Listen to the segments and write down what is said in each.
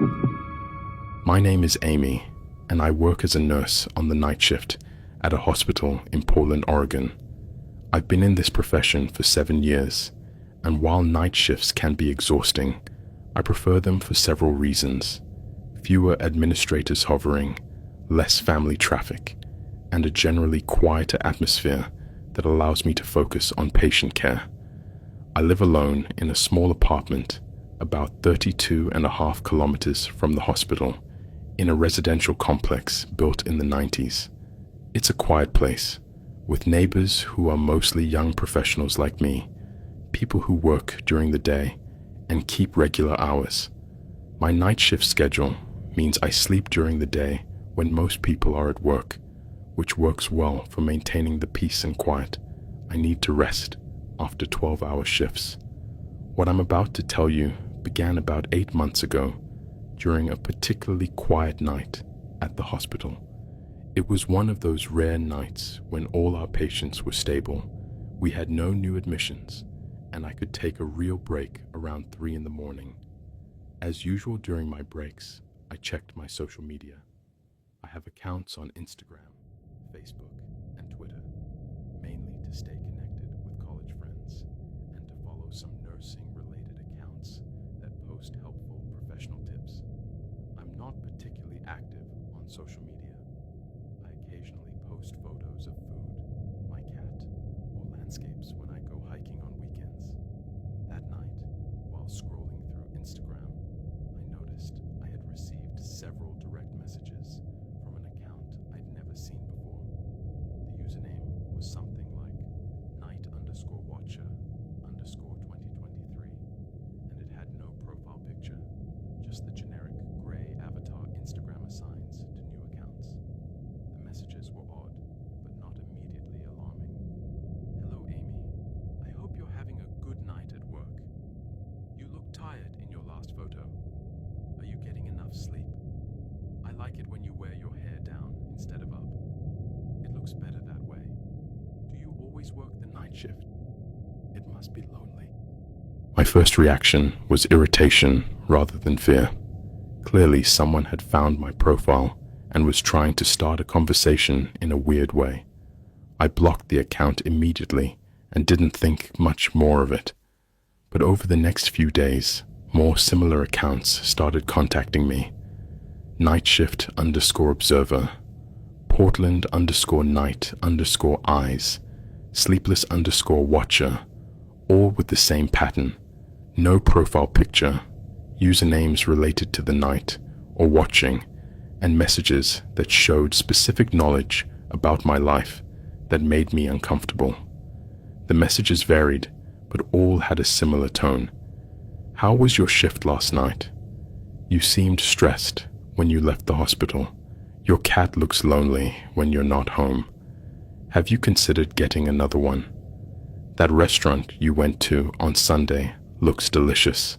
My name is Amy, and I work as a nurse on the night shift at a hospital in Portland, Oregon. I've been in this profession for 7 years, and while night shifts can be exhausting, I prefer them for several reasons. Fewer administrators hovering, less family traffic, and a generally quieter atmosphere that allows me to focus on patient care. I live alone in a small apartment about 32.5 kilometers from the hospital in a residential complex built in the 90s. It's a quiet place, with neighbors who are mostly young professionals like me, people who work during the day and keep regular hours. My night shift schedule means I sleep during the day when most people are at work, which works well for maintaining the peace and quiet I need to rest after 12-hour shifts. What I'm about to tell you began about 8 months ago during a particularly quiet night at the hospital. It was one of those rare nights when all our patients were stable, we had no new admissions, and I could take a real break around 3 in the morning. As usual during my breaks, I checked my social media. I have accounts on Instagram, Facebook, and Twitter, mainly to stay connected with college friends and to follow some nursing-related accounts that post helpful professional tips. I'm not particularly active on social media. I occasionally post photos of food, my cat, or landscapes when I go hiking on weekends. That night, while scrolling through Instagram, I noticed I had received several direct messages from an account I'd never seen before. The username was something like night_watcher_2023, and it had no profile picture, just the generic gray avatar Instagram assigns to new accounts. The messages were odd, but not immediately alarming. Hello, Amy. I hope you're having a good night at work. You look tired in your last photo. Are you getting enough sleep? I like it when you wear your hair down instead of up. It looks better that way. Do you always work the night shift? It must be lonely. My first reaction was irritation rather than fear. Clearly, someone had found my profile and was trying to start a conversation in a weird way. I blocked the account immediately and didn't think much more of it. But over the next few days, more similar accounts started contacting me. Nightshift_observer, Portland_night_eyes, sleepless_watcher, all with the same pattern. No profile picture, usernames related to the night or watching, and messages that showed specific knowledge about my life that made me uncomfortable. The messages varied, but all had a similar tone. How was your shift last night? You seemed stressed when you left the hospital. Your cat looks lonely when you're not home. Have you considered getting another one? That restaurant you went to on Sunday looks delicious.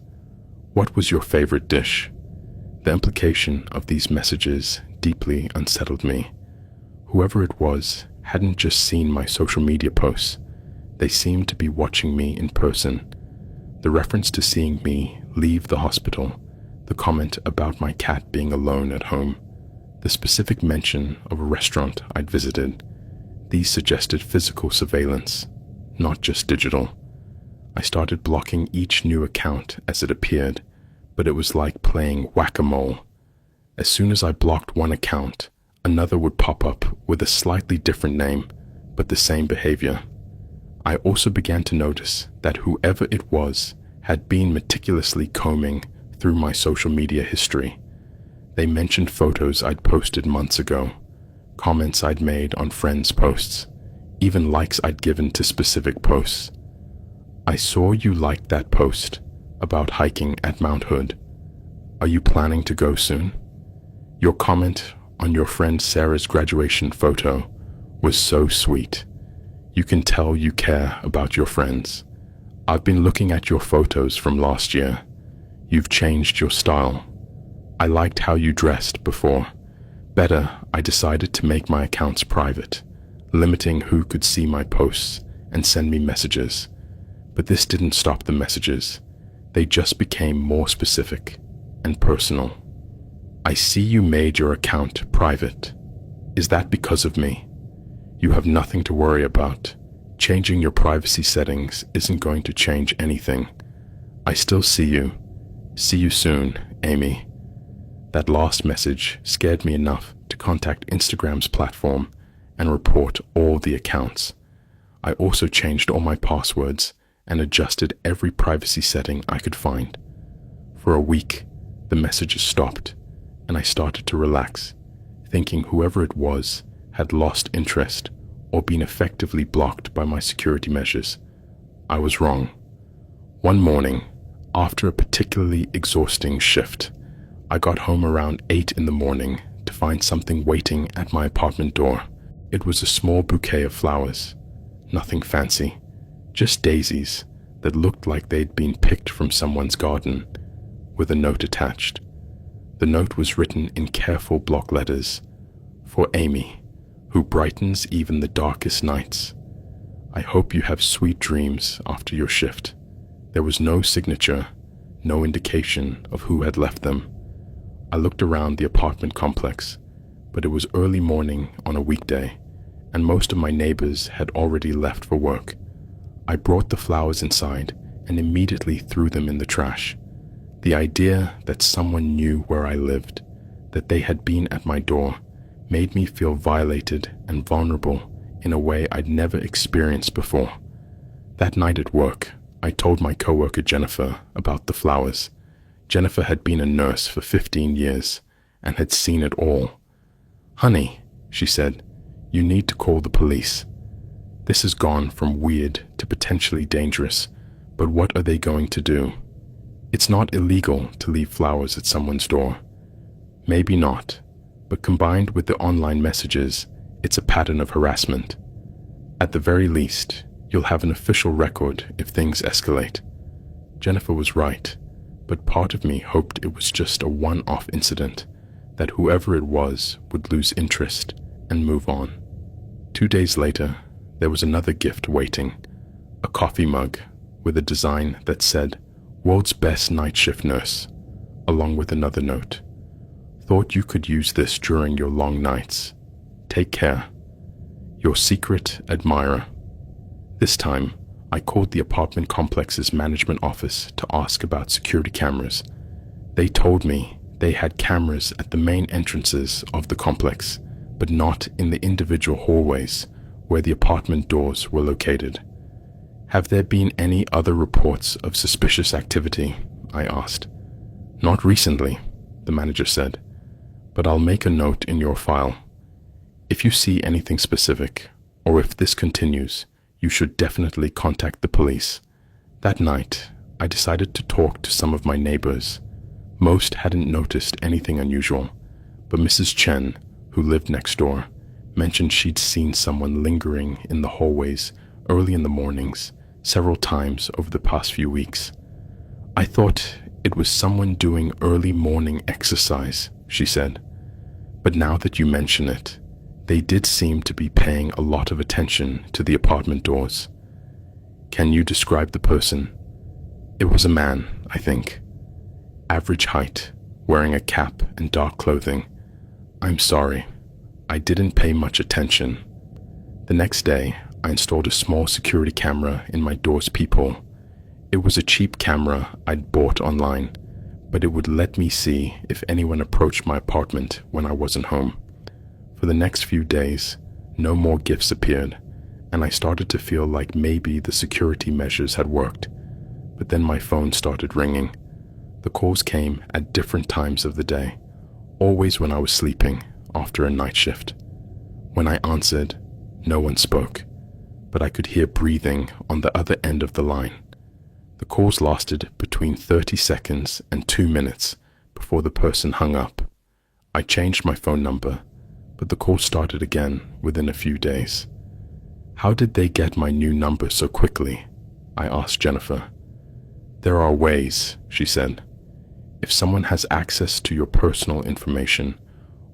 What was your favorite dish? The implication of these messages deeply unsettled me. Whoever it was hadn't just seen my social media posts. They seemed to be watching me in person. The reference to seeing me leave the hospital, the comment about my cat being alone at home, the specific mention of a restaurant I'd visited, these suggested physical surveillance, not just digital. I started blocking each new account as it appeared, but it was like playing whack-a-mole. As soon as I blocked one account, another would pop up with a slightly different name, but the same behavior. I also began to notice that whoever it was had been meticulously combing through my social media history. They mentioned photos I'd posted months ago, comments I'd made on friends' posts, even likes I'd given to specific posts. I saw you liked that post about hiking at Mount Hood. Are you planning to go soon? Your comment on your friend Sarah's graduation photo was so sweet. You can tell you care about your friends. I've been looking at your photos from last year. You've changed your style. I liked how you dressed before. Better, I decided to make my accounts private, limiting who could see my posts and send me messages. But this didn't stop the messages. They just became more specific and personal. I see you made your account private. Is that because of me? You have nothing to worry about. Changing your privacy settings isn't going to change anything. I still see you. See you soon, Amy. That last message scared me enough to contact Instagram's platform and report all the accounts. I also changed all my passwords and adjusted every privacy setting I could find. For a week, the messages stopped, and I started to relax, thinking whoever it was had lost interest or been effectively blocked by my security measures. I was wrong. One morning, after a particularly exhausting shift, I got home around 8 in the morning to find something waiting at my apartment door. It was a small bouquet of flowers. Nothing fancy, just daisies that looked like they'd been picked from someone's garden, with a note attached. The note was written in careful block letters, "For Amy, who brightens even the darkest nights. I hope you have sweet dreams after your shift." There was no signature, no indication of who had left them. I looked around the apartment complex, but it was early morning on a weekday, and most of my neighbors had already left for work. I brought the flowers inside and immediately threw them in the trash. The idea that someone knew where I lived, that they had been at my door, made me feel violated and vulnerable in a way I'd never experienced before. That night at work, I told my coworker Jennifer about the flowers. Jennifer had been a nurse for 15 years and had seen it all. "Honey," she said, "you need to call the police. This has gone from weird to potentially dangerous, but what are they going to do? It's not illegal to leave flowers at someone's door. Maybe not, but combined with the online messages, it's a pattern of harassment. At the very least, you'll have an official record if things escalate." Jennifer was right, but part of me hoped it was just a one-off incident, that whoever it was would lose interest and move on. 2 days later, there was another gift waiting, a coffee mug with a design that said, "World's Best Night Shift Nurse," along with another note. "Thought you could use this during your long nights. Take care. Your secret admirer." This time, I called the apartment complex's management office to ask about security cameras. They told me they had cameras at the main entrances of the complex, but not in the individual hallways where the apartment doors were located. "Have there been any other reports of suspicious activity?" I asked. "Not recently," the manager said, "but I'll make a note in your file. If you see anything specific, or if this continues, you should definitely contact the police." That night, I decided to talk to some of my neighbors. Most hadn't noticed anything unusual, but Mrs. Chen, who lived next door, mentioned she'd seen someone lingering in the hallways early in the mornings several times over the past few weeks. "I thought it was someone doing early morning exercise," she said. "But now that you mention it, they did seem to be paying a lot of attention to the apartment doors." "Can you describe the person?" "It was a man, I think. Average height, wearing a cap and dark clothing. I'm sorry, I didn't pay much attention." The next day, I installed a small security camera in my door's peephole. It was a cheap camera I'd bought online, but it would let me see if anyone approached my apartment when I wasn't home. For the next few days, no more gifts appeared, and I started to feel like maybe the security measures had worked. But then my phone started ringing. The calls came at different times of the day, always when I was sleeping after a night shift. When I answered, no one spoke, but I could hear breathing on the other end of the line. The calls lasted between 30 seconds and 2 minutes before the person hung up. I changed my phone number, but the call started again within a few days. "How did they get my new number so quickly?" I asked Jennifer. "There are ways," she said. "If someone has access to your personal information,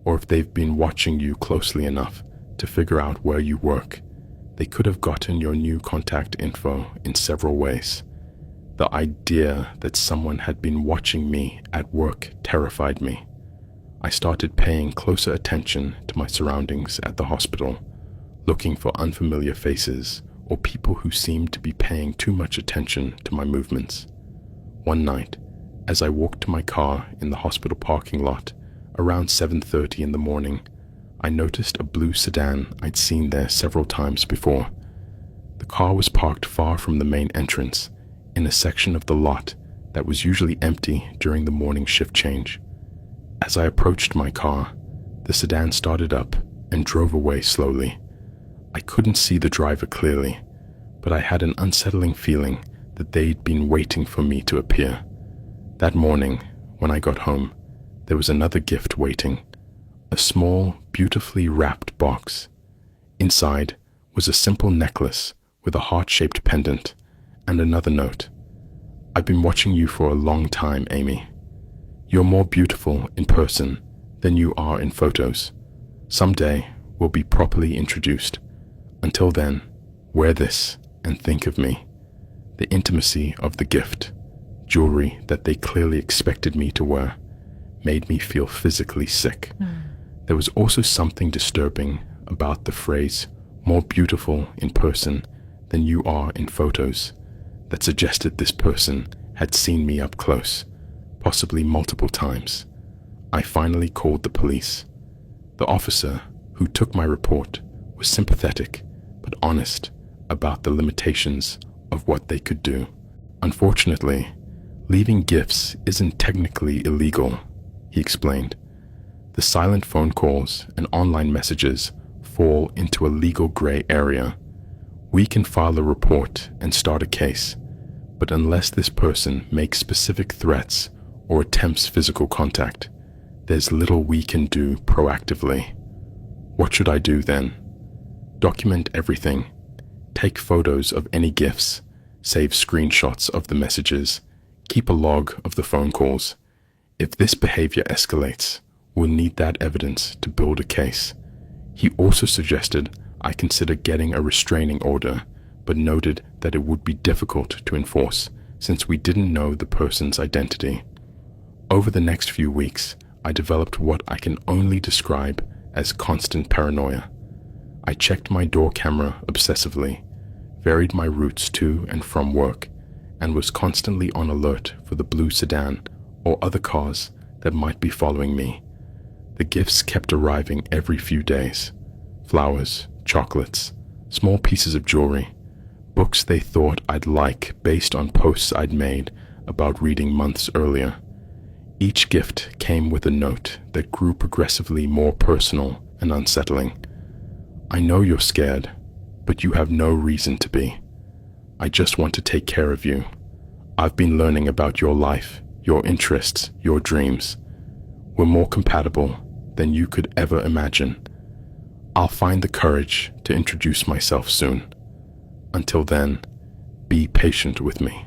or if they've been watching you closely enough to figure out where you work, they could have gotten your new contact info in several ways." The idea that someone had been watching me at work terrified me. I started paying closer attention to my surroundings at the hospital, looking for unfamiliar faces or people who seemed to be paying too much attention to my movements. One night, as I walked to my car in the hospital parking lot around 7:30 in the morning, I noticed a blue sedan I'd seen there several times before. The car was parked far from the main entrance, in a section of the lot that was usually empty during the morning shift change. As I approached my car, the sedan started up and drove away slowly. I couldn't see the driver clearly, but I had an unsettling feeling that they'd been waiting for me to appear. That morning, when I got home, there was another gift waiting, a small, beautifully wrapped box. Inside was a simple necklace with a heart-shaped pendant and another note. "I've been watching you for a long time, Amy. You're more beautiful in person than you are in photos. Someday we'll be properly introduced. Until then, wear this and think of me." The intimacy of the gift, jewelry that they clearly expected me to wear, made me feel physically sick. There was also something disturbing about the phrase, "more beautiful in person than you are in photos," that suggested this person had seen me up close, possibly multiple times. I finally called the police. The officer who took my report was sympathetic but honest about the limitations of what they could do. "Unfortunately, leaving gifts isn't technically illegal," he explained. "The silent phone calls and online messages fall into a legal gray area. We can file a report and start a case, but unless this person makes specific threats or attempts physical contact, there's little we can do proactively." What should I do then? Document everything. Take photos of any gifts. Save screenshots of the messages. Keep a log of the phone calls. If this behavior escalates, we'll need that evidence to build a case. He also suggested I consider getting a restraining order, but noted that it would be difficult to enforce since we didn't know the person's identity. Over the next few weeks, I developed what I can only describe as constant paranoia. I checked my door camera obsessively, varied my routes to and from work, and was constantly on alert for the blue sedan or other cars that might be following me. The gifts kept arriving every few days. Flowers, chocolates, small pieces of jewelry, books they thought I'd like based on posts I'd made about reading months earlier. Each gift came with a note that grew progressively more personal and unsettling. "I know you're scared, but you have no reason to be. I just want to take care of you. I've been learning about your life, your interests, your dreams. We're more compatible than you could ever imagine. I'll find the courage to introduce myself soon. Until then, be patient with me."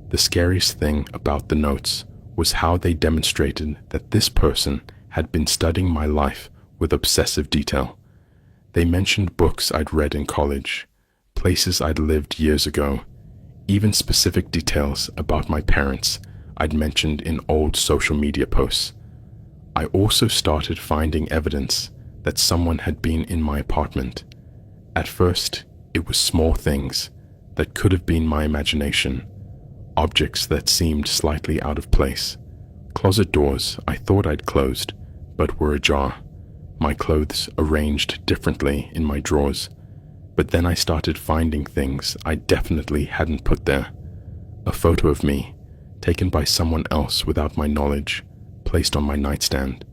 The scariest thing about the notes was how they demonstrated that this person had been studying my life with obsessive detail. They mentioned books I'd read in college, places I'd lived years ago, even specific details about my parents I'd mentioned in old social media posts. I also started finding evidence that someone had been in my apartment. At first, it was small things that could have been my imagination, objects that seemed slightly out of place, closet doors I thought I'd closed but were ajar, my clothes arranged differently in my drawers. But then I started finding things I definitely hadn't put there. A photo of me, taken by someone else without my knowledge, placed on my nightstand.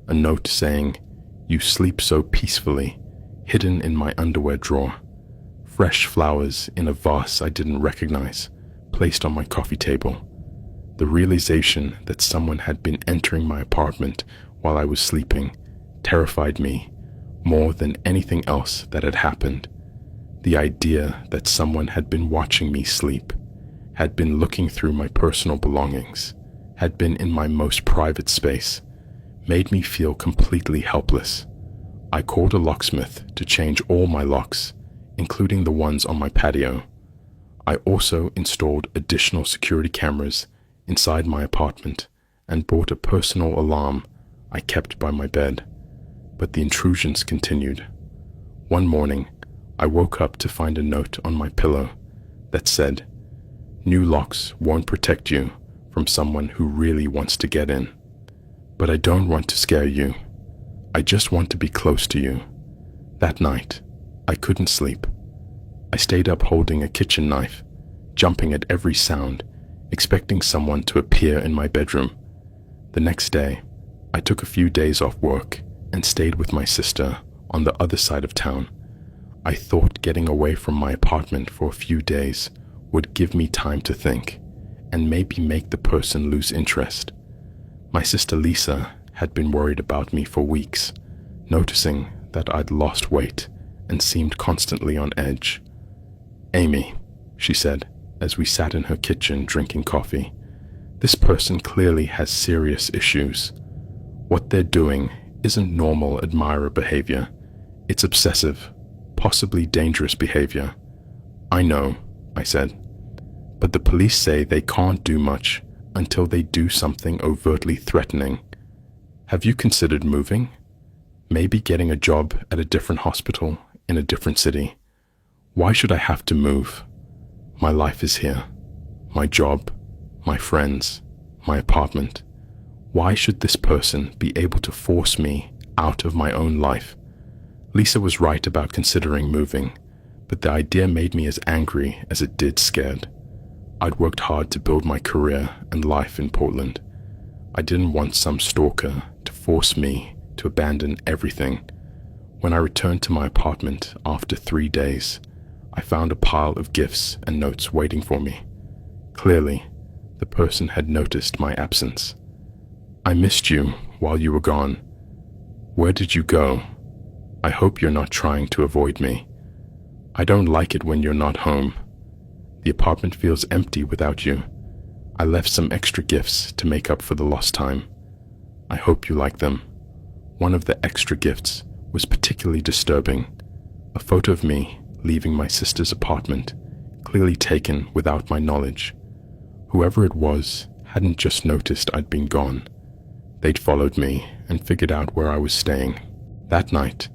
A note saying, "You sleep so peacefully," hidden in my underwear drawer. Fresh flowers in a vase I didn't recognize, placed on my coffee table. The realization that someone had been entering my apartment while I was sleeping terrified me more than anything else that had happened. The idea that someone had been watching me sleep, had been looking through my personal belongings, had been in my most private space, made me feel completely helpless. I called a locksmith to change all my locks, including the ones on my patio. I also installed additional security cameras inside my apartment and bought a personal alarm I kept by my bed, but the intrusions continued. One morning, I woke up to find a note on my pillow that said, "New locks won't protect you from someone who really wants to get in. But I don't want to scare you. I just want to be close to you." That night, I couldn't sleep. I stayed up holding a kitchen knife, jumping at every sound, expecting someone to appear in my bedroom. The next day, I took a few days off work and stayed with my sister on the other side of town. I thought getting away from my apartment for a few days would give me time to think and maybe make the person lose interest. My sister Lisa had been worried about me for weeks, noticing that I'd lost weight and seemed constantly on edge. "Amy," she said as we sat in her kitchen drinking coffee, "this person clearly has serious issues. What they're doing isn't normal admirer behavior. It's obsessive, possibly dangerous behavior." "I know," I said, "but the police say they can't do much until they do something overtly threatening. Have you considered moving? Maybe getting a job at a different hospital in a different city?" "Why should I have to move? My life is here. My job, my friends, my apartment. Why should this person be able to force me out of my own life?" Lisa was right about considering moving, but the idea made me as angry as it did scared. I'd worked hard to build my career and life in Portland. I didn't want some stalker to force me to abandon everything. When I returned to my apartment after 3 days, I found a pile of gifts and notes waiting for me. Clearly, the person had noticed my absence. "I missed you while you were gone. Where did you go? I hope you're not trying to avoid me. I don't like it when you're not home. The apartment feels empty without you. I left some extra gifts to make up for the lost time. I hope you like them." One of the extra gifts was particularly disturbing. A photo of me leaving my sister's apartment, clearly taken without my knowledge. Whoever it was hadn't just noticed I'd been gone. They'd followed me and figured out where I was staying. That night,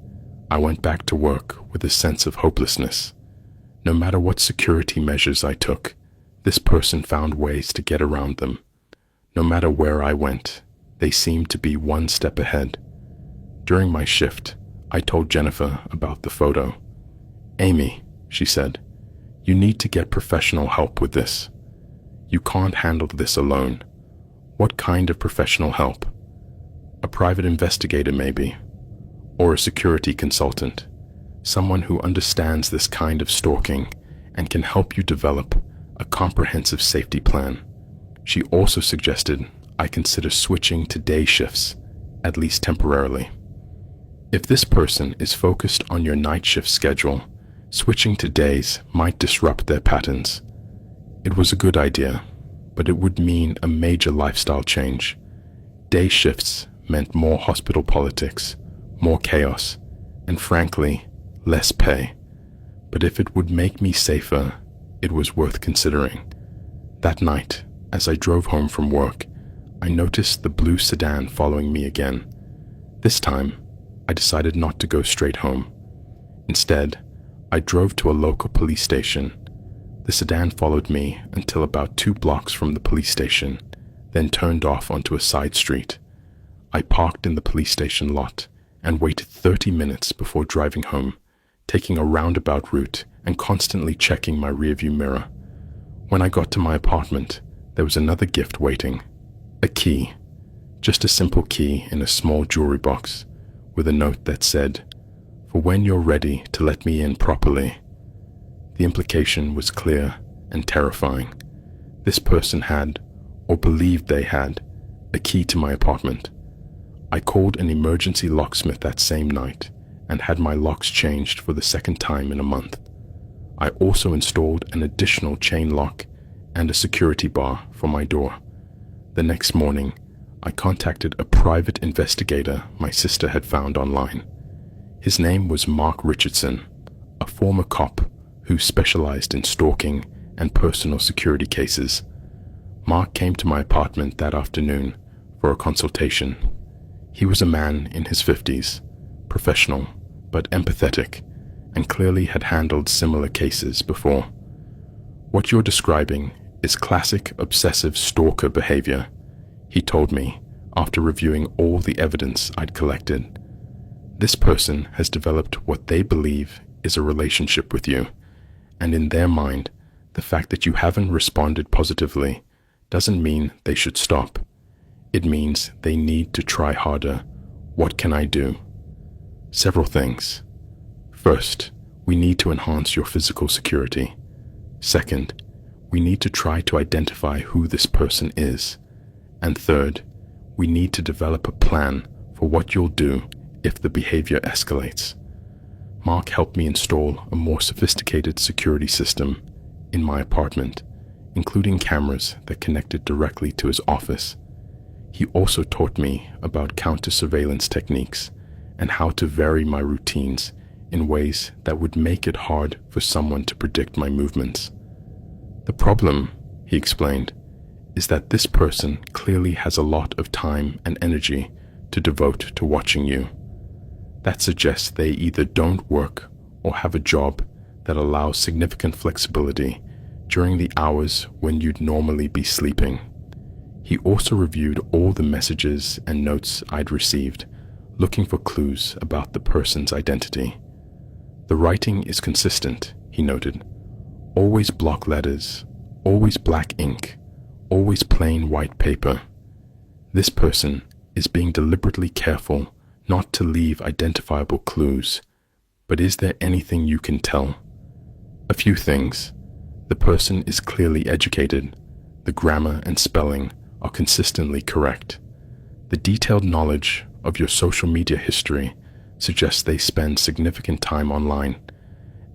I went back to work with a sense of hopelessness. No matter what security measures I took, this person found ways to get around them. No matter where I went, they seemed to be one step ahead. During my shift, I told Jennifer about the photo. "Amy," she said, "you need to get professional help with this. You can't handle this alone." "What kind of professional help?" "A private investigator maybe, or a security consultant, someone who understands this kind of stalking and can help you develop a comprehensive safety plan." She also suggested I consider switching to day shifts, at least temporarily. If this person is focused on your night shift schedule, switching to days might disrupt their patterns. It was a good idea, but it would mean a major lifestyle change. Day shifts meant more hospital politics, more chaos, and frankly, less pay. But if it would make me safer, it was worth considering. That night, as I drove home from work, I noticed the blue sedan following me again. This time, I decided not to go straight home. Instead, I drove to a local police station. The sedan followed me until about 2 blocks from the police station, then turned off onto a side street. I parked in the police station lot and waited 30 minutes before driving home, taking a roundabout route and constantly checking my rearview mirror. When I got to my apartment, there was another gift waiting. A key. Just a simple key in a small jewelry box, with a note that said, "For when you're ready to let me in properly." The implication was clear and terrifying. This person had, or believed they had, a key to my apartment. I called an emergency locksmith that same night and had my locks changed for the second time in a month. I also installed an additional chain lock and a security bar for my door. The next morning, I contacted a private investigator my sister had found online. His name was Mark Richardson, a former cop who specialized in stalking and personal security cases. Mark came to my apartment that afternoon for a consultation. He was a man in his 50s, professional but empathetic, and clearly had handled similar cases before. "What you're describing is classic obsessive stalker behavior," he told me after reviewing all the evidence I'd collected. "This person has developed what they believe is a relationship with you, and in their mind, the fact that you haven't responded positively doesn't mean they should stop. It means they need to try harder. What can I do?" Several things. First, we need to enhance your physical security. Second, we need to try to identify who this person is. And third, we need to develop a plan for what you'll do if the behavior escalates. Mark helped me install a more sophisticated security system in my apartment, including cameras that connected directly to his office. He also taught me about counter-surveillance techniques and how to vary my routines in ways that would make it hard for someone to predict my movements. "The problem," he explained, "is that this person clearly has a lot of time and energy to devote to watching you. That suggests they either don't work or have a job that allows significant flexibility during the hours when you'd normally be sleeping." He also reviewed all the messages and notes I'd received, looking for clues about the person's identity. "The writing is consistent," he noted. "Always block letters, always black ink, always plain white paper. This person is being deliberately careful not to leave identifiable clues. But is there anything you can tell?" "A few things. The person is clearly educated. The grammar and spelling are consistently correct. The detailed knowledge of your social media history suggests they spend significant time online,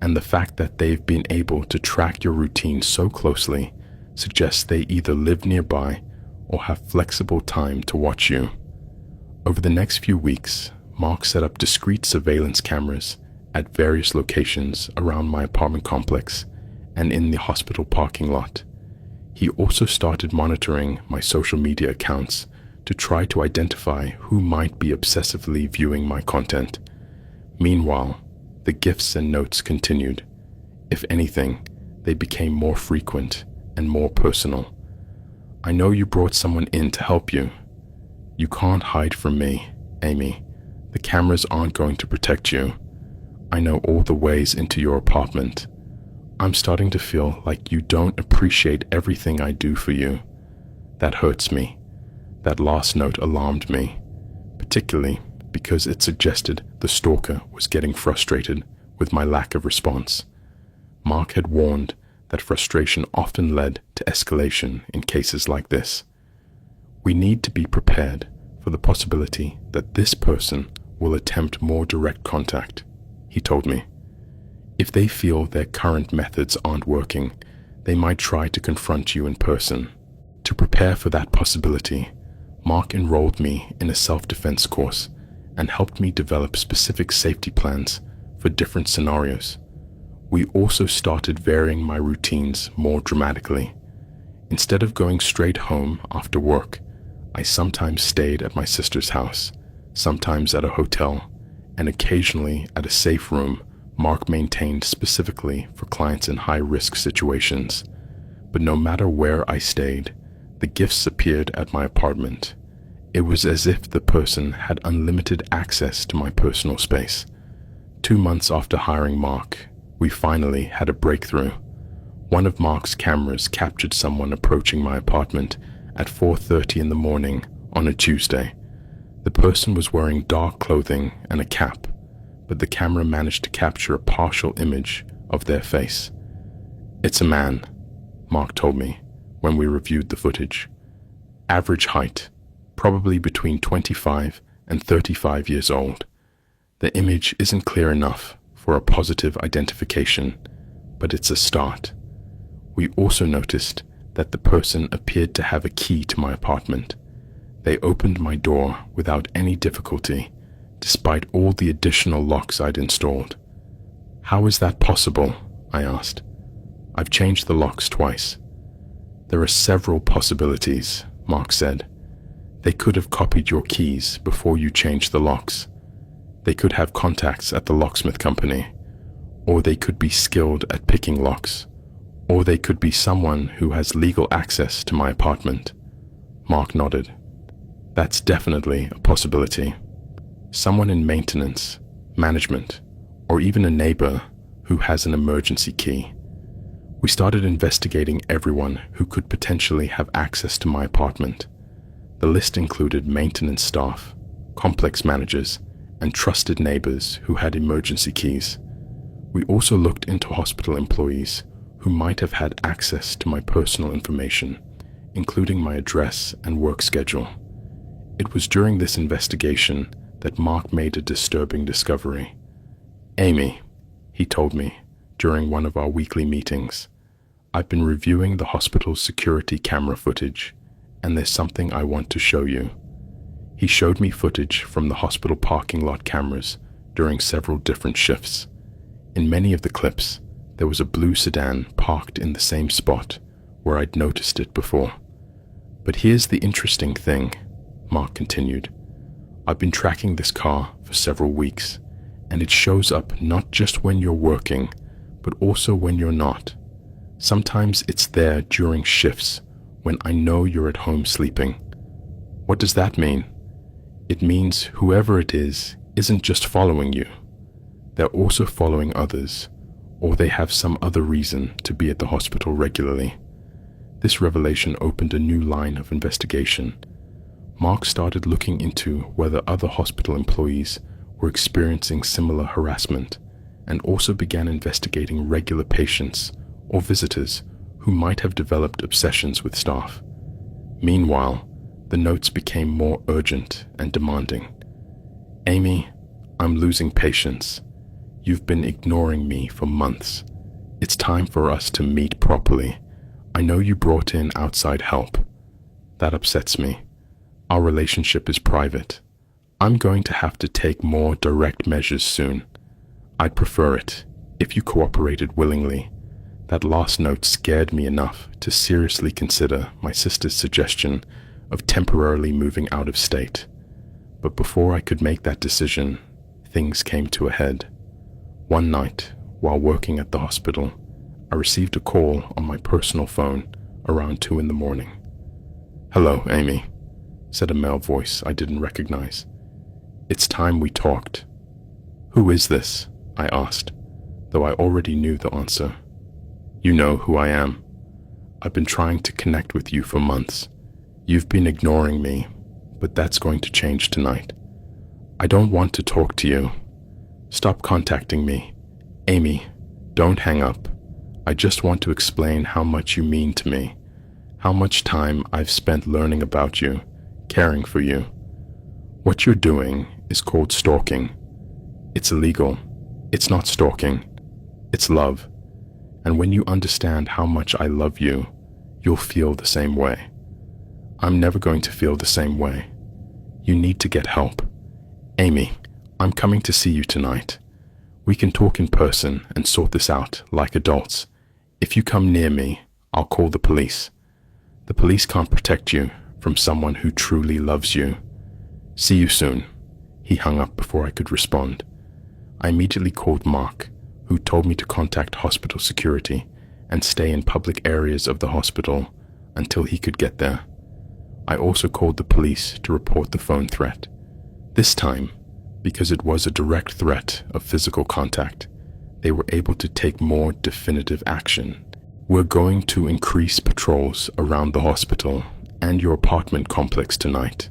and the fact that they've been able to track your routine so closely suggests they either live nearby or have flexible time to watch you." Over the next few weeks, Mark set up discrete surveillance cameras at various locations around my apartment complex and in the hospital parking lot. He also started monitoring my social media accounts to try to identify who might be obsessively viewing my content. Meanwhile, the gifts and notes continued. If anything, they became more frequent and more personal. "I know you brought someone in to help you. You can't hide from me, Amy. The cameras aren't going to protect you. I know all the ways into your apartment. I'm starting to feel like you don't appreciate everything I do for you. That hurts me." That last note alarmed me, particularly because it suggested the stalker was getting frustrated with my lack of response. Mark had warned that frustration often led to escalation in cases like this. "We need to be prepared for the possibility that this person will attempt more direct contact," he told me. "If they feel their current methods aren't working, they might try to confront you in person." To prepare for that possibility, Mark enrolled me in a self-defense course and helped me develop specific safety plans for different scenarios. We also started varying my routines more dramatically. Instead of going straight home after work, I sometimes stayed at my sister's house, sometimes at a hotel, and occasionally at a safe room Mark maintained specifically for clients in high-risk situations. But no matter where I stayed, the gifts appeared at my apartment. It was as if the person had unlimited access to my personal space. 2 months after hiring Mark, we finally had a breakthrough. One of Mark's cameras captured someone approaching my apartment at 4:30 in the morning on a Tuesday. The person was wearing dark clothing and a cap, but the camera managed to capture a partial image of their face. "It's a man," Mark told me when we reviewed the footage. "Average height, probably between 25 and 35 years old. The image isn't clear enough for a positive identification, but it's a start." We also noticed that the person appeared to have a key to my apartment. They opened my door without any difficulty, despite all the additional locks I'd installed. "How is that possible?" I asked. "I've changed the locks twice." "There are several possibilities," Mark said. They could have copied your keys before you changed the locks. They could have contacts at the locksmith company, or they could be skilled at picking locks, or they could be someone who has legal access to my apartment. Mark nodded. That's definitely a possibility. Someone in maintenance, management, or even a neighbor who has an emergency key. We started investigating everyone who could potentially have access to my apartment. The list included maintenance staff, complex managers, and trusted neighbors who had emergency keys. We also looked into hospital employees who might have had access to my personal information, including my address and work schedule. It was during this investigation that Mark made a disturbing discovery. "Amy," he told me during one of our weekly meetings, "I've been reviewing the hospital's security camera footage, and there's something I want to show you." He showed me footage from the hospital parking lot cameras during several different shifts. In many of the clips, there was a blue sedan parked in the same spot where I'd noticed it before. "But here's the interesting thing," Mark continued. "I've been tracking this car for several weeks, and it shows up not just when you're working, but also when you're not. Sometimes it's there during shifts when I know you're at home sleeping." What does that mean? It means whoever it is isn't just following you. They're also following others, or they have some other reason to be at the hospital regularly. This revelation opened a new line of investigation. Mark started looking into whether other hospital employees were experiencing similar harassment, and also began investigating regular patients or visitors who might have developed obsessions with staff. Meanwhile, the notes became more urgent and demanding. "Amy, I'm losing patience. You've been ignoring me for months. It's time for us to meet properly. I know you brought in outside help. That upsets me. Our relationship is private. I'm going to have to take more direct measures soon. I'd prefer it if you cooperated willingly. That last note scared me enough to seriously consider my sister's suggestion of temporarily moving out of state. But before I could make that decision, things came to a head. One night, while working at the hospital, I received a call on my personal phone around 2 a.m. "Hello, Amy," said a male voice I didn't recognize. "It's time we talked." "Who is this?" I asked, though I already knew the answer. "You know who I am. I've been trying to connect with you for months. You've been ignoring me, but that's going to change tonight. I don't want to talk to you. Stop contacting me. Amy, don't hang up. I just want to explain how much you mean to me, how much time I've spent learning about you, caring for you. What you're doing is called stalking. It's illegal. It's not stalking. It's love. And when you understand how much I love you, you'll feel the same way. I'm never going to feel the same way. You need to get help. Amy, I'm coming to see you tonight. We can talk in person and sort this out like adults. If you come near me, I'll call the police. The police can't protect you from someone who truly loves you. See you soon." He hung up before I could respond. I immediately called Mark, who told me to contact hospital security and stay in public areas of the hospital until he could get there. I also called the police to report the phone threat. This time, because it was a direct threat of physical contact, they were able to take more definitive action. "We're going to increase patrols around the hospital and your apartment complex tonight,"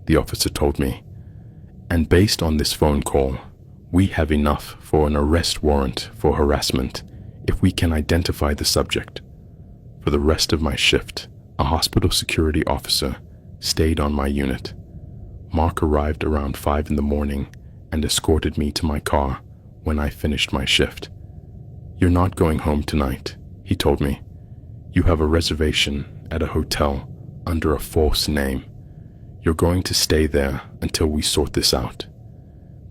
the officer told me. "And based on this phone call, we have enough for an arrest warrant for harassment if we can identify the subject." For the rest of my shift, a hospital security officer stayed on my unit. Mark arrived around 5 a.m. and escorted me to my car when I finished my shift. "You're not going home tonight," he told me. "You have a reservation at a hotel under a false name. You're going to stay there until we sort this out."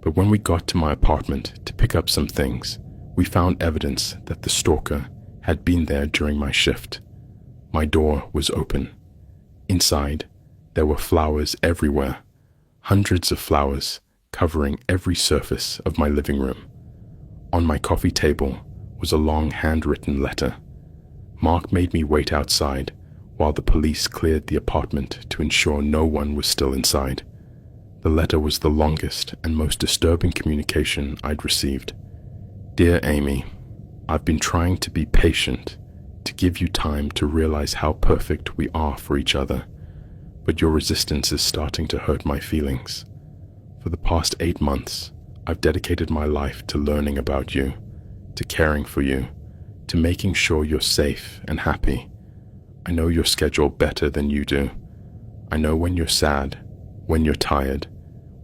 But when we got to my apartment to pick up some things, we found evidence that the stalker had been there during my shift. My door was open. Inside, There were flowers everywhere, hundreds of flowers covering every surface of my living room. On my coffee table was a long handwritten letter. Mark made me wait outside while the police cleared the apartment to ensure no one was still inside. The letter was the longest and most disturbing communication I'd received. Dear Amy, I've been trying to be patient, to give you time to realize how perfect we are for each other, but your resistance is starting to hurt my feelings. For the past 8 months, I've dedicated my life to learning about you, to caring for you, to making sure you're safe and happy. I know your schedule better than you do. I know when you're sad, when you're tired,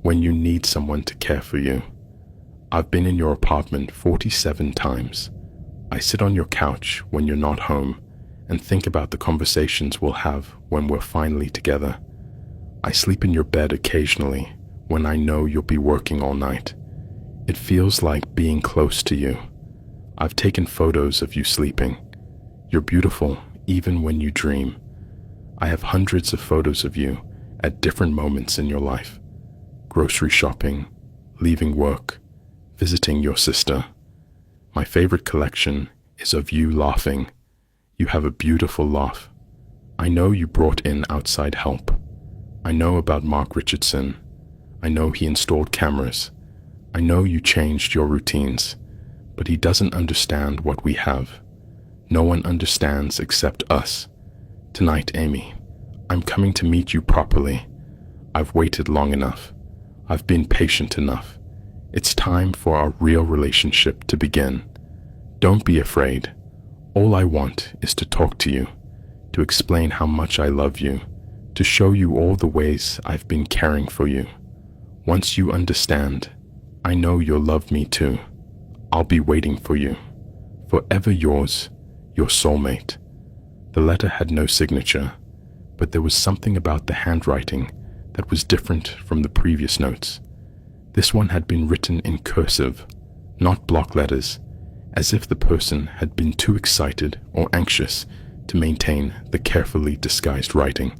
when you need someone to care for you. I've been in your apartment 47 times. I sit on your couch when you're not home and think about the conversations we'll have when we're finally together. I sleep in your bed occasionally when I know you'll be working all night. It feels like being close to you. I've taken photos of you sleeping. You're beautiful even when you dream. I have hundreds of photos of you at different moments in your life. Grocery shopping, leaving work, visiting your sister. My favorite collection is of you laughing. You have a beautiful laugh. I know you brought in outside help. I know about Mark Richardson. I know he installed cameras. I know you changed your routines, but he doesn't understand what we have. No one understands except us. Tonight, Amy, I'm coming to meet you properly. I've waited long enough. I've been patient enough. It's time for our real relationship to begin. Don't be afraid. All I want is to talk to you, to explain how much I love you, to show you all the ways I've been caring for you. Once you understand, I know you'll love me too. I'll be waiting for you. Forever yours, your soulmate. The letter had no signature, but there was something about the handwriting that was different from the previous notes. This one had been written in cursive, not block letters, as if the person had been too excited or anxious to maintain the carefully disguised writing.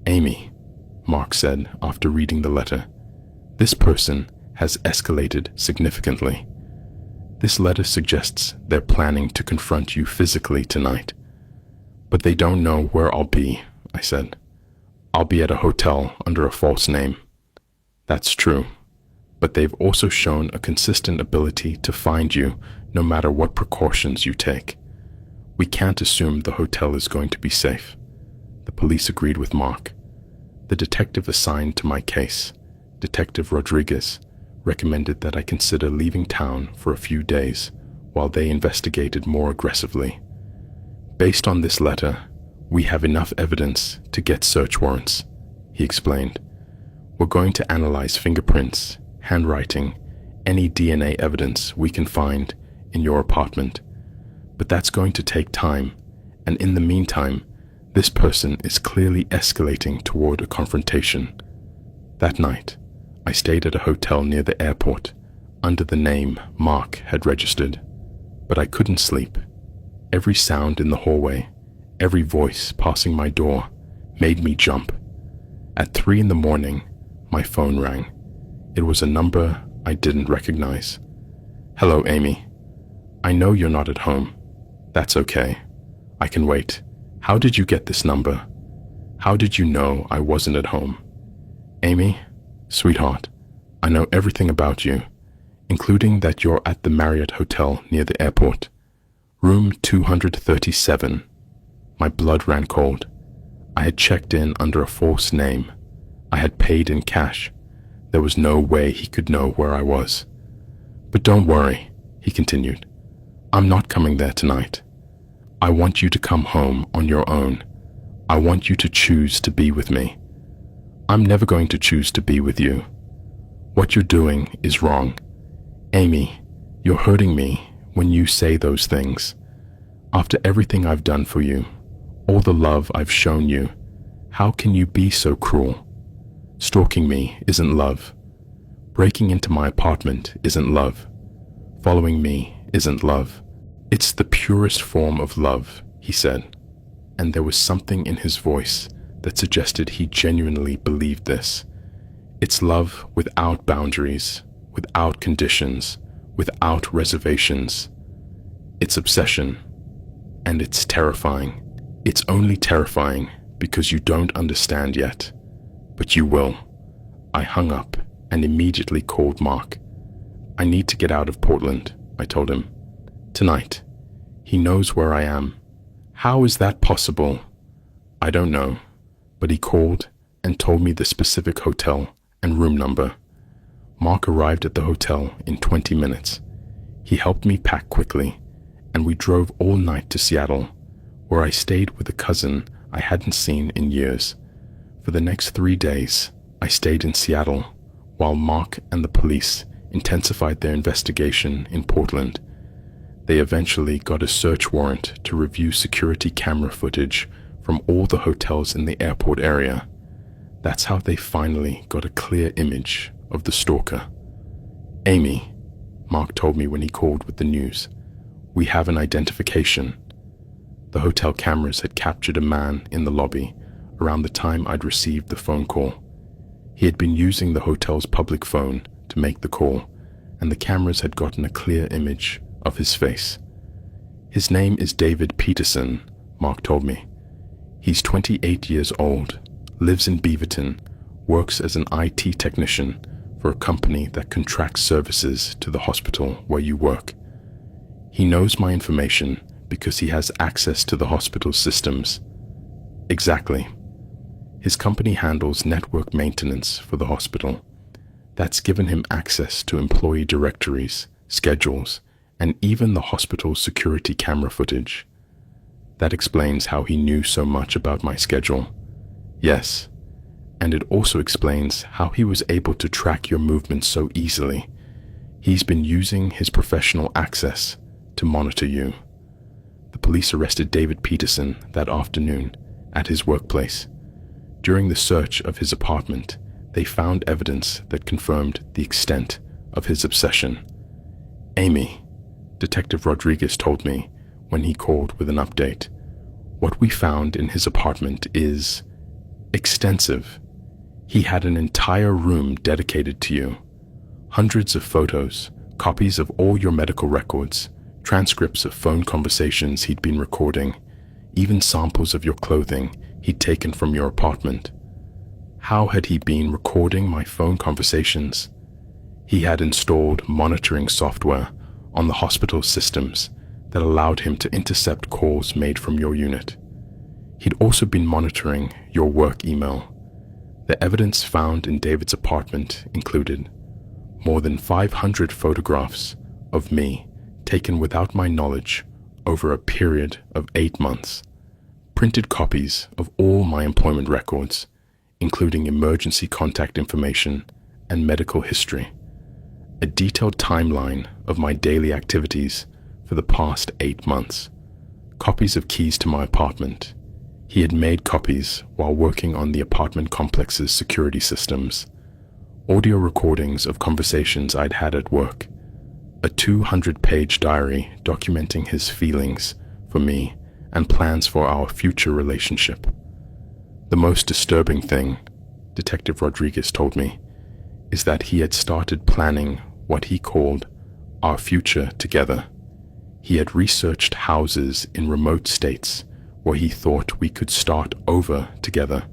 Amy, Mark said after reading the letter, this person has escalated significantly. This letter suggests they're planning to confront you physically tonight. But they don't know where I'll be, I said. I'll be at a hotel under a false name. That's true. But they've also shown a consistent ability to find you no matter what precautions you take. We can't assume the hotel is going to be safe. The police agreed with Mark. The detective assigned to my case, Detective Rodriguez, recommended that I consider leaving town for a few days while they investigated more aggressively. Based on this letter, we have enough evidence to get search warrants, he explained. We're going to analyze fingerprints, handwriting, any DNA evidence we can find in your apartment. But that's going to take time, and in the meantime, this person is clearly escalating toward a confrontation. That night, I stayed at a hotel near the airport, under the name Mark had registered. But I couldn't sleep. Every sound in the hallway, every voice passing my door, made me jump. At 3 a.m, my phone rang. It was a number I didn't recognize. Hello, Amy. I know you're not at home. That's okay. I can wait. How did you get this number? How did you know I wasn't at home? Amy, sweetheart, I know everything about you, including that you're at the Marriott Hotel near the airport. Room 237. My blood ran cold. I had checked in under a false name. I had paid in cash. There was no way he could know where I was. But don't worry, he continued. I'm not coming there tonight. I want you to come home on your own. I want you to choose to be with me. I'm never going to choose to be with you. What you're doing is wrong. Amy, you're hurting me when you say those things. After everything I've done for you, all the love I've shown you, how can you be so cruel? Stalking me isn't love. Breaking into my apartment isn't love. Following me isn't love. It's the purest form of love, he said, and there was something in his voice that suggested he genuinely believed this. It's love without boundaries, without conditions, without reservations. It's obsession, and it's terrifying. It's only terrifying because you don't understand yet, but you will. I hung up and immediately called Mark. I need to get out of Portland, I told him. Tonight. He knows where I am. How is that possible? I don't know, but he called and told me the specific hotel and room number. Mark arrived at the hotel in 20 minutes. He helped me pack quickly, and we drove all night to Seattle, where I stayed with a cousin I hadn't seen in years. For the next 3 days, I stayed in Seattle, while Mark and the police intensified their investigation in Portland. They eventually got a search warrant to review security camera footage from all the hotels in the airport area. That's how they finally got a clear image of the stalker. Amy, Mark told me when he called with the news, we have an identification. The hotel cameras had captured a man in the lobby around the time I'd received the phone call. He had been using the hotel's public phone to make the call, and the cameras had gotten a clear image of his face. His name is David Peterson, Mark told me. He's 28 years old, lives in Beaverton, works as an IT technician for a company that contracts services to the hospital where you work. He knows my information because he has access to the hospital's systems. Exactly. His company handles network maintenance for the hospital. That's given him access to employee directories, schedules, and even the hospital's security camera footage. That explains how he knew so much about my schedule. Yes, and it also explains how he was able to track your movements so easily. He's been using his professional access to monitor you. The police arrested David Peterson that afternoon at his workplace. During the search of his apartment, they found evidence that confirmed the extent of his obsession. Amy, Detective Rodriguez told me when he called with an update, what we found in his apartment is extensive. He had an entire room dedicated to you. Hundreds of photos, copies of all your medical records, transcripts of phone conversations he'd been recording, even samples of your clothing he'd taken from your apartment. How had he been recording my phone conversations? He had installed monitoring software on the hospital systems that allowed him to intercept calls made from your unit. He'd also been monitoring your work email. The evidence found in David's apartment included more than 500 photographs of me taken without my knowledge over a period of 8 months, printed copies of all my employment records, including emergency contact information and medical history, a detailed timeline of my daily activities for the past 8 months, copies of keys to my apartment. He had made copies while working on the apartment complex's security systems, audio recordings of conversations I'd had at work, a 200-page diary documenting his feelings for me and plans for our future relationship. The most disturbing thing, Detective Rodriguez told me, is that he had started planning what he called our future together. He had researched houses in remote states where he thought we could start over together.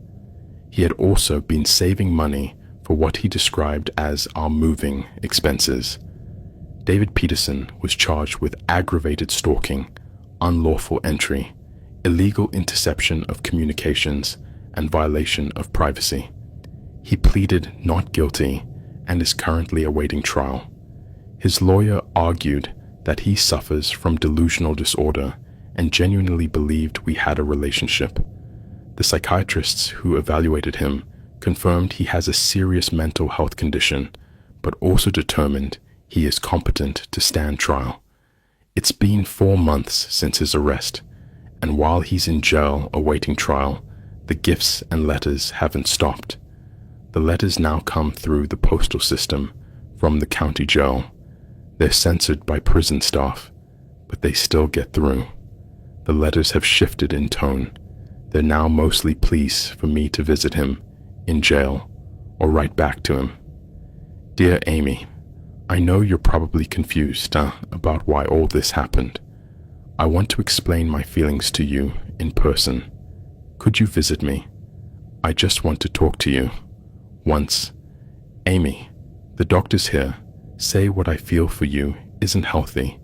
He had also been saving money for what he described as our moving expenses. David Peterson was charged with aggravated stalking, unlawful entry, illegal interception of communications, and violation of privacy. He pleaded not guilty and is currently awaiting trial. His lawyer argued that he suffers from delusional disorder and genuinely believed we had a relationship. The psychiatrists who evaluated him confirmed he has a serious mental health condition, but also determined he is competent to stand trial. It's been 4 months since his arrest, and while he's in jail awaiting trial, the gifts and letters haven't stopped. The letters now come through the postal system from the county jail. They're censored by prison staff, but they still get through. The letters have shifted in tone. They're now mostly pleas for me to visit him in jail or write back to him. Dear Amy, I know you're probably confused about why all this happened. I want to explain my feelings to you in person. Could you visit me? I just want to talk to you. Once. Amy, the doctors here say what I feel for you isn't healthy,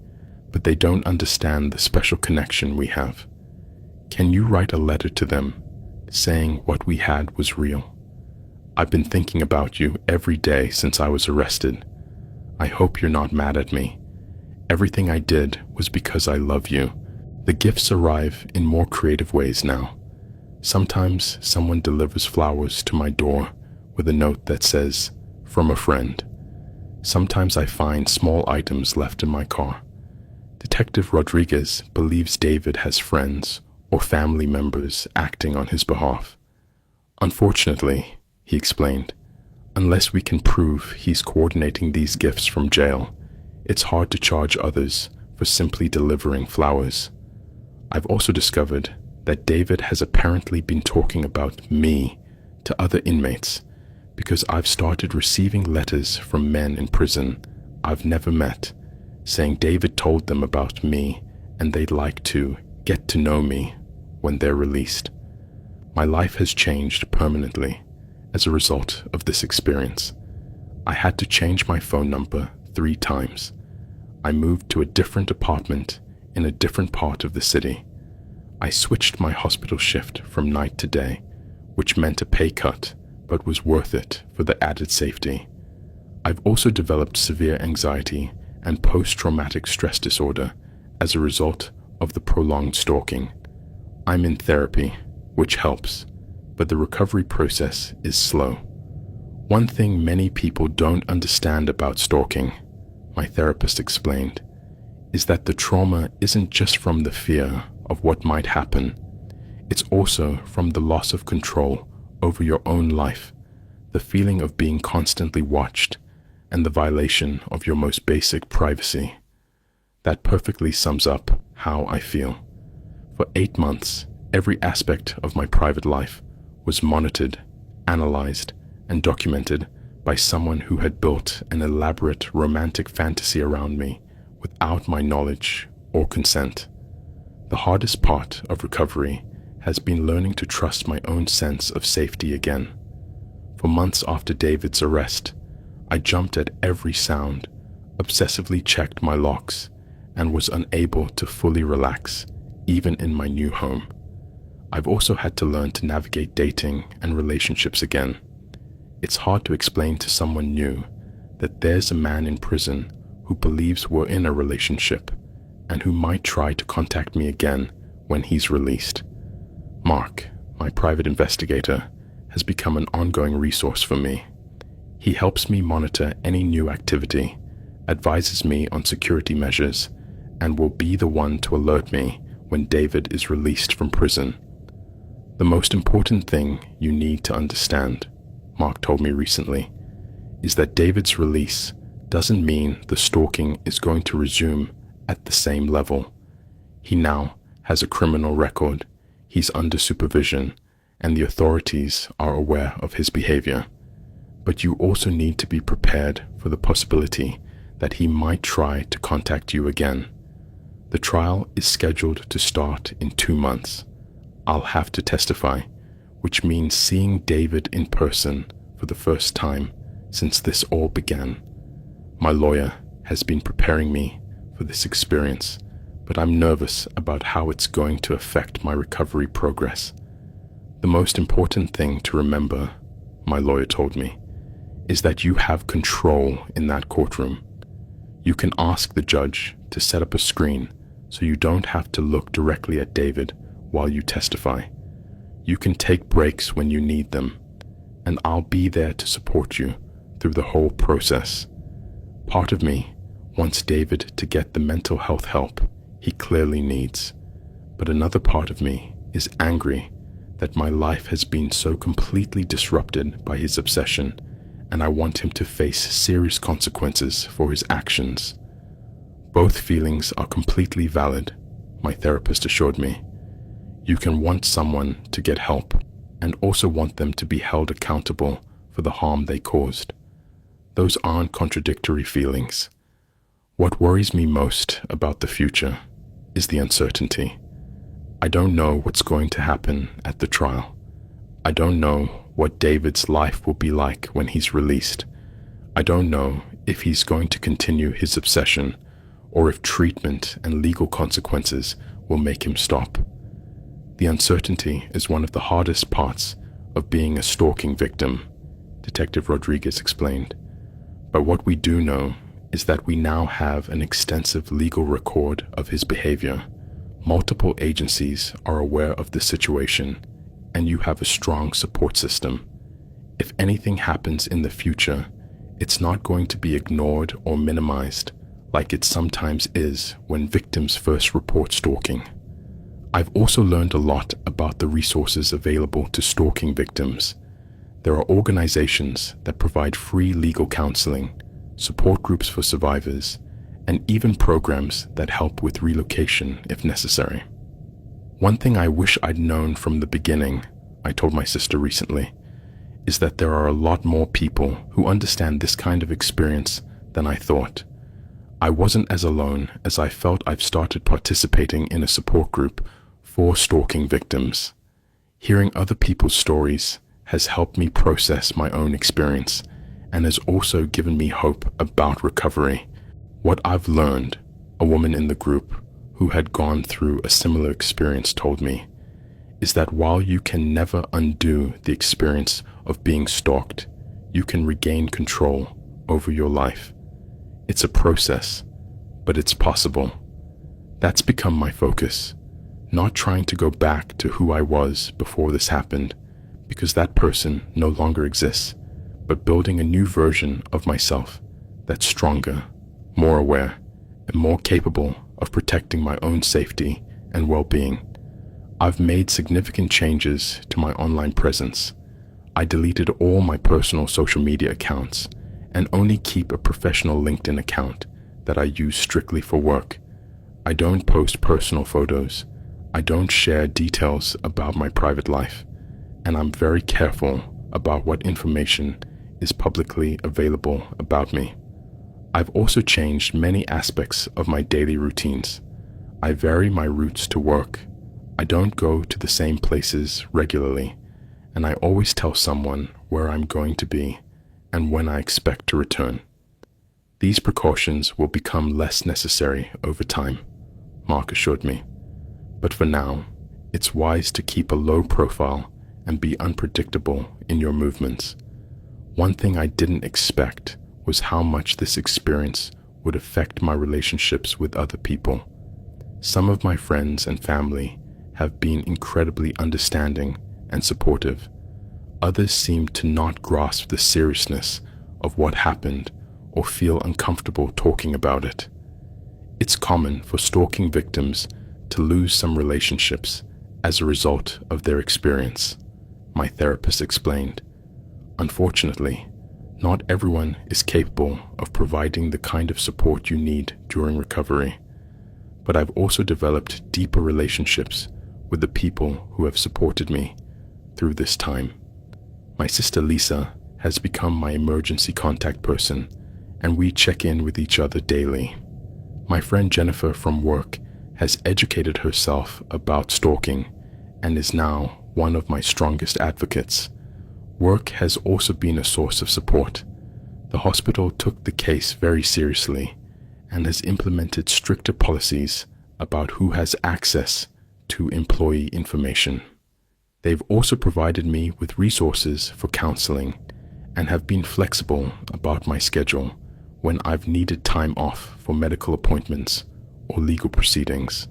but they don't understand the special connection we have. Can you write a letter to them saying what we had was real? I've been thinking about you every day since I was arrested. I hope you're not mad at me. Everything I did was because I love you. The gifts arrive in more creative ways now. Sometimes someone delivers flowers to my door with a note that says, "From a friend." Sometimes I find small items left in my car. Detective Rodriguez believes David has friends or family members acting on his behalf. Unfortunately, he explained, unless we can prove he's coordinating these gifts from jail, it's hard to charge others for simply delivering flowers. I've also discovered that David has apparently been talking about me to other inmates because I've started receiving letters from men in prison I've never met saying David told them about me and they'd like to get to know me when they're released. My life has changed permanently as a result of this experience. I had to change my phone number 3 times. I moved to a different apartment in a different part of the city. I switched my hospital shift from night to day, which meant a pay cut, but was worth it for the added safety. I've also developed severe anxiety and post-traumatic stress disorder as a result of the prolonged stalking. I'm in therapy, which helps, but the recovery process is slow. One thing many people don't understand about stalking, my therapist explained, is that the trauma isn't just from the fear of what might happen. It's also from the loss of control over your own life, the feeling of being constantly watched, and the violation of your most basic privacy. That perfectly sums up how I feel. For 8 months, every aspect of my private life was monitored, analyzed, and documented by someone who had built an elaborate romantic fantasy around me without my knowledge or consent. The hardest part of recovery has been learning to trust my own sense of safety again. For months after David's arrest, I jumped at every sound, obsessively checked my locks, and was unable to fully relax, even in my new home. I've also had to learn to navigate dating and relationships again. It's hard to explain to someone new that there's a man in prison who believes we're in a relationship and who might try to contact me again when he's released. Mark, my private investigator, has become an ongoing resource for me. He helps me monitor any new activity, advises me on security measures, and will be the one to alert me when David is released from prison. The most important thing you need to understand, Mark told me recently, is that David's release doesn't mean the stalking is going to resume at the same level. He now has a criminal record, he's under supervision, and the authorities are aware of his behavior. But you also need to be prepared for the possibility that he might try to contact you again. The trial is scheduled to start in 2 months. I'll have to testify, which means seeing David in person for the first time since this all began. My lawyer has been preparing me for this experience, but I'm nervous about how it's going to affect my recovery progress. The most important thing to remember, my lawyer told me, is that you have control in that courtroom. You can ask the judge to set up a screen so you don't have to look directly at David while you testify. You can take breaks when you need them, and I'll be there to support you through the whole process. Part of me wants David to get the mental health help he clearly needs, but another part of me is angry that my life has been so completely disrupted by his obsession, and I want him to face serious consequences for his actions. Both feelings are completely valid, my therapist assured me. You can want someone to get help and also want them to be held accountable for the harm they caused. Those aren't contradictory feelings. What worries me most about the future is the uncertainty. I don't know what's going to happen at the trial. I don't know what David's life will be like when he's released. I don't know if he's going to continue his obsession or if treatment and legal consequences will make him stop. The uncertainty is one of the hardest parts of being a stalking victim, Detective Rodriguez explained. But what we do know is that we now have an extensive legal record of his behavior. Multiple agencies are aware of the situation, and you have a strong support system. If anything happens in the future, it's not going to be ignored or minimized like it sometimes is when victims first report stalking. I've also learned a lot about the resources available to stalking victims. There are organizations that provide free legal counseling, support groups for survivors, and even programs that help with relocation if necessary. One thing I wish I'd known from the beginning, I told my sister recently, is that there are a lot more people who understand this kind of experience than I thought. I wasn't as alone as I felt. I've started participating in a support group for stalking victims. Hearing other people's stories has helped me process my own experience and has also given me hope about recovery. What I've learned, a woman in the group who had gone through a similar experience told me, is that while you can never undo the experience of being stalked, you can regain control over your life. It's a process, but it's possible. That's become my focus, not trying to go back to who I was before this happened, because that person no longer exists, but building a new version of myself that's stronger, more aware, and more capable of protecting my own safety and well-being. I've made significant changes to my online presence. I deleted all my personal social media accounts and only keep a professional LinkedIn account that I use strictly for work. I don't post personal photos. I don't share details about my private life, and I'm very careful about what information is publicly available about me. I've also changed many aspects of my daily routines. I vary my routes to work. I don't go to the same places regularly, and I always tell someone where I'm going to be and when I expect to return. These precautions will become less necessary over time, Mark assured me. But for now, it's wise to keep a low profile and be unpredictable in your movements. One thing I didn't expect was how much this experience would affect my relationships with other people. Some of my friends and family have been incredibly understanding and supportive. Others seem to not grasp the seriousness of what happened or feel uncomfortable talking about it. It's common for stalking victims to lose some relationships as a result of their experience, my therapist explained. Unfortunately, not everyone is capable of providing the kind of support you need during recovery, but I've also developed deeper relationships with the people who have supported me through this time. My sister Lisa has become my emergency contact person, and we check in with each other daily. My friend Jennifer from work has educated herself about stalking and is now one of my strongest advocates. Work has also been a source of support. The hospital took the case very seriously and has implemented stricter policies about who has access to employee information. They've also provided me with resources for counseling and have been flexible about my schedule when I've needed time off for medical appointments or legal proceedings.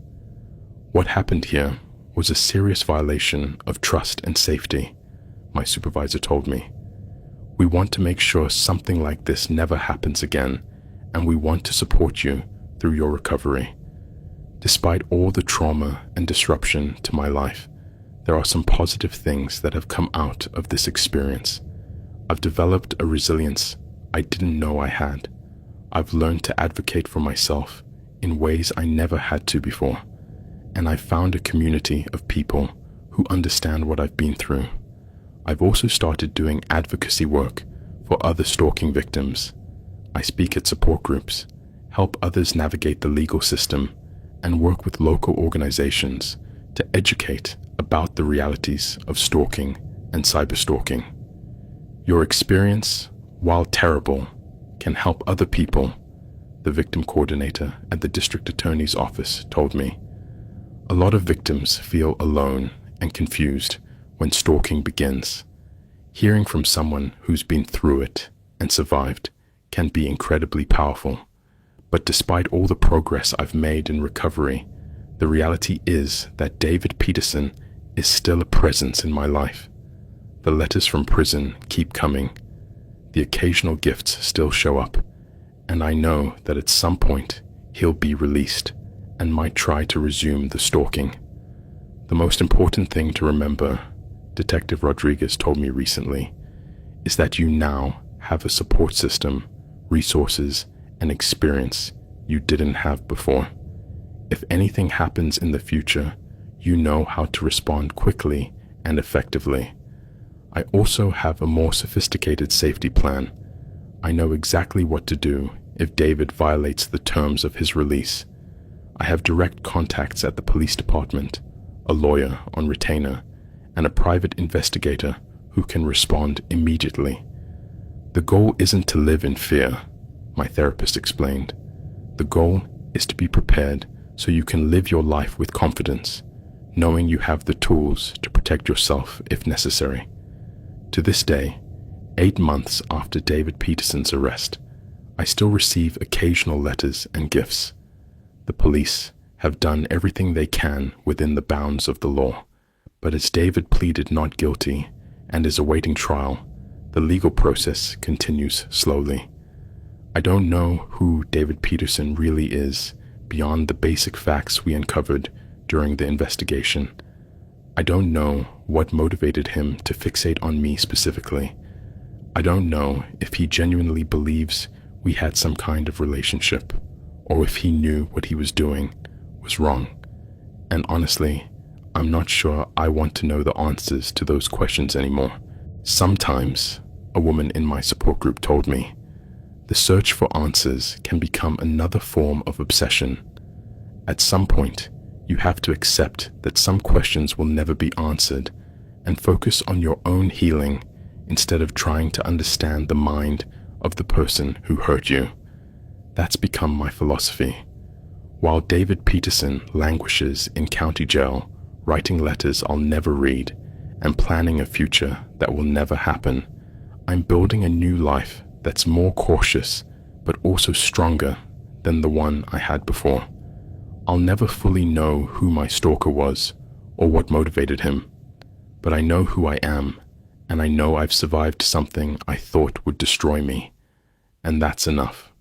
What happened here was a serious violation of trust and safety, my supervisor told me. We want to make sure something like this never happens again, and we want to support you through your recovery. Despite all the trauma and disruption to my life, there are some positive things that have come out of this experience. I've developed a resilience I didn't know I had. I've learned to advocate for myself in ways I never had to before, and I've found a community of people who understand what I've been through. I've also started doing advocacy work for other stalking victims. I speak at support groups, help others navigate the legal system, and work with local organizations to educate about the realities of stalking and cyberstalking. Your experience, while terrible, can help other people, the victim coordinator at the district attorney's office told me. A lot of victims feel alone and confused when stalking begins. Hearing from someone who's been through it and survived can be incredibly powerful. But despite all the progress I've made in recovery, the reality is that David Peterson is still a presence in my life. The letters from prison keep coming. The occasional gifts still show up, and I know that at some point he'll be released and might try to resume the stalking. The most important thing to remember, Detective Rodriguez told me recently, is that you now have a support system, resources, and experience you didn't have before. If anything happens in the future, you know how to respond quickly and effectively. I also have a more sophisticated safety plan. I know exactly what to do if David violates the terms of his release. I have direct contacts at the police department, a lawyer on retainer, and a private investigator who can respond immediately. The goal isn't to live in fear, my therapist explained. The goal is to be prepared so you can live your life with confidence, knowing you have the tools to protect yourself if necessary. To this day, 8 months after David Peterson's arrest, I still receive occasional letters and gifts. The police have done everything they can within the bounds of the law, but as David pleaded not guilty and is awaiting trial, the legal process continues slowly. I don't know who David Peterson really is beyond the basic facts we uncovered during the investigation. I don't know what motivated him to fixate on me specifically. I don't know if he genuinely believes we had some kind of relationship, or if he knew what he was doing was wrong. And honestly, I'm not sure I want to know the answers to those questions anymore. Sometimes, a woman in my support group told me, the search for answers can become another form of obsession. At some point, you have to accept that some questions will never be answered and focus on your own healing instead of trying to understand the mind of the person who hurt you. That's become my philosophy. While David Peterson languishes in county jail, writing letters I'll never read and planning a future that will never happen, I'm building a new life that's more cautious but also stronger than the one I had before. I'll never fully know who my stalker was or what motivated him, but I know who I am, and I know I've survived something I thought would destroy me, and that's enough.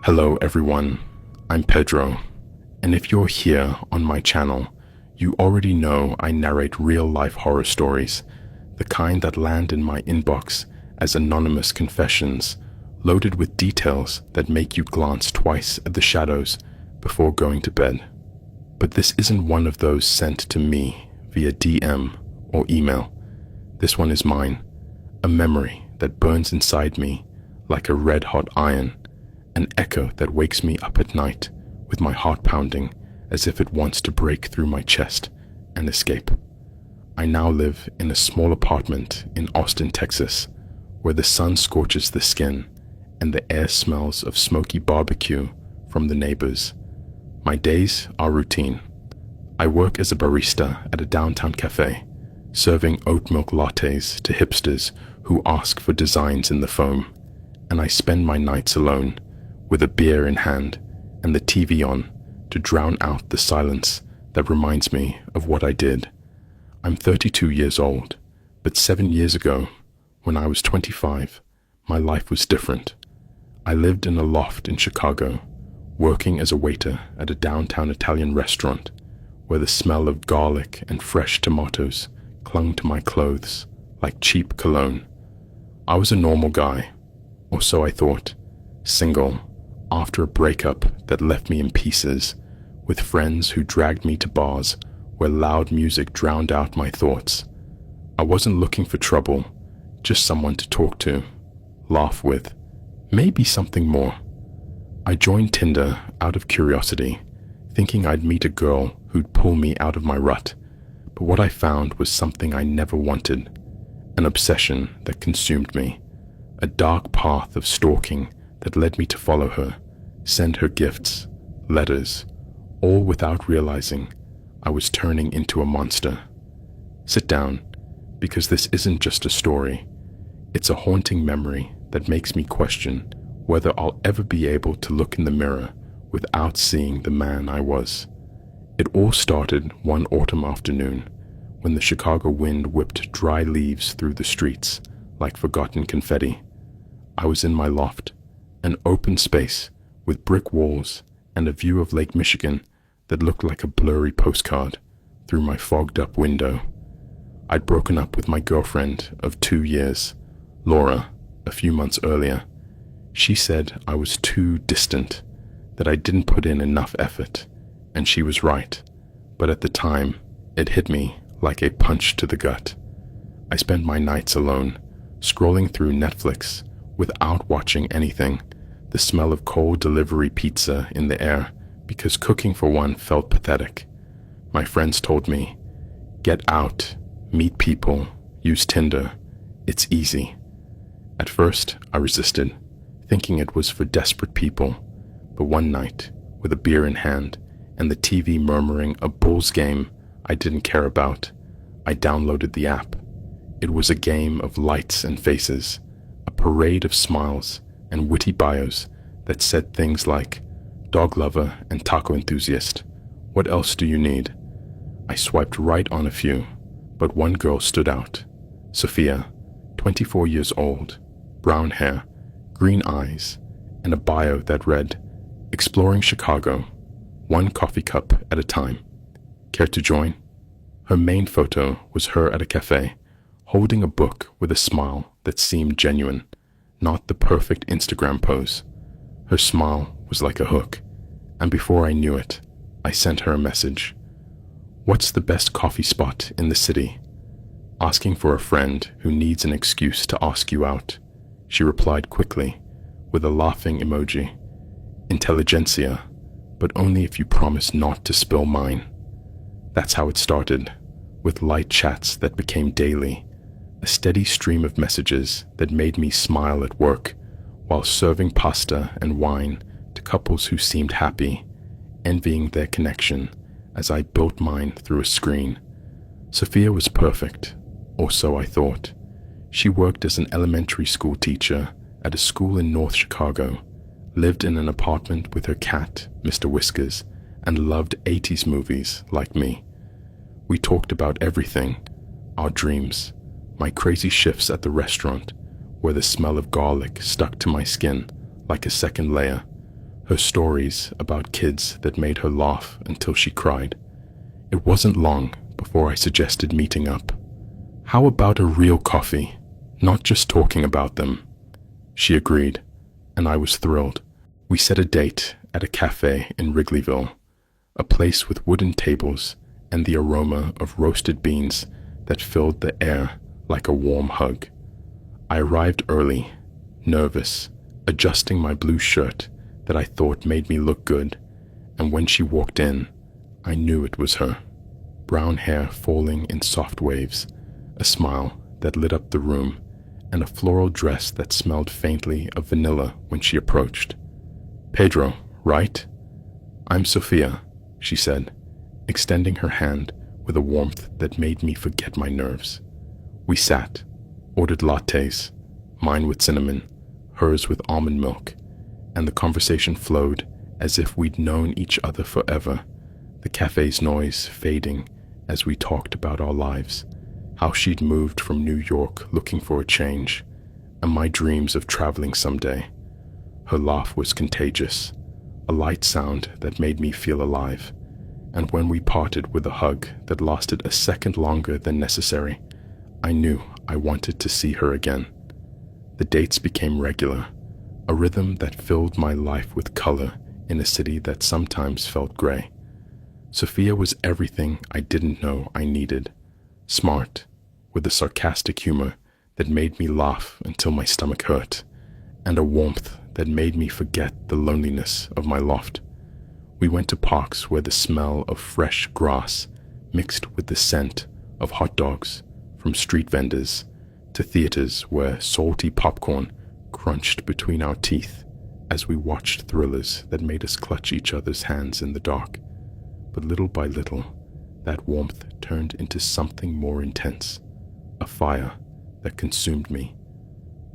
Hello everyone, I'm Pedro, and if you're here on my channel, you already know I narrate real-life horror stories, the kind that land in my inbox as anonymous confessions, loaded with details that make you glance twice at the shadows before going to bed. But this isn't one of those sent to me via DM or email. This one is mine, a memory that burns inside me like a red-hot iron, an echo that wakes me up at night with my heart pounding as if it wants to break through my chest and escape. I now live in a small apartment in Austin, Texas, where the sun scorches the skin and the air smells of smoky barbecue from the neighbors. My days are routine. I work as a barista at a downtown cafe, serving oat milk lattes to hipsters who ask for designs in the foam, and I spend my nights alone, with a beer in hand and the TV on to drown out the silence that reminds me of what I did. I'm 32 years old, but 7 years ago, when I was 25, my life was different. I lived in a loft in Chicago, working as a waiter at a downtown Italian restaurant, where the smell of garlic and fresh tomatoes clung to my clothes like cheap cologne. I was a normal guy, or so I thought, single, after a breakup that left me in pieces, with friends who dragged me to bars where loud music drowned out my thoughts. I wasn't looking for trouble, just someone to talk to, laugh with, maybe something more. I joined Tinder out of curiosity, thinking I'd meet a girl who'd pull me out of my rut, but what I found was something I never wanted, an obsession that consumed me, a dark path of stalking that led me to follow her, send her gifts, letters, all without realizing I was turning into a monster. Sit down, because this isn't just a story. It's a haunting memory that makes me question whether I'll ever be able to look in the mirror without seeing the man I was. It all started one autumn afternoon when the Chicago wind whipped dry leaves through the streets like forgotten confetti. I was in my loft, an open space with brick walls and a view of Lake Michigan that looked like a blurry postcard through my fogged-up window. I'd broken up with my girlfriend of 2 years, Laura, a few months earlier. She said I was too distant, that I didn't put in enough effort, and she was right. But at the time, it hit me like a punch to the gut. I spent my nights alone, scrolling through Netflix without watching anything, the smell of cold delivery pizza in the air, because cooking for one felt pathetic. My friends told me, get out, meet people, use Tinder, it's easy. At first, I resisted, thinking it was for desperate people, but one night, with a beer in hand and the TV murmuring a Bulls game I didn't care about, I downloaded the app. It was a game of lights and faces, a parade of smiles and witty bios that said things like, dog lover and taco enthusiast, what else do you need? I swiped right on a few, but one girl stood out. Sophia, 24 years old, brown hair, green eyes, and a bio that read, exploring Chicago, one coffee cup at a time. Care to join? Her main photo was her at a cafe, holding a book with a smile that seemed genuine, not the perfect Instagram pose. Her smile was like a hook, and before I knew it, I sent her a message. What's the best coffee spot in the city? Asking for a friend who needs an excuse to ask you out. She replied quickly, with a laughing emoji. Intelligentsia, but only if you promise not to spill mine. That's how it started, with light chats that became daily, a steady stream of messages that made me smile at work, while serving pasta and wine to couples who seemed happy, envying their connection as I built mine through a screen. Sophia was perfect, or so I thought. She worked as an elementary school teacher at a school in North Chicago, lived in an apartment with her cat, Mr. Whiskers, and loved 80s movies like me. We talked about everything, our dreams, my crazy shifts at the restaurant, where the smell of garlic stuck to my skin like a second layer, her stories about kids that made her laugh until she cried. It wasn't long before I suggested meeting up. How about a real coffee, not just talking about them? She agreed, and I was thrilled. We set a date at a cafe in Wrigleyville, a place with wooden tables and the aroma of roasted beans that filled the air like a warm hug. I arrived early, nervous, adjusting my blue shirt that I thought made me look good, and when she walked in, I knew it was her. Brown hair falling in soft waves, a smile that lit up the room, and a floral dress that smelled faintly of vanilla when she approached. Pedro, right? I'm Sophia, she said, extending her hand with a warmth that made me forget my nerves. We sat, ordered lattes, mine with cinnamon, hers with almond milk, and the conversation flowed as if we'd known each other forever, the cafe's noise fading as we talked about our lives, how she'd moved from New York looking for a change, and my dreams of traveling someday. Her laugh was contagious, a light sound that made me feel alive, and when we parted with a hug that lasted a second longer than necessary, I knew I wanted to see her again. The dates became regular, a rhythm that filled my life with color in a city that sometimes felt gray. Sophia was everything I didn't know I needed. Smart, with a sarcastic humor that made me laugh until my stomach hurt, and a warmth that made me forget the loneliness of my loft. We went to parks where the smell of fresh grass mixed with the scent of hot dogs from street vendors, to theaters where salty popcorn crunched between our teeth as we watched thrillers that made us clutch each other's hands in the dark. But little by little, that warmth turned into something more intense, a fire that consumed me.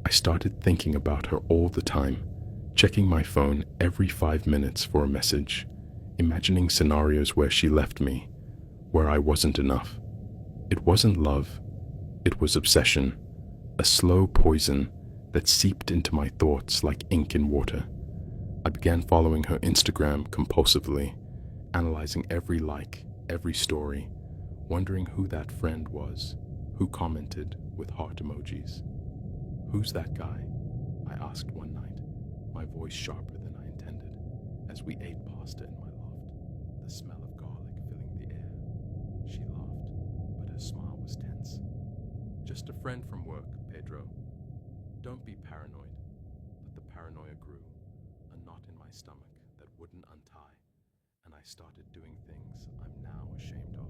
I started thinking about her all the time, checking my phone every 5 minutes for a message, imagining scenarios where she left me, where I wasn't enough. It wasn't love, it was obsession, a slow poison that seeped into my thoughts like ink in water. I began following her Instagram compulsively, analyzing every like, every story, wondering who that friend was, who commented with heart emojis. "Who's that guy?" I asked one night, my voice sharper than I intended, as we ate pasta in my loft, the smell of garlic filling the air. She laughed, but her smile was tense. "Just a friend from work, Pedro. Don't be paranoid." But the paranoia grew, a knot in my stomach that wouldn't untie, and I started doing things I'm now ashamed of.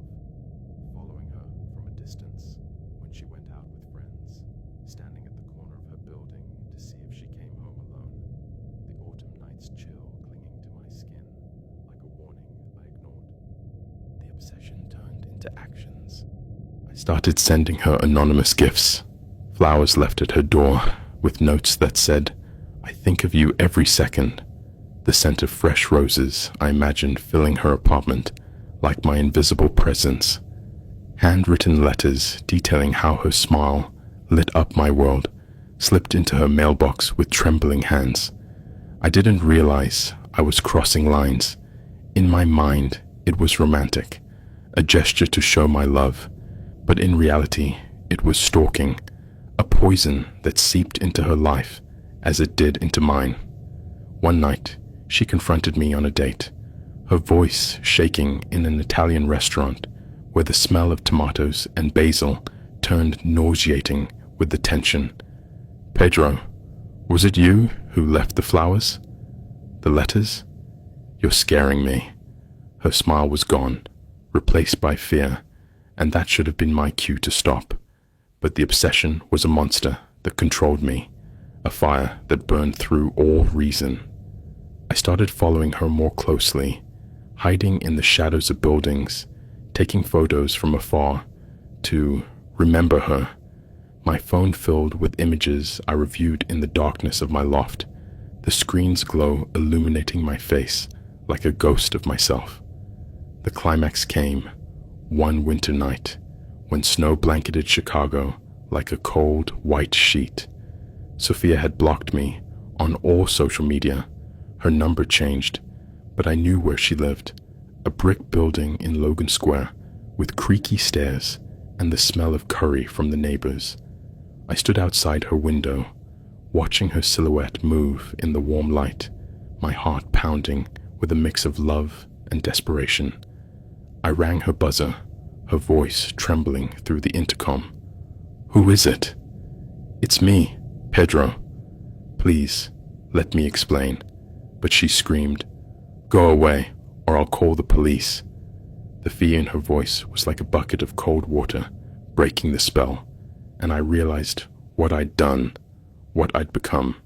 Following her from a distance when she went out with friends, standing at the corner of her building to see if she came home alone, the autumn night's chill clinging to my skin like a warning I ignored. The obsession turned into actions. I started sending her anonymous gifts, flowers left at her door with notes that said, "I think of you every second." The scent of fresh roses I imagined filling her apartment like my invisible presence. Handwritten letters detailing how her smile lit up my world slipped into her mailbox with trembling hands. I didn't realize I was crossing lines. In my mind, it was romantic, a gesture to show my love, but in reality, it was stalking, a poison that seeped into her life as it did into mine. One night, she confronted me on a date, her voice shaking in an Italian restaurant where the smell of tomatoes and basil turned nauseating with the tension. "Pedro, was it you who left the flowers? The letters? You're scaring me." Her smile was gone, replaced by fear, and that should have been my cue to stop. But the obsession was a monster that controlled me, a fire that burned through all reason. I started following her more closely, hiding in the shadows of buildings, taking photos from afar to remember her, my phone filled with images I reviewed in the darkness of my loft, the screen's glow illuminating my face like a ghost of myself. The climax came one winter night when snow blanketed Chicago like a cold, white sheet. Sophia had blocked me on all social media. Her number changed, but I knew where she lived, a brick building in Logan Square with creaky stairs and the smell of curry from the neighbors. I stood outside her window, watching her silhouette move in the warm light, my heart pounding with a mix of love and desperation. I rang her buzzer, her voice trembling through the intercom. "Who is it?" "It's me, Pedro. Please, let me explain." But she screamed, "Go away, or I'll call the police." The fear in her voice was like a bucket of cold water, breaking the spell, and I realized what I'd done, what I'd become.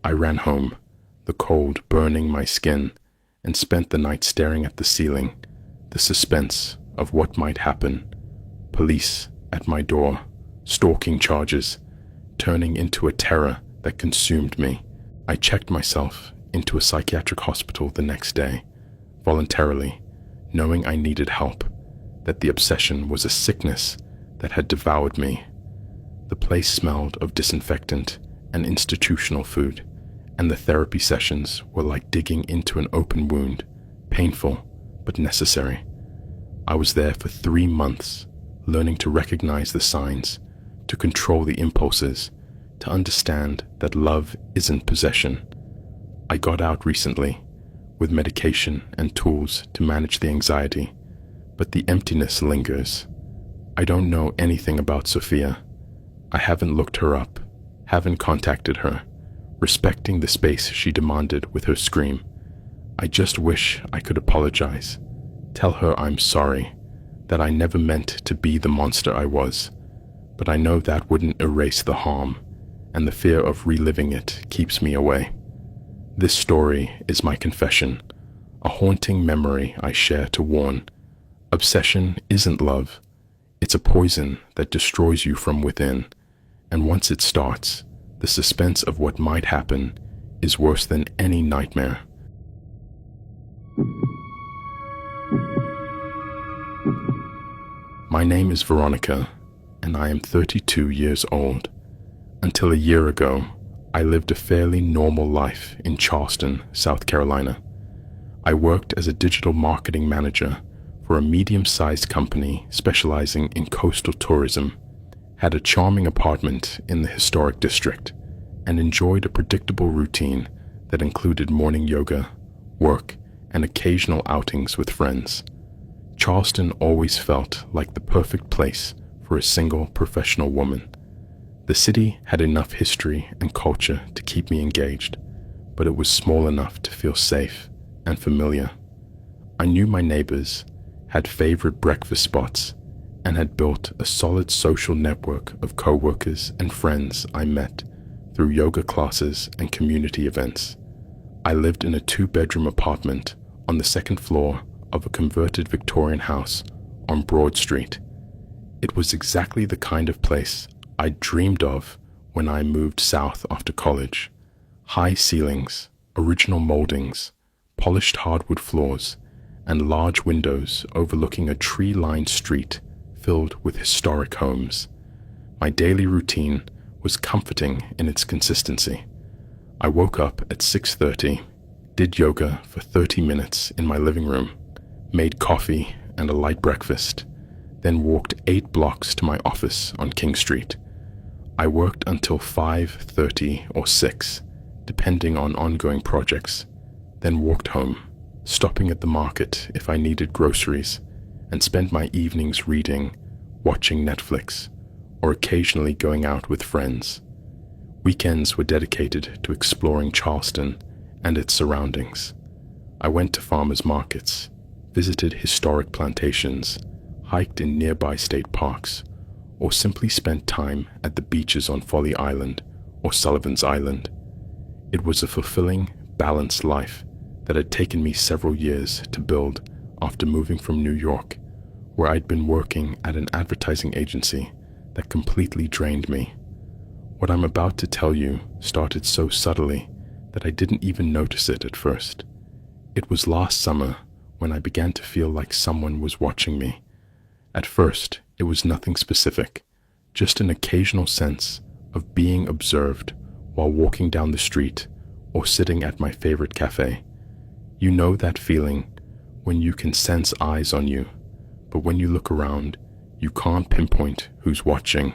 I ran home, the cold burning my skin, and spent the night staring at the ceiling, the suspense of what might happen. Police at my door, stalking charges, turning into a terror that consumed me. I checked myself into a psychiatric hospital the next day, voluntarily, knowing I needed help, that the obsession was a sickness that had devoured me. The place smelled of disinfectant and institutional food, and the therapy sessions were like digging into an open wound, painful but necessary. I was there for 3 months, learning to recognize the signs, to control the impulses, to understand that love isn't possession. I got out recently, with medication and tools to manage the anxiety, but the emptiness lingers. I don't know anything about Sophia. I haven't looked her up, haven't contacted her, respecting the space she demanded with her scream. I just wish I could apologize, tell her I'm sorry, that I never meant to be the monster I was, but I know that wouldn't erase the harm, and the fear of reliving it keeps me away. This story is my confession, a haunting memory I share to warn. Obsession isn't love. It's a poison that destroys you from within, and once it starts, the suspense of what might happen is worse than any nightmare. My name is Veronica, and I am 32 years old. Until a year ago, I lived a fairly normal life in Charleston, South Carolina. I worked as a digital marketing manager for a medium-sized company specializing in coastal tourism, had a charming apartment in the historic district, and enjoyed a predictable routine that included morning yoga, work, and occasional outings with friends. Charleston always felt like the perfect place for a single professional woman. The city had enough history and culture to keep me engaged, but it was small enough to feel safe and familiar. I knew my neighbors, had favorite breakfast spots, and had built a solid social network of co-workers and friends I met through yoga classes and community events. I lived in a 2-bedroom apartment on the second floor of a converted Victorian house on Broad Street. It was exactly the kind of place I dreamed of when I moved south after college. High ceilings, original moldings, polished hardwood floors, and large windows overlooking a tree-lined street filled with historic homes. My daily routine was comforting in its consistency. I woke up at 6:30, did yoga for 30 minutes in my living room, made coffee and a light breakfast, then walked 8 blocks to my office on King Street. I worked until 5:30 or 6, depending on ongoing projects, then walked home, stopping at the market if I needed groceries, and spent my evenings reading, watching Netflix, or occasionally going out with friends. Weekends were dedicated to exploring Charleston and its surroundings. I went to farmers markets, visited historic plantations, hiked in nearby state parks, or simply spent time at the beaches on Folly Island or Sullivan's Island. It was a fulfilling, balanced life that had taken me several years to build after moving from New York, where I'd been working at an advertising agency that completely drained me. What I'm about to tell you started so subtly that I didn't even notice it at first. It was last summer when I began to feel like someone was watching me. At first, it was nothing specific, just an occasional sense of being observed while walking down the street or sitting at my favorite cafe. You know that feeling when you can sense eyes on you, but when you look around, you can't pinpoint who's watching.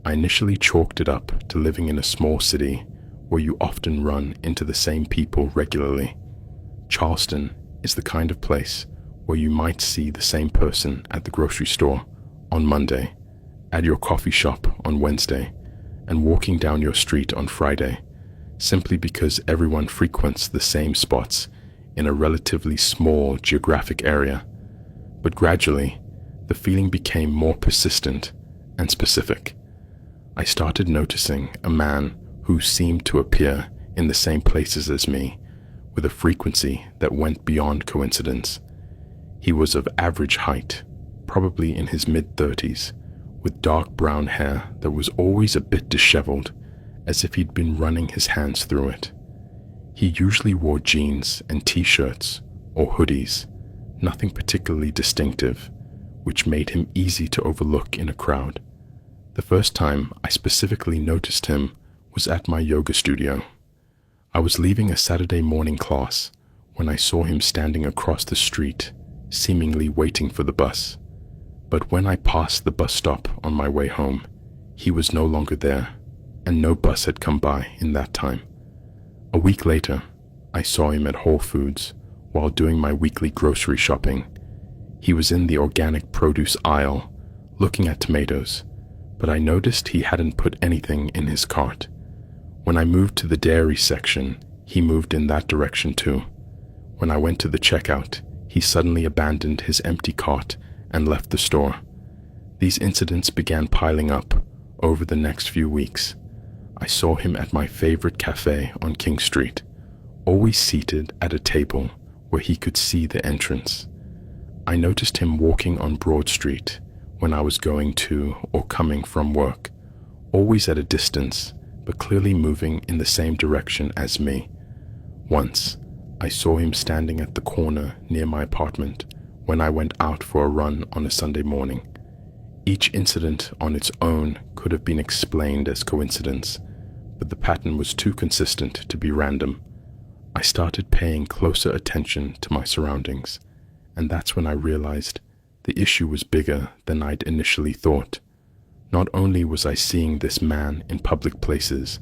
I initially chalked it up to living in a small city where you often run into the same people regularly. Charleston is the kind of place where you might see the same person at the grocery store on Monday, at your coffee shop on Wednesday, and walking down your street on Friday, simply because everyone frequents the same spots in a relatively small geographic area. But gradually, the feeling became more persistent and specific. I started noticing a man who seemed to appear in the same places as me, with a frequency that went beyond coincidence. He was of average height, probably in his mid-30s, with dark brown hair that was always a bit disheveled, as if he'd been running his hands through it. He usually wore jeans and t-shirts or hoodies, nothing particularly distinctive, which made him easy to overlook in a crowd. The first time I specifically noticed him was at my yoga studio. I was leaving a Saturday morning class when I saw him standing across the street, seemingly waiting for the bus. But when I passed the bus stop on my way home, he was no longer there. and no bus had come by in that time. A week later, I saw him at Whole Foods while doing my weekly grocery shopping. He was in the organic produce aisle, looking at tomatoes, but I noticed he hadn't put anything in his cart. When I moved to the dairy section, he moved in that direction too. When I went to the checkout, he suddenly abandoned his empty cart and left the store. These incidents began piling up over the next few weeks. I saw him at my favorite cafe on King Street, always seated at a table where he could see the entrance. I noticed him walking on Broad Street when I was going to or coming from work, always at a distance, but clearly moving in the same direction as me. Once, I saw him standing at the corner near my apartment when I went out for a run on a Sunday morning. Each incident on its own could have been explained as coincidence, but the pattern was too consistent to be random. I started paying closer attention to my surroundings, and that's when I realized the issue was bigger than I'd initially thought. Not only was I seeing this man in public places,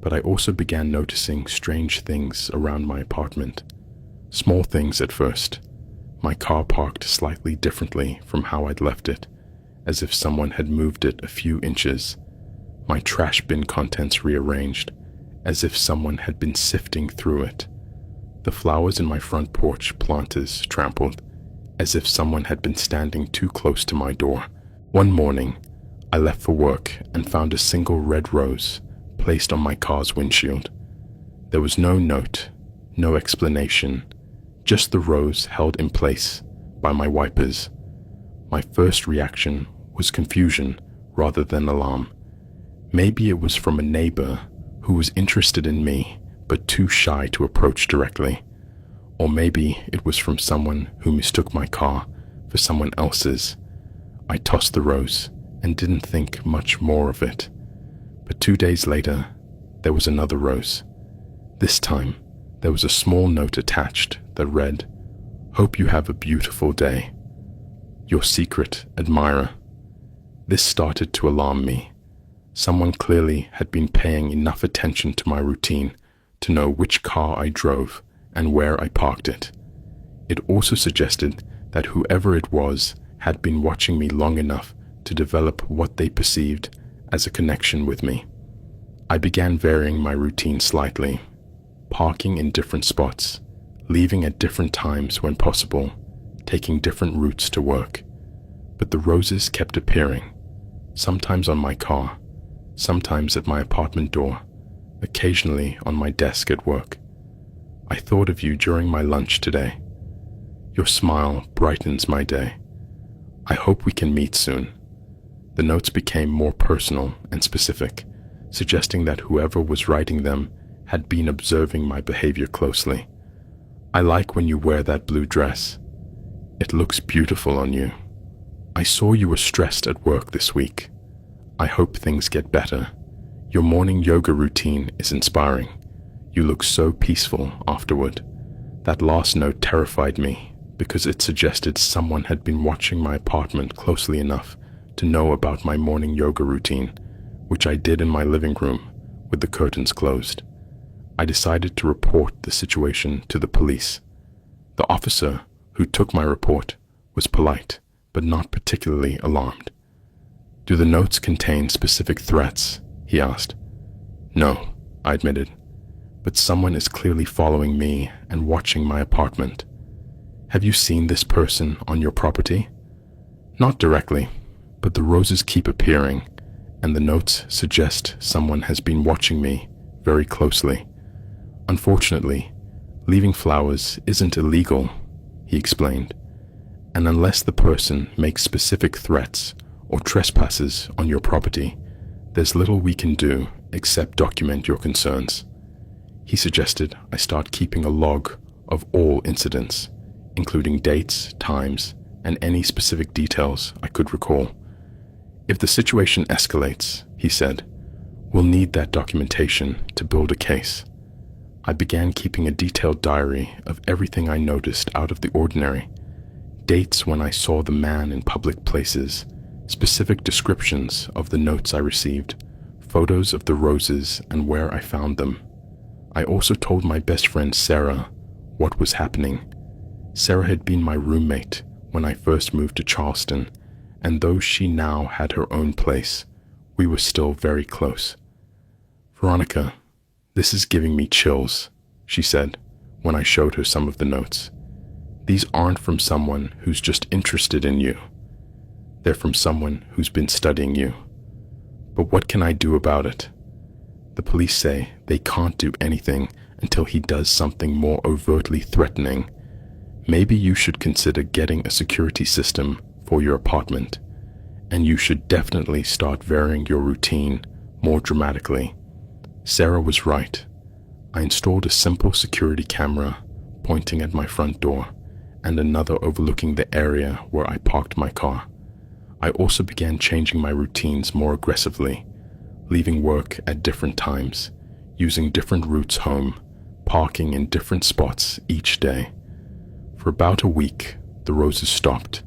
but I also began noticing strange things around my apartment. Small things at first. My car parked slightly differently from how I'd left it, as if someone had moved it a few inches. My trash bin contents rearranged, as if someone had been sifting through it. The flowers in my front porch planters trampled, as if someone had been standing too close to my door. One morning, I left for work and found a single red rose placed on my car's windshield. There was no note, no explanation, just the rose held in place by my wipers. My first reaction was confusion rather than alarm. Maybe it was from a neighbor who was interested in me but too shy to approach directly. Or maybe it was from someone who mistook my car for someone else's. I tossed the rose and didn't think much more of it. But 2 days later, there was another rose. This time, there was a small note attached that read, "Hope you have a beautiful day. Your secret admirer." This started to alarm me. Someone clearly had been paying enough attention to my routine to know which car I drove and where I parked it. It also suggested that whoever it was had been watching me long enough to develop what they perceived as a connection with me. I began varying my routine slightly, parking in different spots, leaving at different times when possible, taking different routes to work. But the roses kept appearing, sometimes on my car, sometimes at my apartment door, occasionally on my desk at work. I thought of you during my lunch today. Your smile brightens my day. I hope we can meet soon. The notes became more personal and specific, suggesting that whoever was writing them had been observing my behavior closely. I like when you wear that blue dress. It looks beautiful on you. I saw you were stressed at work this week. I hope things get better. Your morning yoga routine is inspiring. You look so peaceful afterward. That last note terrified me because it suggested someone had been watching my apartment closely enough to know about my morning yoga routine, which I did in my living room with the curtains closed. I decided to report the situation to the police. The officer who took my report was polite, but not particularly alarmed. "Do the notes contain specific threats?" he asked. "No," I admitted, "but someone is clearly following me and watching my apartment. Have you seen this person on your property?" "Not directly, but the roses keep appearing, and the notes suggest someone has been watching me very closely. Unfortunately, leaving flowers isn't illegal," he explained, "and unless the person makes specific threats or trespasses on your property, there's little we can do except document your concerns." He suggested I start keeping a log of all incidents, including dates, times, and any specific details I could recall. "If the situation escalates," he said, "we'll need that documentation to build a case." I began keeping a detailed diary of everything I noticed out of the ordinary. Dates when I saw the man in public places, specific descriptions of the notes I received, photos of the roses and where I found them. I also told my best friend Sarah what was happening. Sarah had been my roommate when I first moved to Charleston, and though she now had her own place, we were still very close. "Veronica, this is giving me chills," she said when I showed her some of the notes. "These aren't from someone who's just interested in you. They're from someone who's been studying you. But what can I do about it? The police say they can't do anything until he does something more overtly threatening. Maybe you should consider getting a security system for your apartment, and you should definitely start varying your routine more dramatically." Sarah was right. I installed a simple security camera pointing at my front door and another overlooking the area where I parked my car. I also began changing my routines more aggressively, leaving work at different times, using different routes home, parking in different spots each day. For about a week, the roses stopped,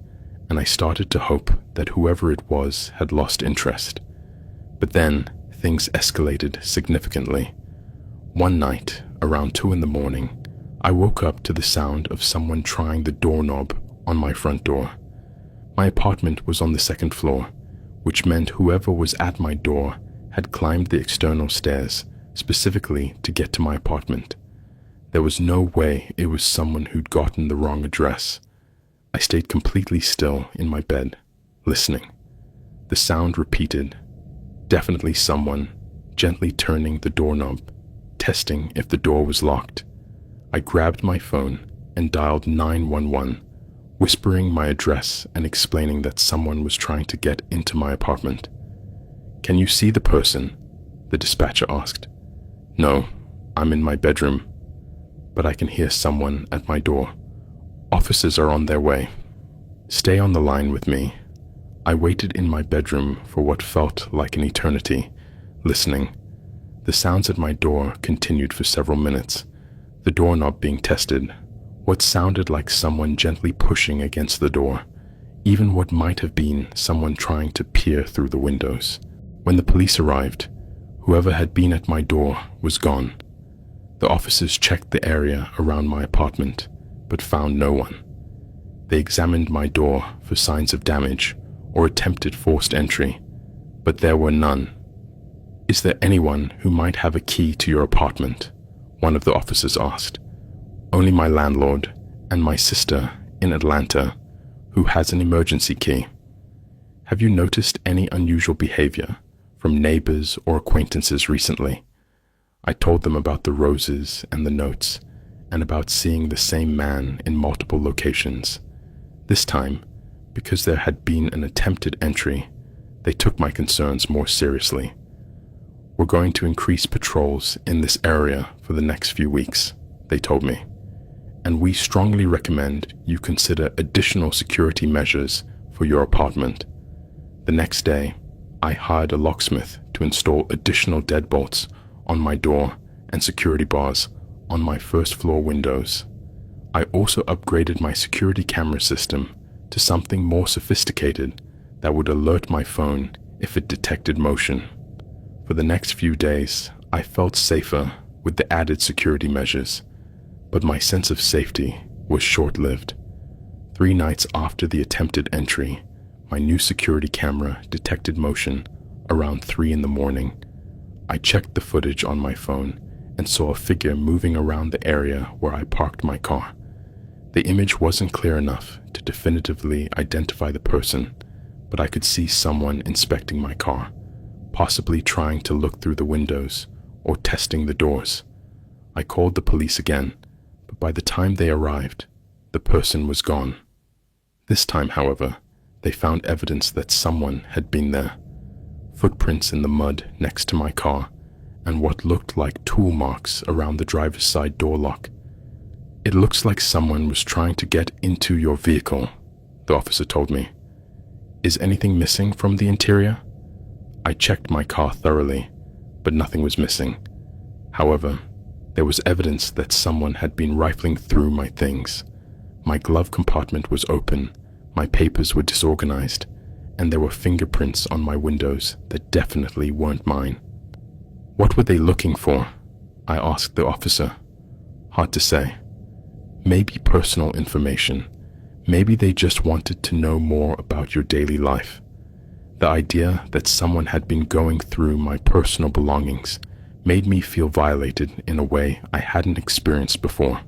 and I started to hope that whoever it was had lost interest. But then, things escalated significantly. One night, around 2 a.m, I woke up to the sound of someone trying the doorknob on my front door. My apartment was on the 2nd floor, which meant whoever was at my door had climbed the external stairs specifically to get to my apartment. There was no way it was someone who'd gotten the wrong address. I stayed completely still in my bed, listening. The sound repeated. Definitely someone gently turning the doorknob, testing if the door was locked. I grabbed my phone and dialed 911, whispering my address and explaining that someone was trying to get into my apartment. "Can you see the person?" the dispatcher asked. "No, I'm in my bedroom, but I can hear someone at my door. Officers are on their way. Stay on the line with me." I waited in my bedroom for what felt like an eternity, listening. The sounds at my door continued for several minutes, the doorknob being tested, what sounded like someone gently pushing against the door, even what might have been someone trying to peer through the windows. When the police arrived, whoever had been at my door was gone. The officers checked the area around my apartment, but found no one. They examined my door for signs of damage or attempted forced entry, but there were none. "Is there anyone who might have a key to your apartment?" one of the officers asked. "Only my landlord and my sister in Atlanta, who has an emergency key." "Have you noticed any unusual behavior from neighbors or acquaintances recently?" I told them about the roses and the notes, and about seeing the same man in multiple locations. This time, because there had been an attempted entry, they took my concerns more seriously. "We're going to increase patrols in this area for the next few weeks," they told me, "and we strongly recommend you consider additional security measures for your apartment." The next day, I hired a locksmith to install additional deadbolts on my door and security bars on my first floor windows. I also upgraded my security camera system to something more sophisticated that would alert my phone if it detected motion. For the next few days, I felt safer with the added security measures, but my sense of safety was short-lived. 3 nights after the attempted entry, my new security camera detected motion around 3 a.m. I checked the footage on my phone and saw a figure moving around the area where I parked my car. The image wasn't clear enough to definitively identify the person, but I could see someone inspecting my car, possibly trying to look through the windows or testing the doors. I called the police again, but by the time they arrived, the person was gone. This time, however, they found evidence that someone had been there. Footprints in the mud next to my car, and what looked like tool marks around the driver's side door lock. "It looks like someone was trying to get into your vehicle," the officer told me. "Is anything missing from the interior?" I checked my car thoroughly, but nothing was missing. However, there was evidence that someone had been rifling through my things. My glove compartment was open, my papers were disorganized, and there were fingerprints on my windows that definitely weren't mine. What were they looking for? I asked the officer. Hard to say. Maybe personal information. Maybe they just wanted to know more about your daily life. The idea that someone had been going through my personal belongings made me feel violated in a way I hadn't experienced before.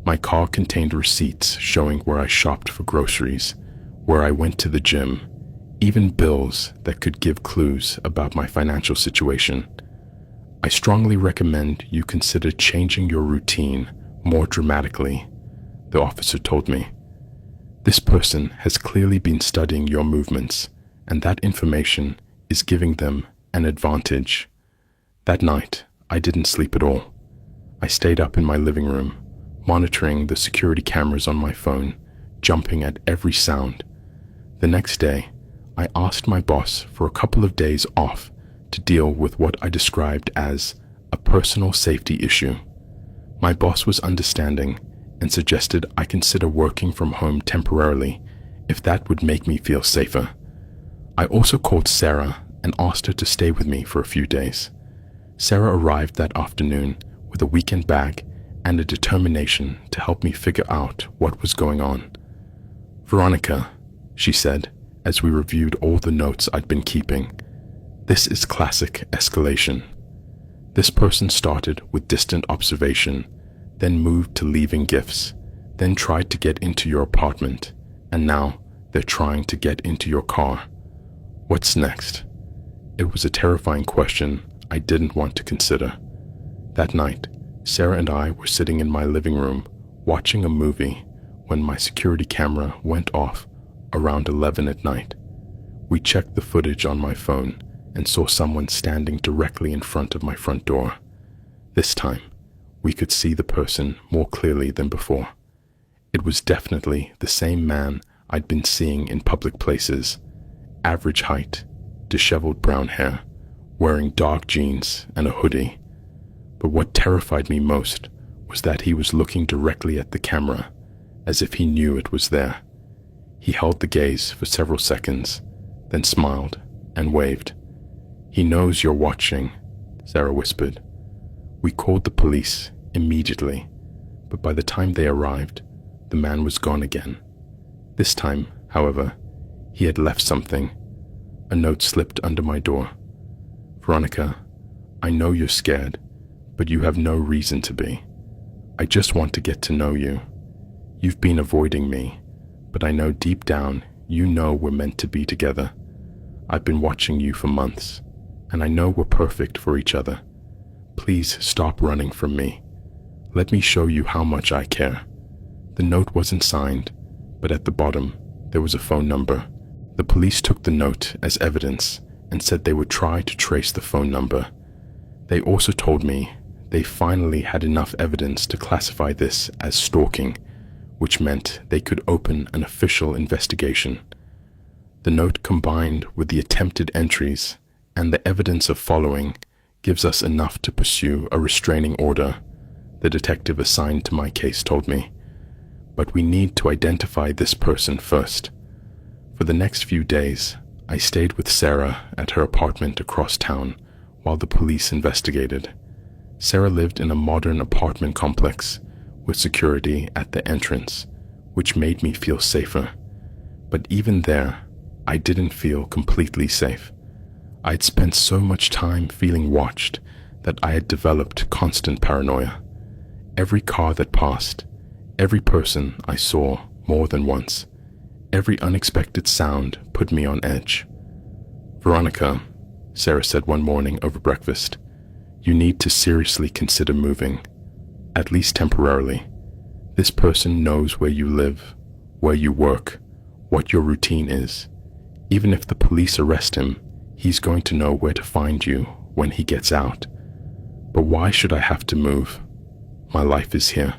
My car contained receipts showing where I shopped for groceries, where I went to the gym, even bills that could give clues about my financial situation. I strongly recommend you consider changing your routine more dramatically, the officer told me. This person has clearly been studying your movements, and that information is giving them an advantage. That night, I didn't sleep at all. I stayed up in my living room, monitoring the security cameras on my phone, jumping at every sound. The next day, I asked my boss for a couple of days off to deal with what I described as a personal safety issue. My boss was understanding and suggested I consider working from home temporarily if that would make me feel safer. I also called Sarah and asked her to stay with me for a few days. Sarah arrived that afternoon with a weekend bag and a determination to help me figure out what was going on. "Veronica," she said, as we reviewed all the notes I'd been keeping, "this is classic escalation. This person started with distant observation, then moved to leaving gifts, then tried to get into your apartment, and now they're trying to get into your car. What's next?" It was a terrifying question I didn't want to consider. That night, Sarah and I were sitting in my living room watching a movie when my security camera went off around 11 at night. We checked the footage on my phone and saw someone standing directly in front of my front door. This time, we could see the person more clearly than before. It was definitely the same man I'd been seeing in public places. Average height, disheveled brown hair, wearing dark jeans and a hoodie. But what terrified me most was that he was looking directly at the camera, as if he knew it was there. He held the gaze for several seconds, then smiled and waved. "He knows you're watching," Sarah whispered. We called the police immediately, but by the time they arrived, the man was gone again. This time, however, he had left something. A note slipped under my door. "Veronica, I know you're scared, but you have no reason to be. I just want to get to know you. You've been avoiding me, but I know deep down you know we're meant to be together. I've been watching you for months, and I know we're perfect for each other. Please stop running from me. Let me show you how much I care." The note wasn't signed, but at the bottom there was a phone number. The police took the note as evidence and said they would try to trace the phone number. They also told me they finally had enough evidence to classify this as stalking, which meant they could open an official investigation. The note, combined with the attempted entries and the evidence of following, gives us enough to pursue a restraining order, the detective assigned to my case told me. But we need to identify this person first. For the next few days, I stayed with Sarah at her apartment across town while the police investigated. Sarah lived in a modern apartment complex with security at the entrance, which made me feel safer. But even there, I didn't feel completely safe. I'd spent so much time feeling watched that I had developed constant paranoia. Every car that passed, every person I saw more than once, every unexpected sound put me on edge. "Veronica," Sarah said one morning over breakfast, "you need to seriously consider moving, at least temporarily. This person knows where you live, where you work, what your routine is. Even if the police arrest him, he's going to know where to find you when he gets out. But why should I have to move? My life is here.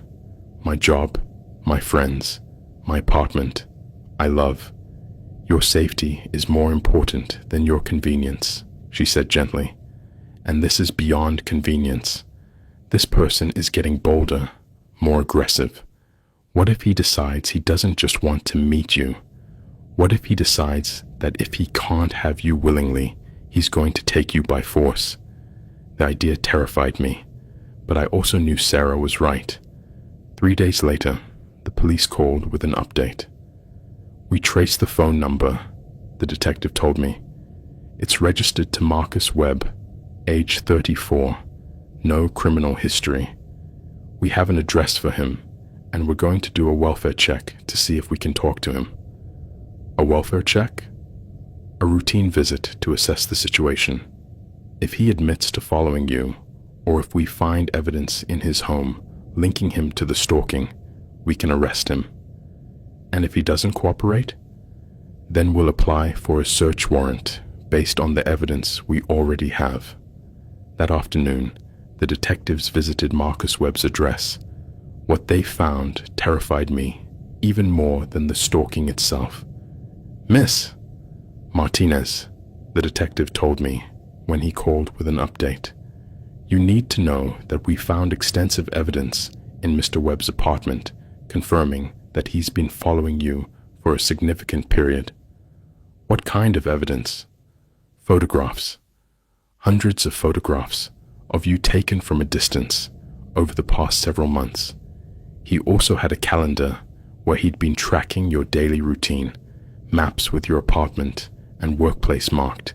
My job, my friends, my apartment. I love. Your safety is more important than your convenience," she said gently. "And this is beyond convenience. This person is getting bolder, more aggressive. What if he decides he doesn't just want to meet you? What if he decides that if he can't have you willingly, he's going to take you by force? The idea terrified me, but I also knew Sarah was right. 3 days later, the police called with an update. "We traced the phone number," the detective told me. "It's registered to Marcus Webb, age 34, no criminal history. We have an address for him, and we're going to do a welfare check to see if we can talk to him." "A welfare check?" "A routine visit to assess the situation. If he admits to following you, or if we find evidence in his home linking him to the stalking, we can arrest him. And if he doesn't cooperate, then we'll apply for a search warrant based on the evidence we already have." That afternoon, the detectives visited Marcus Webb's address. What they found terrified me even more than the stalking itself. "Miss Martinez," the detective told me when he called with an update, "you need to know that we found extensive evidence in Mr. Webb's apartment confirming that he's been following you for a significant period." "What kind of evidence?" "Photographs. Hundreds of photographs of you taken from a distance over the past several months. He also had a calendar where he'd been tracking your daily routine, maps with your apartment and workplace marked,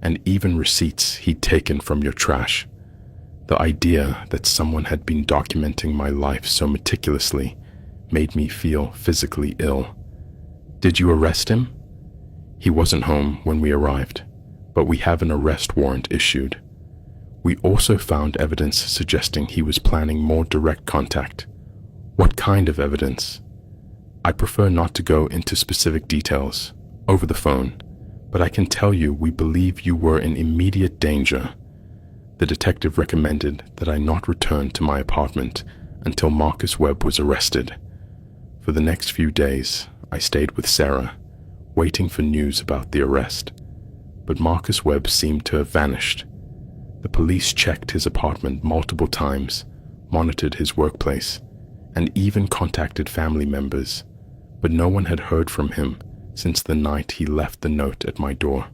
and even receipts he'd taken from your trash. The idea that someone had been documenting my life so meticulously made me feel physically ill." "Did you arrest him?" "He wasn't home when we arrived, but we have an arrest warrant issued. We also found evidence suggesting he was planning more direct contact." "What kind of evidence?" "I prefer not to go into specific details over the phone, but I can tell you we believe you were in immediate danger." The detective recommended that I not return to my apartment until Marcus Webb was arrested. For the next few days, I stayed with Sarah, waiting for news about the arrest. But Marcus Webb seemed to have vanished. The police checked his apartment multiple times, monitored his workplace, and even contacted family members, but no one had heard from him since the night he left the note at my door.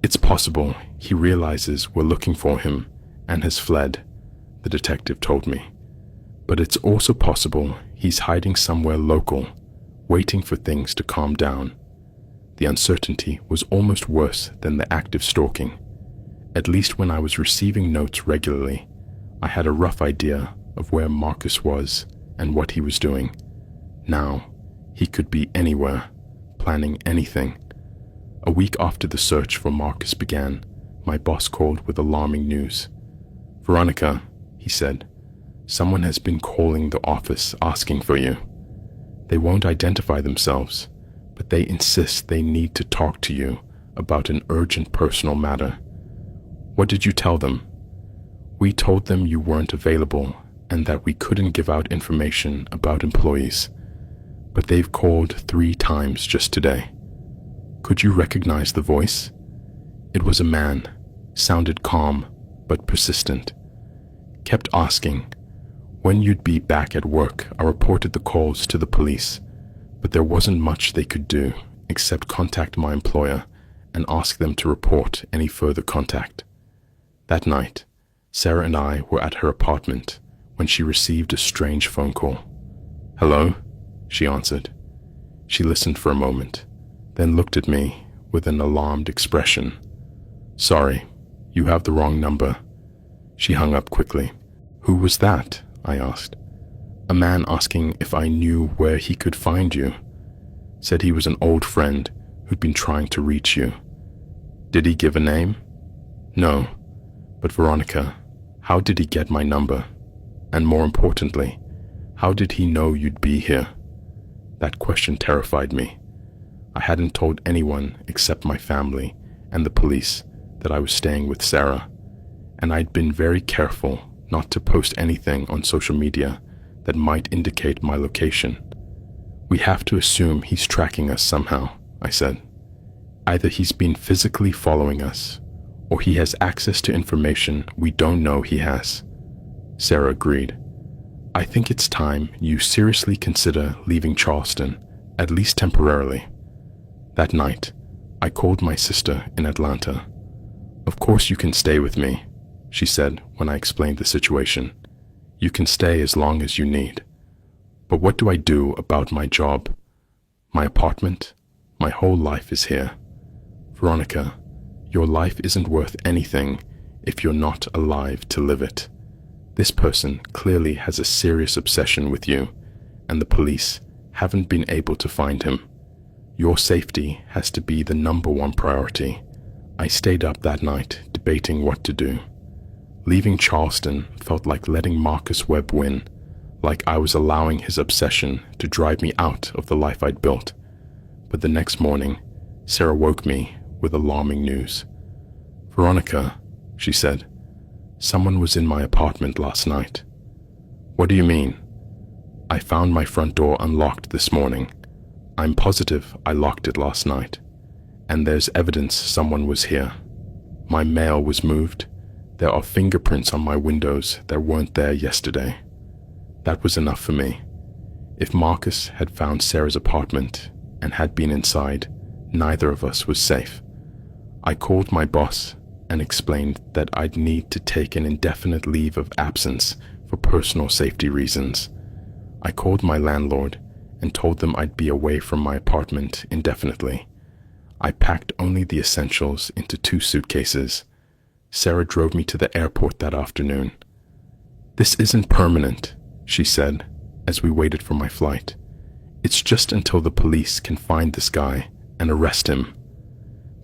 "It's possible he realizes we're looking for him and has fled," the detective told me. "But it's also possible he's hiding somewhere local, waiting for things to calm down." The uncertainty was almost worse than the active stalking. At least when I was receiving notes regularly, I had a rough idea of where Marcus was and what he was doing. Now, he could be anywhere, planning anything. A week after the search for Marcus began, my boss called with alarming news. "Veronica," he said, "someone has been calling the office asking for you. They won't identify themselves, but they insist they need to talk to you about an urgent personal matter." "What did you tell them?" "We told them you weren't available and that we couldn't give out information about employees. But they've called 3 times just today." "Could you recognize the voice?" "It was a man, sounded calm but persistent. Kept asking when you'd be back at work." I reported the calls to the police, but there wasn't much they could do except contact my employer and ask them to report any further contact. That night, Sarah and I were at her apartment when she received a strange phone call. "Hello?" she answered. She listened for a moment, then looked at me with an alarmed expression. "Sorry, you have the wrong number." She hung up quickly. "Who was that?" I asked. "A man asking if I knew where he could find you. Said he was an old friend who'd been trying to reach you." "Did he give a name?" "No, but Veronica, how did he get my number? And more importantly, how did he know you'd be here?" That question terrified me. I hadn't told anyone except my family and the police that I was staying with Sarah, and I'd been very careful not to post anything on social media that might indicate my location. "We have to assume he's tracking us somehow," I said. "Either he's been physically following us, or he has access to information we don't know he has." Sarah agreed. "I think it's time you seriously consider leaving Charleston, at least temporarily." That night, I called my sister in Atlanta. "Of course you can stay with me. she said when I explained the situation. You can stay as long as you need. But what do I do about my job? My apartment? My whole life is here. Veronica, your life isn't worth anything if you're not alive to live it. This person clearly has a serious obsession with you, and the police haven't been able to find him. Your safety has to be the #1 priority. I stayed up that night debating what to do. Leaving Charleston felt like letting Marcus Webb win, like I was allowing his obsession to drive me out of the life I'd built. But the next morning, Sarah woke me with alarming news. Veronica, she said, someone was in my apartment last night. What do you mean? I found my front door unlocked this morning. I'm positive I locked it last night, and there's evidence someone was here. My mail was moved. There are fingerprints on my windows that weren't there yesterday. That was enough for me. If Marcus had found Sarah's apartment and had been inside, neither of us was safe. I called my boss and explained that I'd need to take an indefinite leave of absence for personal safety reasons. I called my landlord and told them I'd be away from my apartment indefinitely. I packed only the essentials into 2 suitcases. Sarah drove me to the airport that afternoon. This isn't permanent, she said, as we waited for my flight. It's just until the police can find this guy and arrest him.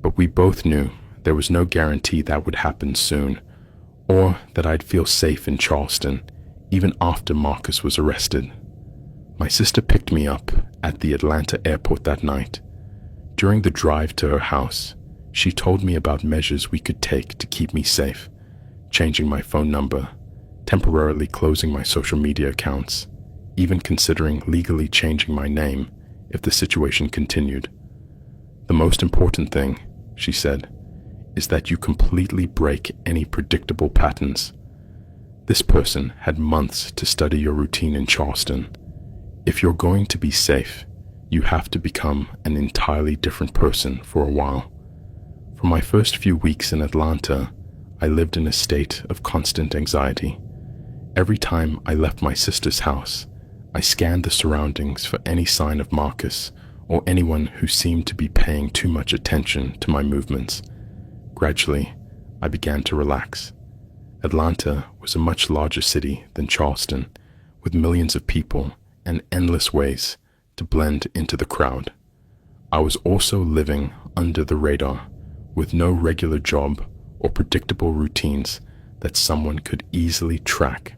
But we both knew there was no guarantee that would happen soon, or that I'd feel safe in Charleston, even after Marcus was arrested. My sister picked me up at the Atlanta airport that night. During the drive to her house, she told me about measures we could take to keep me safe, changing my phone number, temporarily closing my social media accounts, even considering legally changing my name if the situation continued. The most important thing, she said, is that you completely break any predictable patterns. This person had months to study your routine in Charleston. If you're going to be safe, you have to become an entirely different person for a while. For my first few weeks in Atlanta, I lived in a state of constant anxiety. Every time I left my sister's house, I scanned the surroundings for any sign of Marcus or anyone who seemed to be paying too much attention to my movements. Gradually, I began to relax. Atlanta was a much larger city than Charleston, with millions of people and endless ways to blend into the crowd. I was also living under the radar, with no regular job or predictable routines that someone could easily track.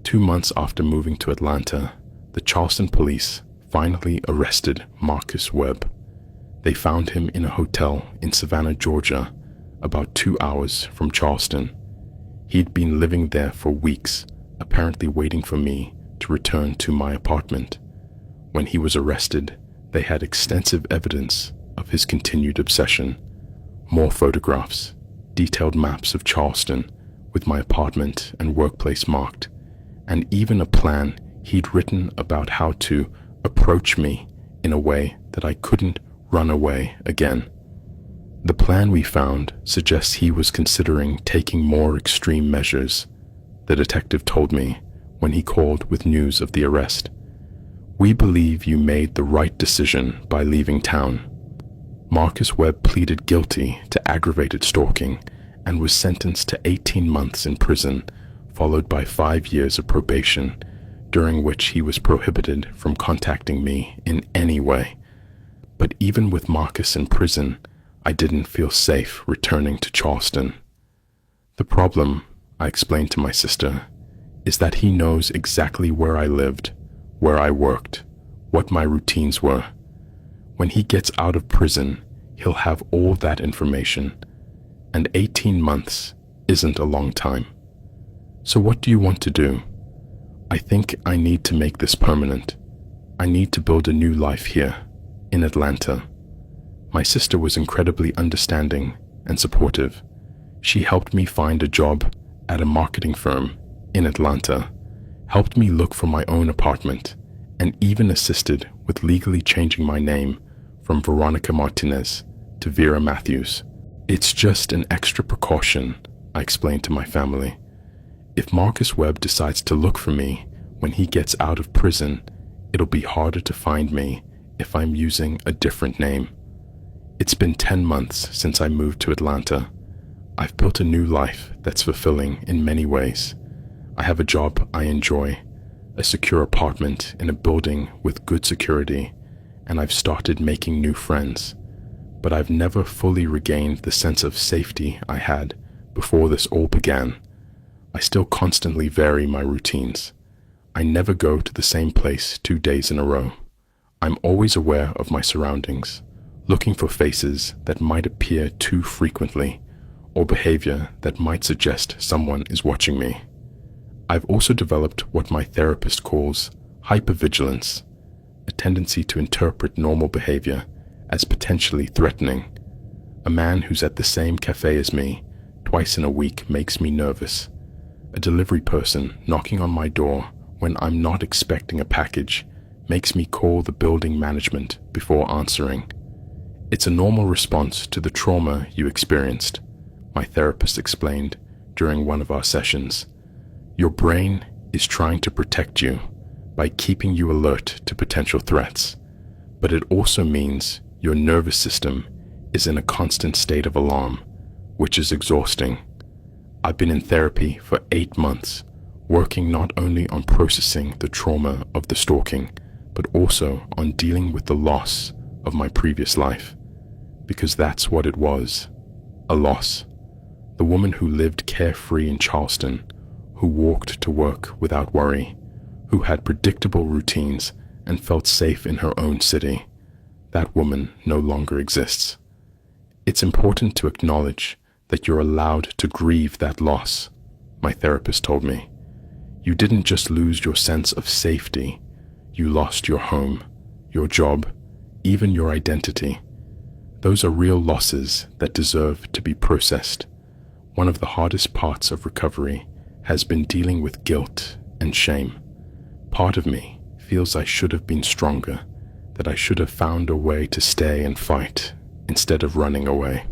2 months after moving to Atlanta, the Charleston police finally arrested Marcus Webb. They found him in a hotel in Savannah, Georgia, about 2 hours from Charleston. He'd been living there for weeks, apparently waiting for me to return to my apartment. When he was arrested, they had extensive evidence of his continued obsession. More photographs, detailed maps of Charleston with my apartment and workplace marked, and even a plan he'd written about how to approach me in a way that I couldn't run away again. The plan we found suggests he was considering taking more extreme measures, the detective told me when he called with news of the arrest. We believe you made the right decision by leaving town. Marcus Webb pleaded guilty to aggravated stalking and was sentenced to 18 months in prison, followed by 5 years of probation, during which he was prohibited from contacting me in any way. But even with Marcus in prison, I didn't feel safe returning to Charleston. The problem, I explained to my sister, is that he knows exactly where I lived, where I worked, what my routines were. When he gets out of prison, he'll have all that information, and 18 months isn't a long time. So what do you want to do? I think I need to make this permanent. I need to build a new life here, in Atlanta. My sister was incredibly understanding and supportive. She helped me find a job at a marketing firm in Atlanta, helped me look for my own apartment, and even assisted with legally changing my name from Veronica Martinez to Vera Matthews. It's just an extra precaution I explained to my family. If Marcus Webb decides to look for me when he gets out of prison, it'll be harder to find me if I'm using a different name. It's been 10 months since I moved to Atlanta. I've built a new life that's fulfilling in many ways. I have a job I enjoy, a secure apartment in a building with good security, and I've started making new friends. But I've never fully regained the sense of safety I had before this all began. I still constantly vary my routines. I never go to the same place 2 days in a row. I'm always aware of my surroundings, looking for faces that might appear too frequently or behavior that might suggest someone is watching me. I've also developed what my therapist calls hypervigilance, a tendency to interpret normal behavior as potentially threatening. A man who's at the same cafe as me twice in a week makes me nervous. A delivery person knocking on my door when I'm not expecting a package makes me call the building management before answering. It's a normal response to the trauma you experienced, my therapist explained during one of our sessions. Your brain is trying to protect you by keeping you alert to potential threats, but it also means your nervous system is in a constant state of alarm, which is exhausting. I've been in therapy for 8 months, working not only on processing the trauma of the stalking, but also on dealing with the loss of my previous life, because that's what it was, a loss. The woman who lived carefree in Charleston, who walked to work without worry, who had predictable routines and felt safe in her own city, that woman no longer exists. It's important to acknowledge that you're allowed to grieve that loss, my therapist told me. You didn't just lose your sense of safety, you lost your home, your job, even your identity. Those are real losses that deserve to be processed. One of the hardest parts of recovery has been dealing with guilt and shame. Part of me feels I should have been stronger, that I should have found a way to stay and fight instead of running away.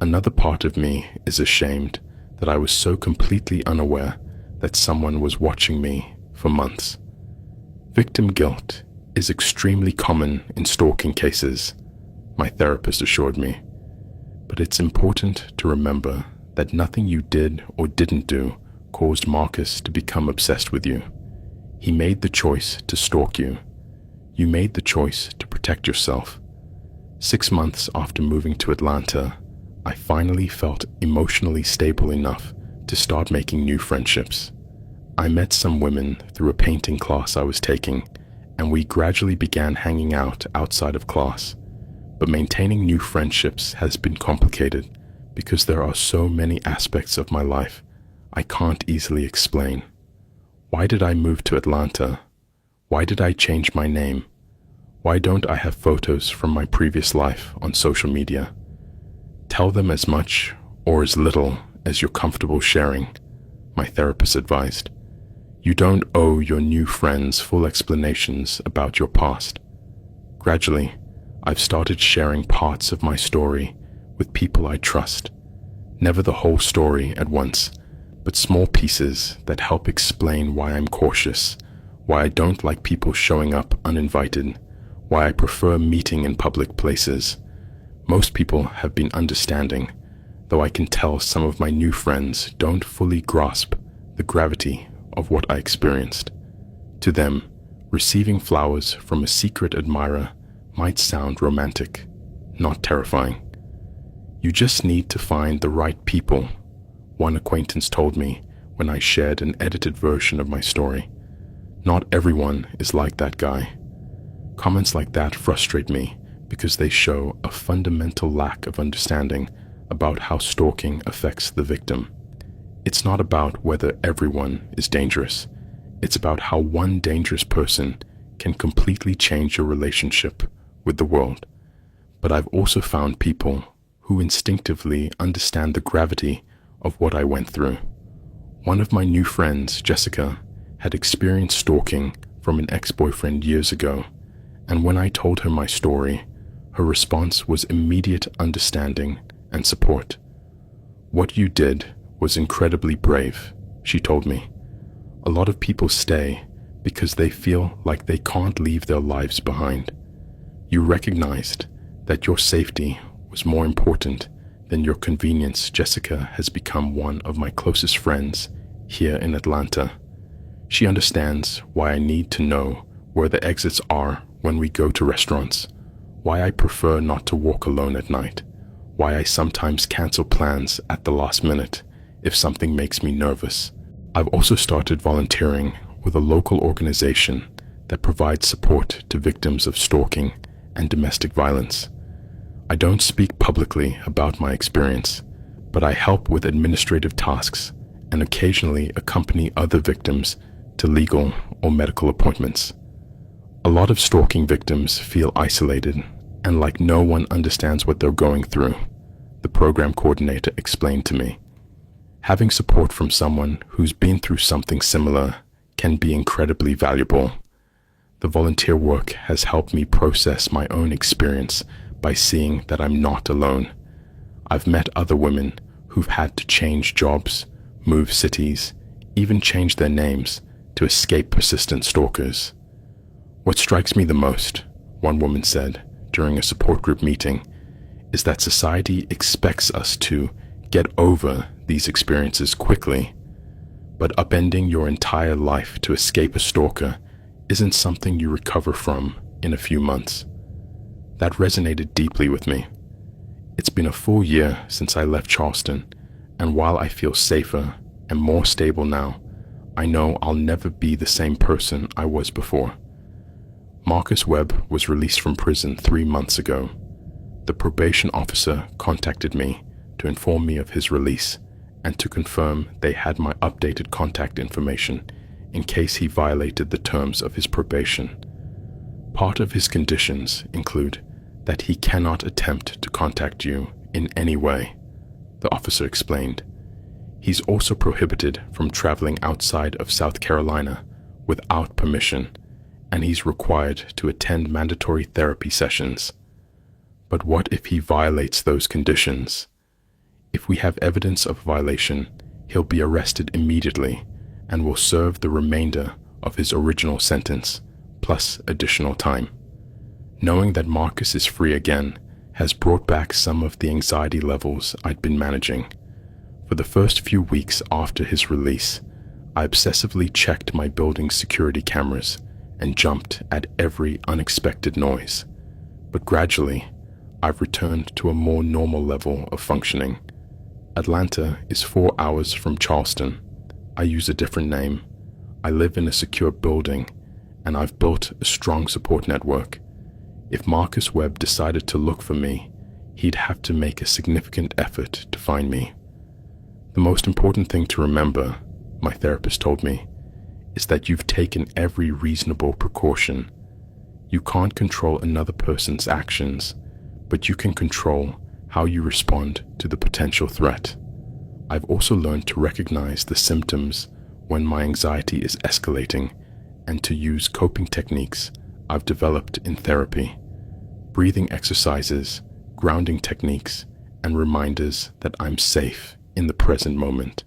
Another part of me is ashamed that I was so completely unaware that someone was watching me for months. Victim guilt is extremely common in stalking cases, my therapist assured me, but it's important to remember that nothing you did or didn't do caused Marcus to become obsessed with you. He made the choice to stalk you. You made the choice to protect yourself. 6 months after moving to Atlanta, I finally felt emotionally stable enough to start making new friendships. I met some women through a painting class I was taking, and we gradually began hanging out outside of class. But maintaining new friendships has been complicated because there are so many aspects of my life I can't easily explain. Why did I move to Atlanta? Why did I change my name? Why don't I have photos from my previous life on social media? Tell them as much or as little as you're comfortable sharing, my therapist advised. You don't owe your new friends full explanations about your past. Gradually, I've started sharing parts of my story with people I trust. Never the whole story at once, but small pieces that help explain why I'm cautious, why I don't like people showing up uninvited, why I prefer meeting in public places. Most people have been understanding, though I can tell some of my new friends don't fully grasp the gravity of what I experienced. To them, receiving flowers from a secret admirer might sound romantic, not terrifying. You just need to find the right people, one acquaintance told me when I shared an edited version of my story. Not everyone is like that guy. Comments like that frustrate me because they show a fundamental lack of understanding about how stalking affects the victim. It's not about whether everyone is dangerous. It's about how one dangerous person can completely change your relationship with the world. But I've also found people who instinctively understand the gravity of what I went through. One of my new friends, Jessica, had experienced stalking from an ex-boyfriend years ago, and when I told her my story, her response was immediate understanding and support. What you did was incredibly brave, she told me. A lot of people stay because they feel like they can't leave their lives behind. You recognized that your safety was more important than your convenience. Jessica has become one of my closest friends here in Atlanta. She understands why I need to know where the exits are when we go to restaurants, why I prefer not to walk alone at night, why I sometimes cancel plans at the last minute if something makes me nervous. I've also started volunteering with a local organization that provides support to victims of stalking and domestic violence. I don't speak publicly about my experience, but I help with administrative tasks and occasionally accompany other victims to legal or medical appointments. A lot of stalking victims feel isolated and like no one understands what they're going through, the program coordinator explained to me. Having support from someone who's been through something similar can be incredibly valuable. The volunteer work has helped me process my own experience by seeing that I'm not alone. I've met other women who've had to change jobs, move cities, even change their names to escape persistent stalkers. What strikes me the most, one woman said during a support group meeting, is that society expects us to get over these experiences quickly, but upending your entire life to escape a stalker isn't something you recover from in a few months. That resonated deeply with me. It's been a full year since I left Charleston, and while I feel safer and more stable now, I know I'll never be the same person I was before. Marcus Webb was released from prison 3 months ago. The probation officer contacted me to inform me of his release and to confirm they had my updated contact information in case he violated the terms of his probation. Part of his conditions include that he cannot attempt to contact you in any way, the officer explained. He's also prohibited from traveling outside of South Carolina without permission, and he's required to attend mandatory therapy sessions. But what if he violates those conditions? If we have evidence of violation, he'll be arrested immediately and will serve the remainder of his original sentence, plus additional time. Knowing that Marcus is free again has brought back some of the anxiety levels I'd been managing. For the first few weeks after his release, I obsessively checked my building's security cameras and jumped at every unexpected noise. But gradually, I've returned to a more normal level of functioning. Atlanta is 4 hours from Charleston. I use a different name. I live in a secure building, and I've built a strong support network. If Marcus Webb decided to look for me, he'd have to make a significant effort to find me. The most important thing to remember, my therapist told me, is that you've taken every reasonable precaution. You can't control another person's actions, but you can control how you respond to the potential threat. I've also learned to recognize the symptoms when my anxiety is escalating and to use coping techniques I've developed in therapy. Breathing exercises, grounding techniques, and reminders that I'm safe in the present moment.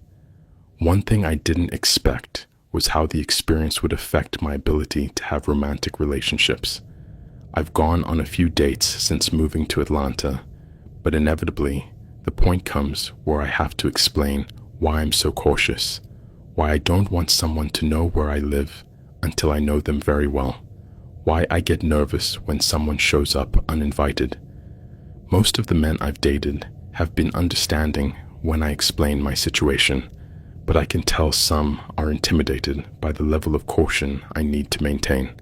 One thing I didn't expect was how the experience would affect my ability to have romantic relationships. I've gone on a few dates since moving to Atlanta, but inevitably, the point comes where I have to explain why I'm so cautious, why I don't want someone to know where I live until I know them very well, why I get nervous when someone shows up uninvited. Most of the men I've dated have been understanding when I explain my situation, but I can tell some are intimidated by the level of caution I need to maintain.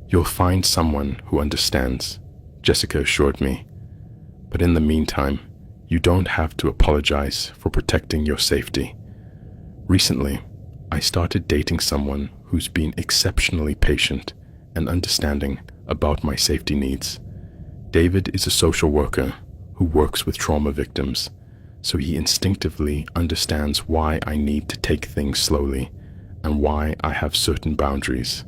You'll find someone who understands, Jessica assured me. But in the meantime, you don't have to apologize for protecting your safety. Recently, I started dating someone who's been exceptionally patient and understanding about my safety needs. David is a social worker who works with trauma victims, so he instinctively understands why I need to take things slowly and why I have certain boundaries.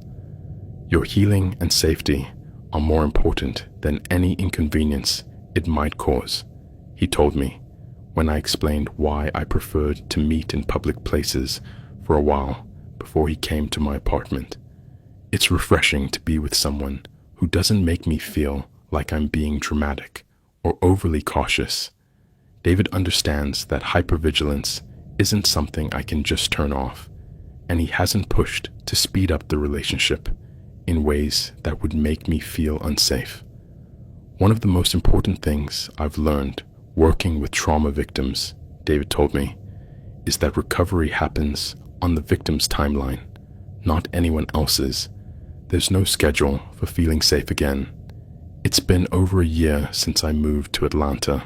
Your healing and safety are more important than any inconvenience it might cause, he told me, when I explained why I preferred to meet in public places for a while before he came to my apartment. It's refreshing to be with someone who doesn't make me feel like I'm being dramatic or overly cautious. David understands that hypervigilance isn't something I can just turn off, and he hasn't pushed to speed up the relationship in ways that would make me feel unsafe. One of the most important things I've learned working with trauma victims, David told me, is that recovery happens on the victim's timeline, not anyone else's. There's no schedule for feeling safe again. It's been over a year since I moved to Atlanta,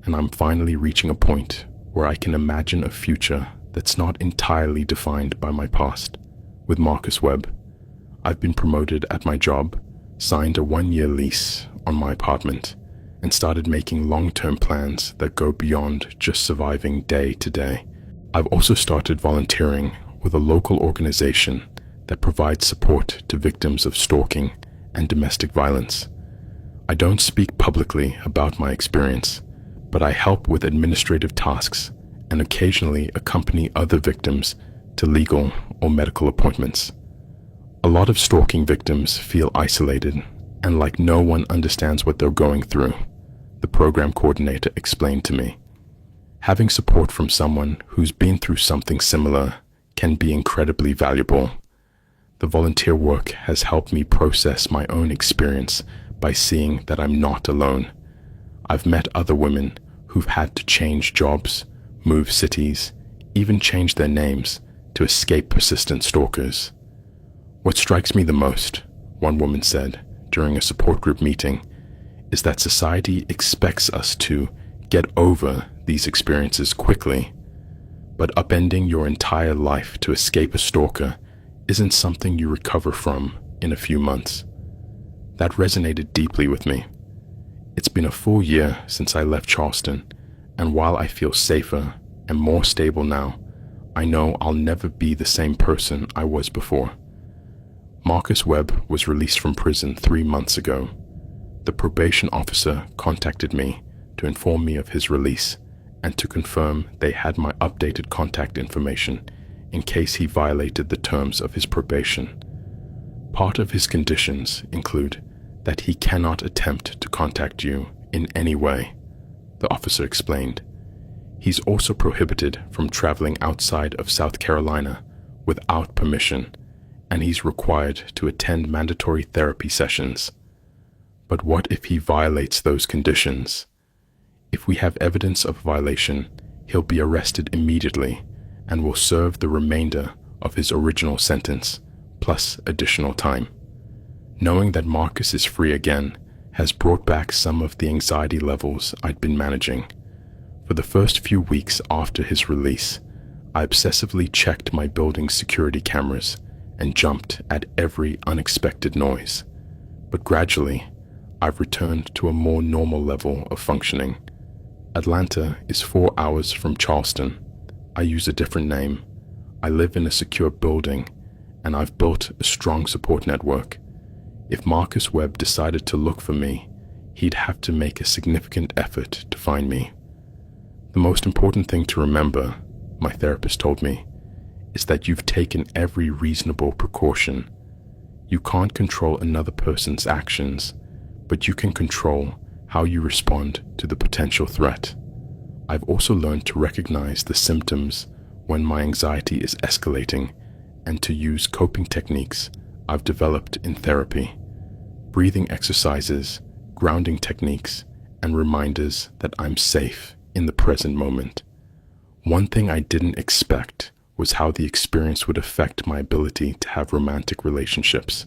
and I'm finally reaching a point where I can imagine a future that's not entirely defined by my past. With Marcus Webb, I've been promoted at my job, signed a 1-year lease on my apartment, and started making long-term plans that go beyond just surviving day to day. I've also started volunteering with a local organization that provides support to victims of stalking and domestic violence. I don't speak publicly about my experience, but I help with administrative tasks and occasionally accompany other victims to legal or medical appointments. A lot of stalking victims feel isolated and like no one understands what they're going through, the program coordinator explained to me. Having support from someone who's been through something similar can be incredibly valuable. The volunteer work has helped me process my own experience by seeing that I'm not alone. I've met other women who've had to change jobs, move cities, even change their names to escape persistent stalkers. What strikes me the most, one woman said during a support group meeting, is that society expects us to get over these experiences quickly, but upending your entire life to escape a stalker isn't something you recover from in a few months. That resonated deeply with me. It's been a full year since I left Charleston, and while I feel safer and more stable now, I know I'll never be the same person I was before. Marcus Webb was released from prison 3 months ago. The probation officer contacted me to inform me of his release and to confirm they had my updated contact information in case he violated the terms of his probation. Part of his conditions include that he cannot attempt to contact you in any way, the officer explained. He's also prohibited from traveling outside of South Carolina without permission, and he's required to attend mandatory therapy sessions. But what if he violates those conditions? If we have evidence of violation, he'll be arrested immediately and will serve the remainder of his original sentence, plus additional time. Knowing that Marcus is free again has brought back some of the anxiety levels I'd been managing. For the first few weeks after his release, I obsessively checked my building's security cameras and jumped at every unexpected noise. But gradually, I've returned to a more normal level of functioning. Atlanta is 4 hours from Charleston. I use a different name. I live in a secure building, and I've built a strong support network. If Marcus Webb decided to look for me, he'd have to make a significant effort to find me. The most important thing to remember, my therapist told me, is that you've taken every reasonable precaution. You can't control another person's actions, but you can control how you respond to the potential threat. I've also learned to recognize the symptoms when my anxiety is escalating and to use coping techniques I've developed in therapy. Breathing exercises, grounding techniques, and reminders that I'm safe in the present moment. One thing I didn't expect was how the experience would affect my ability to have romantic relationships.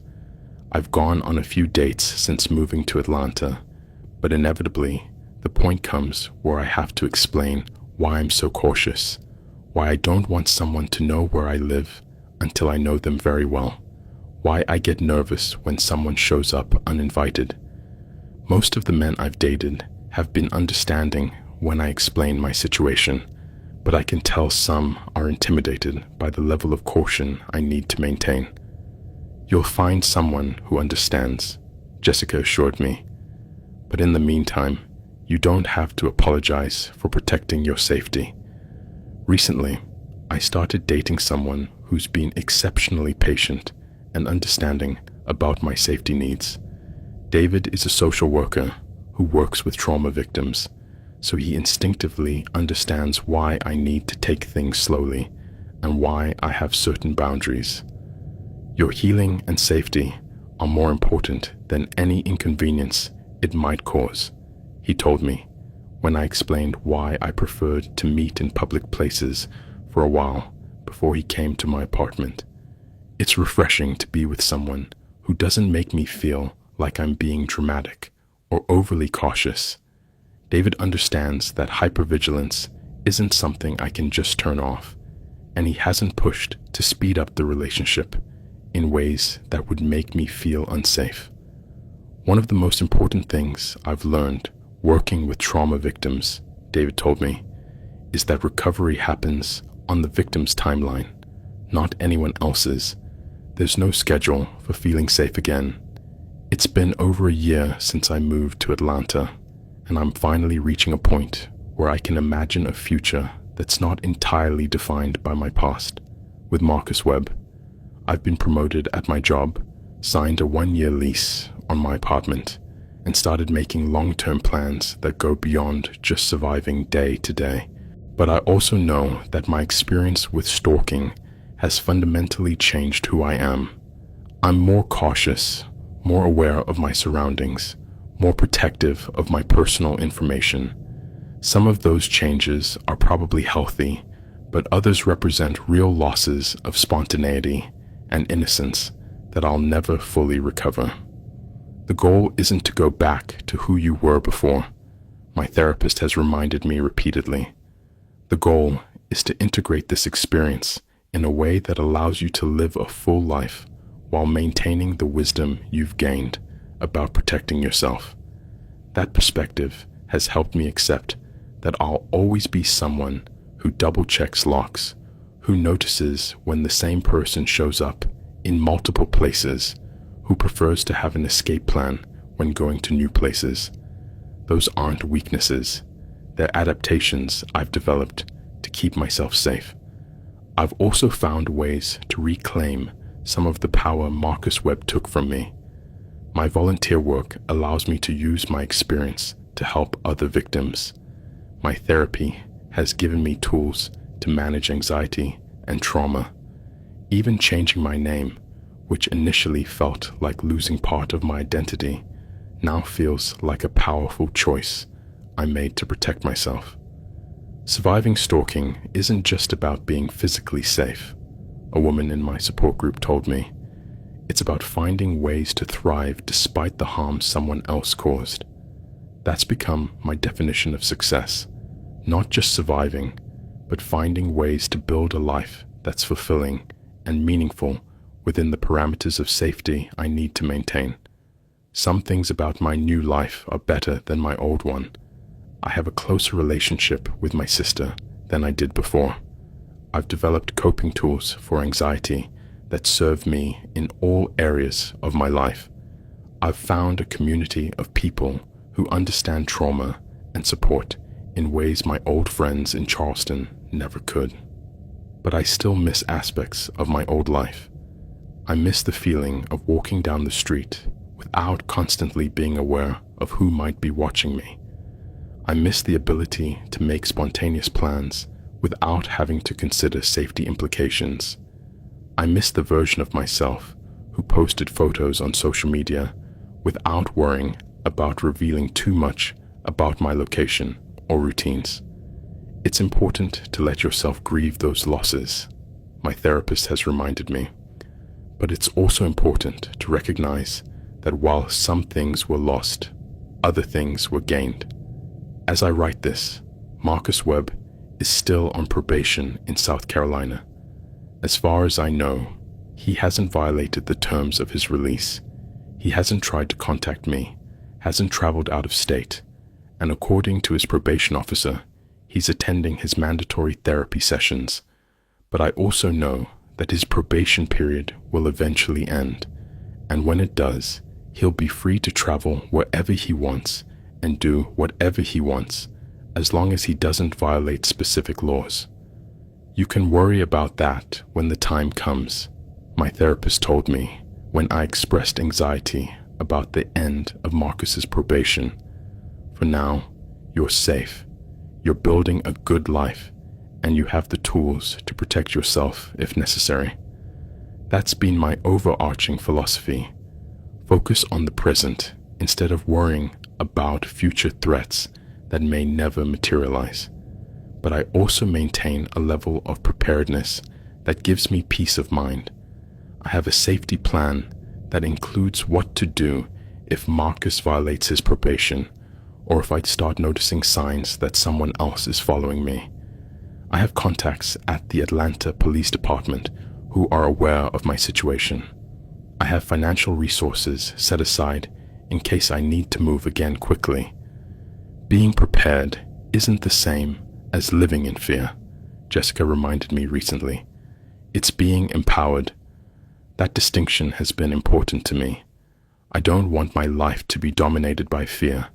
I've gone on a few dates since moving to Atlanta, but inevitably, the point comes where I have to explain why I'm so cautious, why I don't want someone to know where I live until I know them very well, why I get nervous when someone shows up uninvited. Most of the men I've dated have been understanding when I explain my situation, but I can tell some are intimidated by the level of caution I need to maintain. You'll find someone who understands, Jessica assured me, but in the meantime, You don't have to apologize for protecting your safety. Recently, I started dating someone who's been exceptionally patient and understanding about my safety needs. David is a social worker who works with trauma victims, so he instinctively understands why I need to take things slowly and why I have certain boundaries. Your healing and safety are more important than any inconvenience it might cause, he told me when I explained why I preferred to meet in public places for a while before he came to my apartment. It's refreshing to be with someone who doesn't make me feel like I'm being dramatic or overly cautious. David understands that hypervigilance isn't something I can just turn off, and he hasn't pushed to speed up the relationship in ways that would make me feel unsafe. One of the most important things I've learned working with trauma victims, David told me, is that recovery happens on the victim's timeline, not anyone else's. There's no schedule for feeling safe again. It's been over a year since I moved to Atlanta, and I'm finally reaching a point where I can imagine a future that's not entirely defined by my past. With Marcus Webb, I've been promoted at my job, signed a 1-year lease on my apartment, and started making long-term plans that go beyond just surviving day to day. But I also know that my experience with stalking has fundamentally changed who I am. I'm more cautious, more aware of my surroundings, more protective of my personal information. Some of those changes are probably healthy, but others represent real losses of spontaneity and innocence that I'll never fully recover. The goal isn't to go back to who you were before. My therapist has reminded me repeatedly. The goal is to integrate this experience in a way that allows you to live a full life while maintaining the wisdom you've gained about protecting yourself. That perspective has helped me accept that I'll always be someone who double-checks locks, who notices when the same person shows up in multiple places, who prefers to have an escape plan when going to new places. Those aren't weaknesses. They're adaptations I've developed to keep myself safe. I've also found ways to reclaim some of the power Marcus Webb took from me. My volunteer work allows me to use my experience to help other victims. My therapy has given me tools to manage anxiety and trauma. Even changing my name, which initially felt like losing part of my identity, now feels like a powerful choice I made to protect myself. Surviving stalking isn't just about being physically safe, a woman in my support group told me. It's about finding ways to thrive despite the harm someone else caused. That's become my definition of success, not just surviving, but finding ways to build a life that's fulfilling and meaningful within the parameters of safety I need to maintain. Some things about my new life are better than my old one. I have a closer relationship with my sister than I did before. I've developed coping tools for anxiety that serve me in all areas of my life. I've found a community of people who understand trauma and support in ways my old friends in Charleston never could. But I still miss aspects of my old life. I miss the feeling of walking down the street without constantly being aware of who might be watching me. I miss the ability to make spontaneous plans without having to consider safety implications. I miss the version of myself who posted photos on social media without worrying about revealing too much about my location or routines. It's important to let yourself grieve those losses, my therapist has reminded me. But it's also important to recognize that while some things were lost, other things were gained. As I write this, Marcus Webb is still on probation in South Carolina. As far as I know, he hasn't violated the terms of his release. He hasn't tried to contact me, hasn't traveled out of state, and according to his probation officer, he's attending his mandatory therapy sessions. But I also know that his probation period will eventually end, and when it does, he'll be free to travel wherever he wants and do whatever he wants, as long as he doesn't violate specific laws. You can worry about that when the time comes, my therapist told me when I expressed anxiety about the end of Marcus's probation. For now, you're safe. You're building a good life, and you have the tools to protect yourself if necessary. That's been my overarching philosophy. Focus on the present instead of worrying about future threats that may never materialize. But I also maintain a level of preparedness that gives me peace of mind. I have a safety plan that includes what to do if Marcus violates his probation, or if I start noticing signs that someone else is following me. I have contacts at the Atlanta Police Department who are aware of my situation. I have financial resources set aside in case I need to move again quickly. Being prepared isn't the same as living in fear, Jessica reminded me recently. It's being empowered. That distinction has been important to me. I don't want my life to be dominated by fear,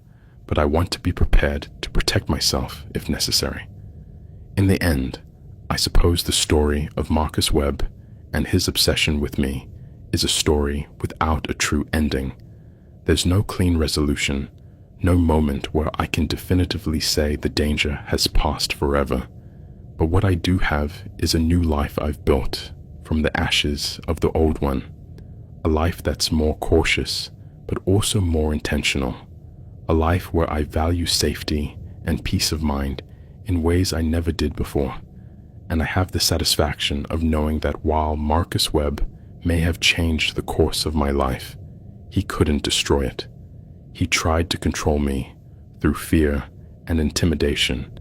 but I want to be prepared to protect myself if necessary. In the end, I suppose the story of Marcus Webb and his obsession with me is a story without a true ending. There's no clean resolution, no moment where I can definitively say the danger has passed forever. But what I do have is a new life I've built from the ashes of the old one, a life that's more cautious, but also more intentional, a life where I value safety and peace of mind in ways I never did before. And I have the satisfaction of knowing that while Marcus Webb may have changed the course of my life, he couldn't destroy it. He tried to control me through fear and intimidation,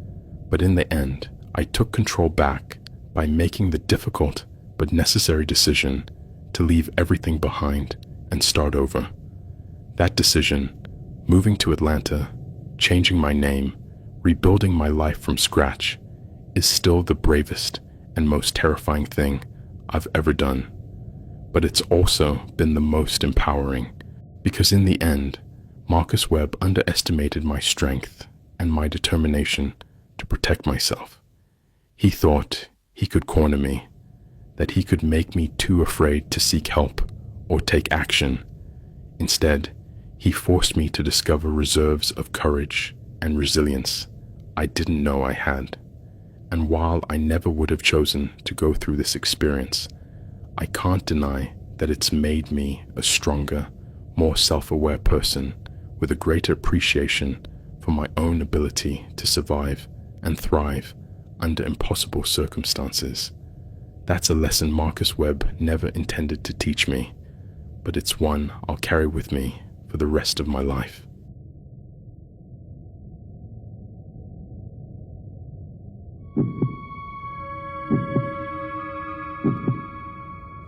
but in the end, I took control back by making the difficult but necessary decision to leave everything behind and start over. That decision, moving to Atlanta, changing my name, rebuilding my life from scratch, is still the bravest and most terrifying thing I've ever done. But it's also been the most empowering, because in the end, Marcus Webb underestimated my strength and my determination to protect myself. He thought he could corner me, that he could make me too afraid to seek help or take action. Instead, he forced me to discover reserves of courage and resilience I didn't know I had. And while I never would have chosen to go through this experience, I can't deny that it's made me a stronger, more self-aware person with a greater appreciation for my own ability to survive and thrive under impossible circumstances. That's a lesson Marcus Webb never intended to teach me, but it's one I'll carry with me for the rest of my life.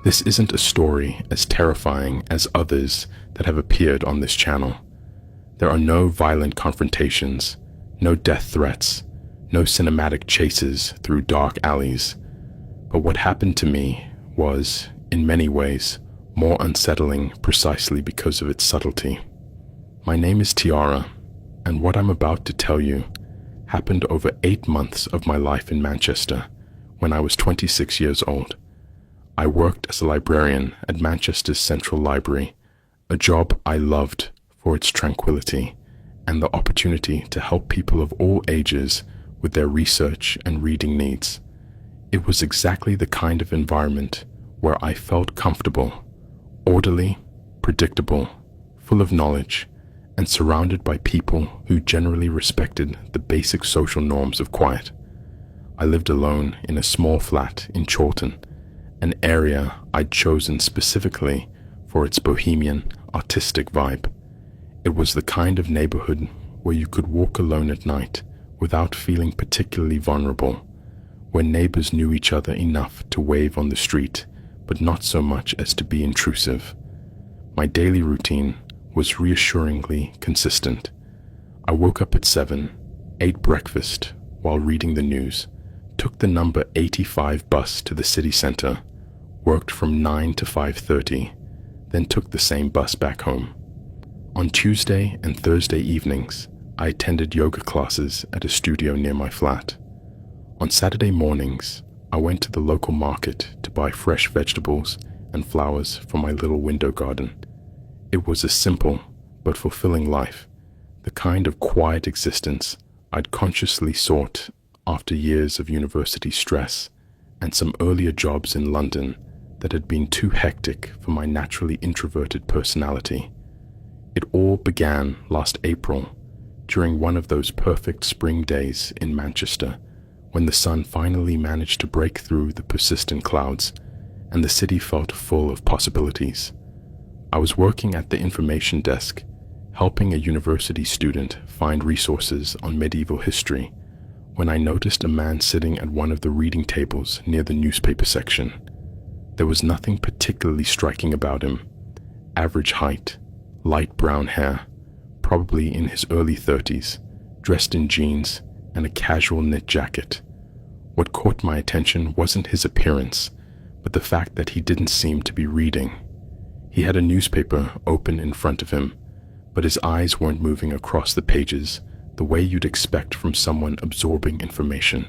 This isn't a story as terrifying as others that have appeared on this channel. There are no violent confrontations, no death threats, no cinematic chases through dark alleys. But what happened to me was, in many ways, more unsettling precisely because of its subtlety. My name is Tiara, and what I'm about to tell you happened over 8 months of my life in Manchester when I was 26 years old. I worked as a librarian at Manchester's Central Library, a job I loved for its tranquility and the opportunity to help people of all ages with their research and reading needs. It was exactly the kind of environment where I felt comfortable, orderly, predictable, full of knowledge, and surrounded by people who generally respected the basic social norms of quiet. I lived alone in a small flat in Chorlton, an area I'd chosen specifically for its bohemian, artistic vibe. It was the kind of neighborhood where you could walk alone at night without feeling particularly vulnerable, where neighbors knew each other enough to wave on the street, but not so much as to be intrusive. My daily routine was reassuringly consistent. I woke up at 7, ate breakfast while reading the news, took the number 85 bus to the city center, worked from 9 to 5:30, then took the same bus back home. On Tuesday and Thursday evenings, I attended yoga classes at a studio near my flat. On Saturday mornings, I went to the local market to buy fresh vegetables and flowers for my little window garden. It was a simple but fulfilling life, the kind of quiet existence I'd consciously sought after years of university stress and some earlier jobs in London that had been too hectic for my naturally introverted personality. It all began last April, during one of those perfect spring days in Manchester, when the sun finally managed to break through the persistent clouds and the city felt full of possibilities. I was working at the information desk, helping a university student find resources on medieval history, when I noticed a man sitting at one of the reading tables near the newspaper section. There was nothing particularly striking about him. Average height, light brown hair, probably in his early 30s, dressed in jeans and a casual knit jacket. What caught my attention wasn't his appearance, but the fact that he didn't seem to be reading. He had a newspaper open in front of him, but his eyes weren't moving across the pages the way you'd expect from someone absorbing information.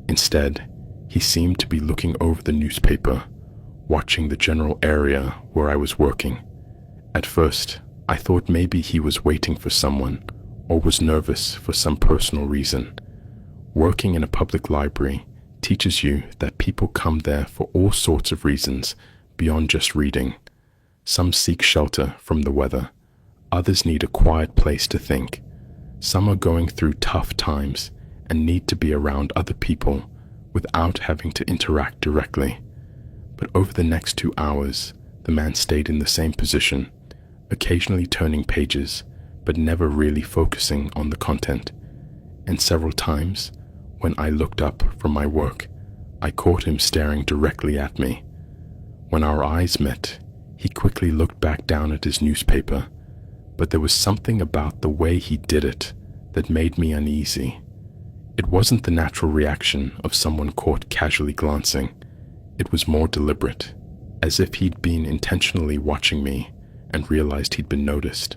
Instead, he seemed to be looking over the newspaper, watching the general area where I was working. At first, I thought maybe he was waiting for someone or was nervous for some personal reason. Working in a public library teaches you that people come there for all sorts of reasons beyond just reading. Some seek shelter from the weather. Others need a quiet place to think. Some are going through tough times and need to be around other people without having to interact directly. But over the next 2 hours, the man stayed in the same position, occasionally turning pages, but never really focusing on the content. And several times, when I looked up from my work, I caught him staring directly at me. When our eyes met, he quickly looked back down at his newspaper, but there was something about the way he did it that made me uneasy. It wasn't the natural reaction of someone caught casually glancing. It was more deliberate, as if he'd been intentionally watching me and realized he'd been noticed.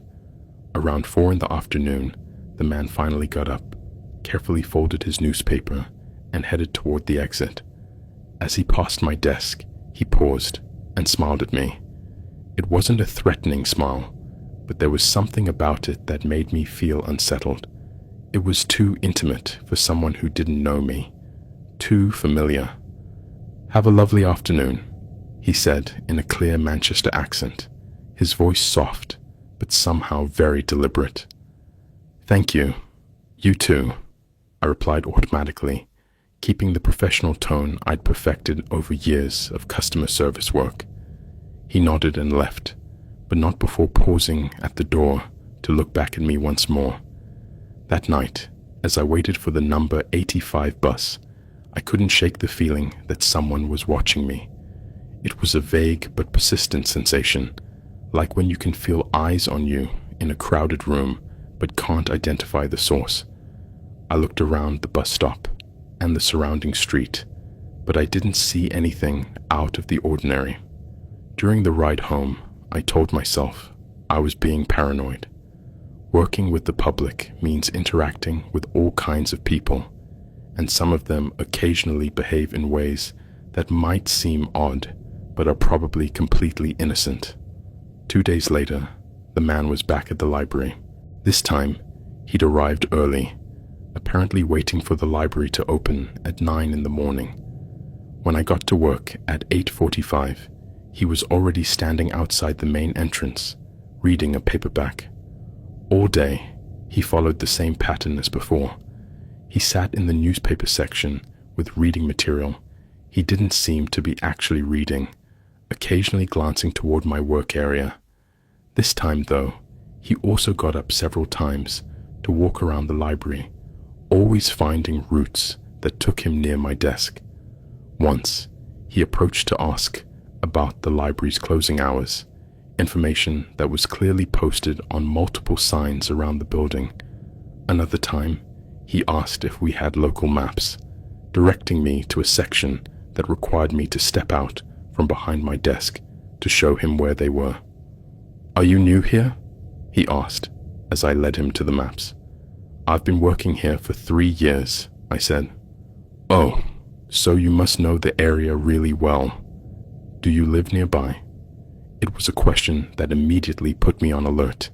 Around 4 in the afternoon, the man finally got up, carefully folded his newspaper, and headed toward the exit. As he passed my desk, he paused and smiled at me. It wasn't a threatening smile, but there was something about it that made me feel unsettled. It was too intimate for someone who didn't know me, too familiar. "Have a lovely afternoon," he said in a clear Manchester accent, his voice soft, but somehow very deliberate. "Thank you. You too," I replied automatically, keeping the professional tone I'd perfected over years of customer service work. He nodded and left, but not before pausing at the door to look back at me once more. That night, as I waited for the number 85 bus, I couldn't shake the feeling that someone was watching me. It was a vague but persistent sensation, like when you can feel eyes on you in a crowded room but can't identify the source. I looked around the bus stop and the surrounding street, but I didn't see anything out of the ordinary. During the ride home, I told myself I was being paranoid. Working with the public means interacting with all kinds of people, and some of them occasionally behave in ways that might seem odd, but are probably completely innocent. 2 days later, the man was back at the library. This time, he'd arrived early, apparently waiting for the library to open at 9 in the morning. When I got to work at 8:45, he was already standing outside the main entrance, reading a paperback. All day, he followed the same pattern as before. He sat in the newspaper section with reading material. He didn't seem to be actually reading, occasionally glancing toward my work area. This time, though, he also got up several times to walk around the library, always finding routes that took him near my desk. Once, he approached to ask about the library's closing hours, information that was clearly posted on multiple signs around the building. Another time, he asked if we had local maps, directing me to a section that required me to step out from behind my desk to show him where they were. "Are you new here?" he asked as I led him to the maps. I've been working here for 3 years, I said. Oh, so you must know the area really well. Do you live nearby? It was a question that immediately put me on alert.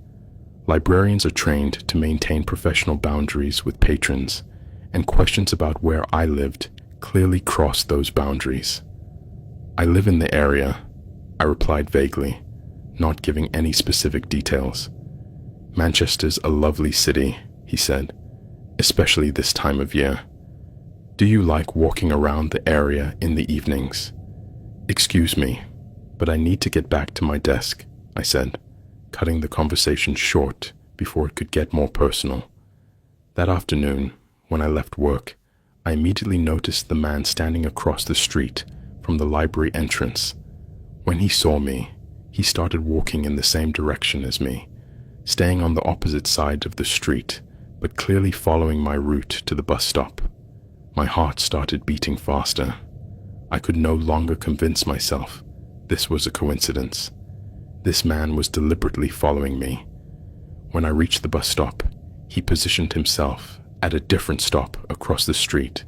Librarians are trained to maintain professional boundaries with patrons, and questions about where I lived clearly crossed those boundaries. I live in the area, I replied vaguely, not giving any specific details. Manchester's a lovely city, he said, especially this time of year. Do you like walking around the area in the evenings? Excuse me, but I need to get back to my desk, I said, cutting the conversation short before it could get more personal. That afternoon, when I left work, I immediately noticed the man standing across the street from the library entrance. When he saw me, he started walking in the same direction as me, staying on the opposite side of the street, but clearly following my route to the bus stop. My heart started beating faster. I could no longer convince myself this was a coincidence. This man was deliberately following me. When I reached the bus stop, he positioned himself at a different stop across the street,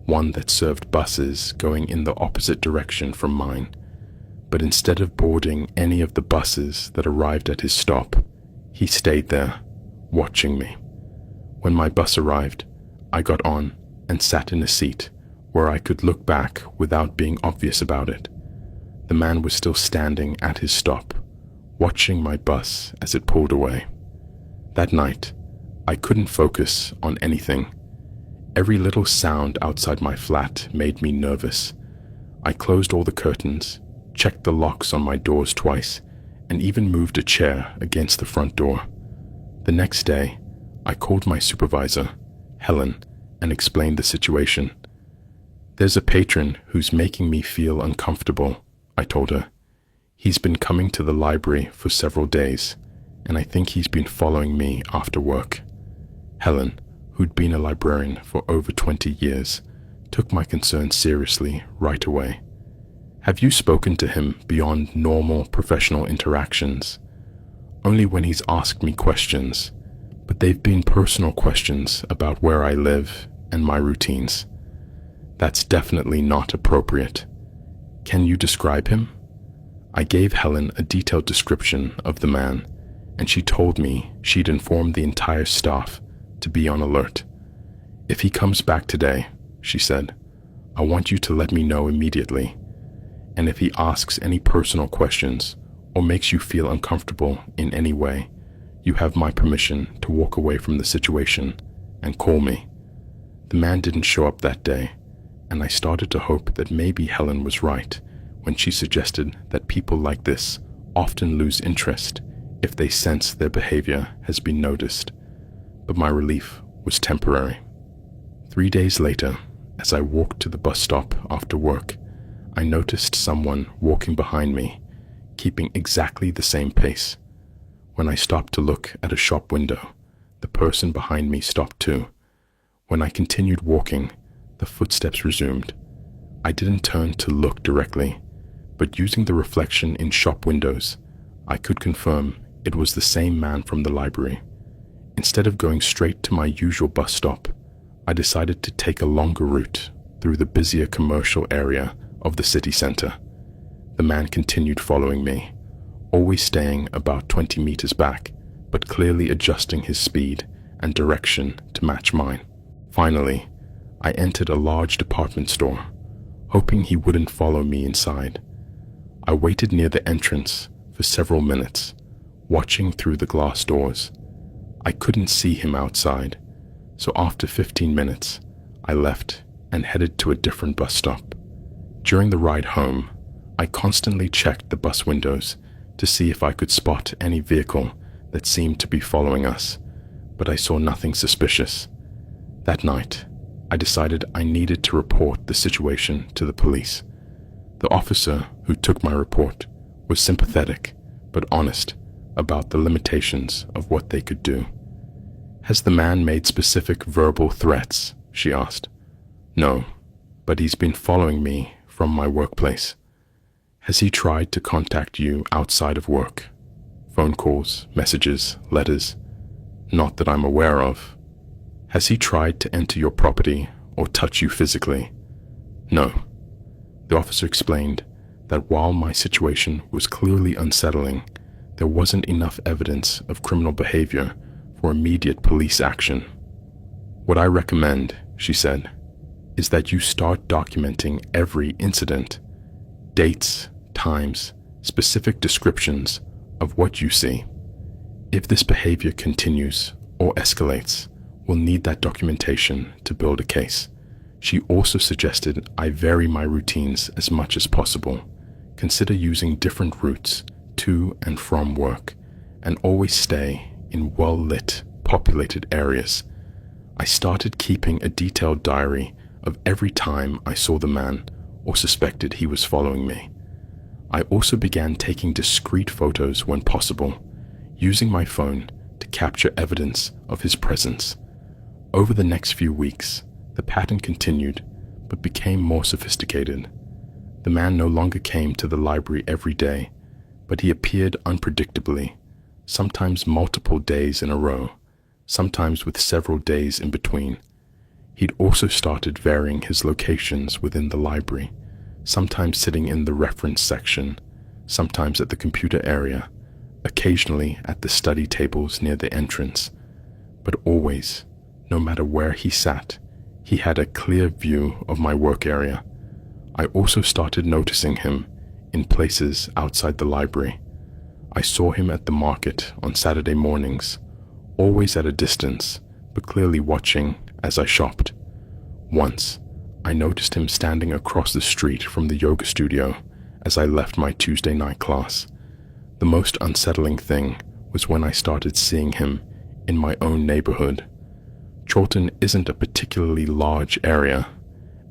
one that served buses going in the opposite direction from mine. But instead of boarding any of the buses that arrived at his stop, he stayed there, watching me. When my bus arrived, I got on and sat in a seat where I could look back without being obvious about it. The man was still standing at his stop, watching my bus as it pulled away. That night, I couldn't focus on anything. Every little sound outside my flat made me nervous. I closed all the curtains, checked the locks on my doors twice, and even moved a chair against the front door. The next day, I called my supervisor, Helen, and explained the situation. There's a patron who's making me feel uncomfortable, I told her. He's been coming to the library for several days, and I think he's been following me after work. Helen, who'd been a librarian for over 20 years, took my concern seriously right away. Have you spoken to him beyond normal professional interactions? Only when he's asked me questions, but they've been personal questions about where I live and my routines. That's definitely not appropriate. Can you describe him? I gave Helen a detailed description of the man, and she told me she'd informed the entire staff to be on alert. If he comes back today, she said, I want you to let me know immediately. And if he asks any personal questions or makes you feel uncomfortable in any way, you have my permission to walk away from the situation and call me. The man didn't show up that day, and I started to hope that maybe Helen was right when she suggested that people like this often lose interest if they sense their behavior has been noticed. But my relief was temporary. 3 days later, as I walked to the bus stop after work, I noticed someone walking behind me, keeping exactly the same pace. When I stopped to look at a shop window, the person behind me stopped too. When I continued walking, the footsteps resumed. I didn't turn to look directly, but using the reflection in shop windows, I could confirm it was the same man from the library. Instead of going straight to my usual bus stop, I decided to take a longer route through the busier commercial area of the city center. The man continued following me, always staying about 20 meters back, but clearly adjusting his speed and direction to match mine. Finally, I entered a large department store, hoping he wouldn't follow me inside. I waited near the entrance for several minutes, watching through the glass doors. I couldn't see him outside, so after 15 minutes, I left and headed to a different bus stop. During the ride home, I constantly checked the bus windows to see if I could spot any vehicle that seemed to be following us, but I saw nothing suspicious. That night, I decided I needed to report the situation to the police. The officer who took my report was sympathetic but honest about the limitations of what they could do. Has the man made specific verbal threats? She asked. No, but he's been following me from my workplace. Has he tried to contact you outside of work? Phone calls, messages, letters? Not that I'm aware of. Has he tried to enter your property or touch you physically? No. The officer explained that while my situation was clearly unsettling, there wasn't enough evidence of criminal behavior for immediate police action. What I recommend, she said, is that you start documenting every incident, dates, times, specific descriptions of what you see. If this behavior continues or escalates, we'll need that documentation to build a case. She also suggested I vary my routines as much as possible. Consider using different routes to and from work, and always stay in well-lit, populated areas. I started keeping a detailed diary of every time I saw the man or suspected he was following me. I also began taking discreet photos when possible, using my phone to capture evidence of his presence. Over the next few weeks, the pattern continued, but became more sophisticated. The man no longer came to the library every day, but he appeared unpredictably, sometimes multiple days in a row, sometimes with several days in between. He'd also started varying his locations within the library, sometimes sitting in the reference section, sometimes at the computer area, occasionally at the study tables near the entrance. But always, no matter where he sat, he had a clear view of my work area. I also started noticing him in places outside the library. I saw him at the market on Saturday mornings, always at a distance, but clearly watching as I shopped. Once, I noticed him standing across the street from the yoga studio as I left my Tuesday night class. The most unsettling thing was when I started seeing him in my own neighborhood. Chorlton isn't a particularly large area,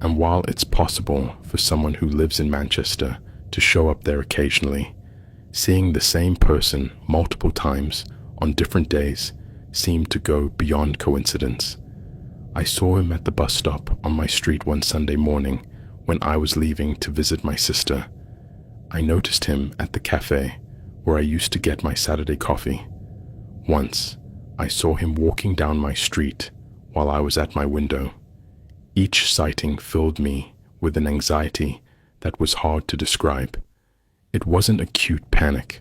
and while it's possible for someone who lives in Manchester to show up there occasionally, seeing the same person multiple times on different days seemed to go beyond coincidence. I saw him at the bus stop on my street one Sunday morning when I was leaving to visit my sister. I noticed him at the cafe where I used to get my Saturday coffee. Once, I saw him walking down my street while I was at my window. Each sighting filled me with an anxiety that was hard to describe. It wasn't acute panic,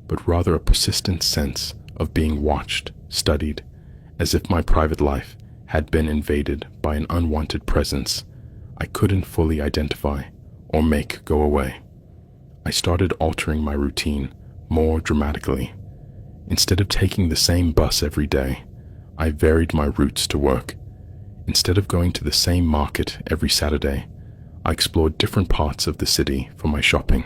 but rather a persistent sense of being watched, studied, as if my private life had been invaded by an unwanted presence I couldn't fully identify or make go away. I started altering my routine more dramatically. Instead of taking the same bus every day, I varied my routes to work. Instead of going to the same market every Saturday, I explored different parts of the city for my shopping.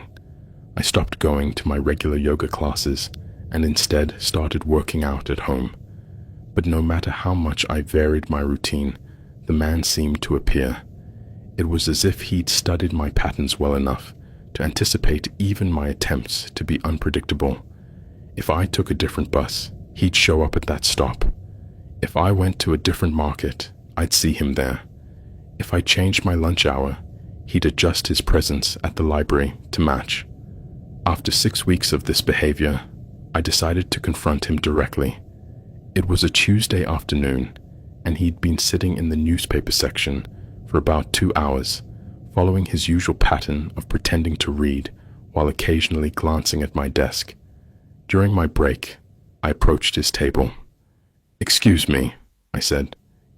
I stopped going to my regular yoga classes and instead started working out at home. But no matter how much I varied my routine, the man seemed to appear. It was as if he'd studied my patterns well enough to anticipate even my attempts to be unpredictable. If I took a different bus, he'd show up at that stop. If I went to a different market, I'd see him there. If I changed my lunch hour, he'd adjust his presence at the library to match. After 6 weeks of this behavior, I decided to confront him directly. It was a Tuesday afternoon, and he'd been sitting in the newspaper section for about 2 hours, following his usual pattern of pretending to read while occasionally glancing at my desk. During my break, I approached his table. "Excuse me," I said,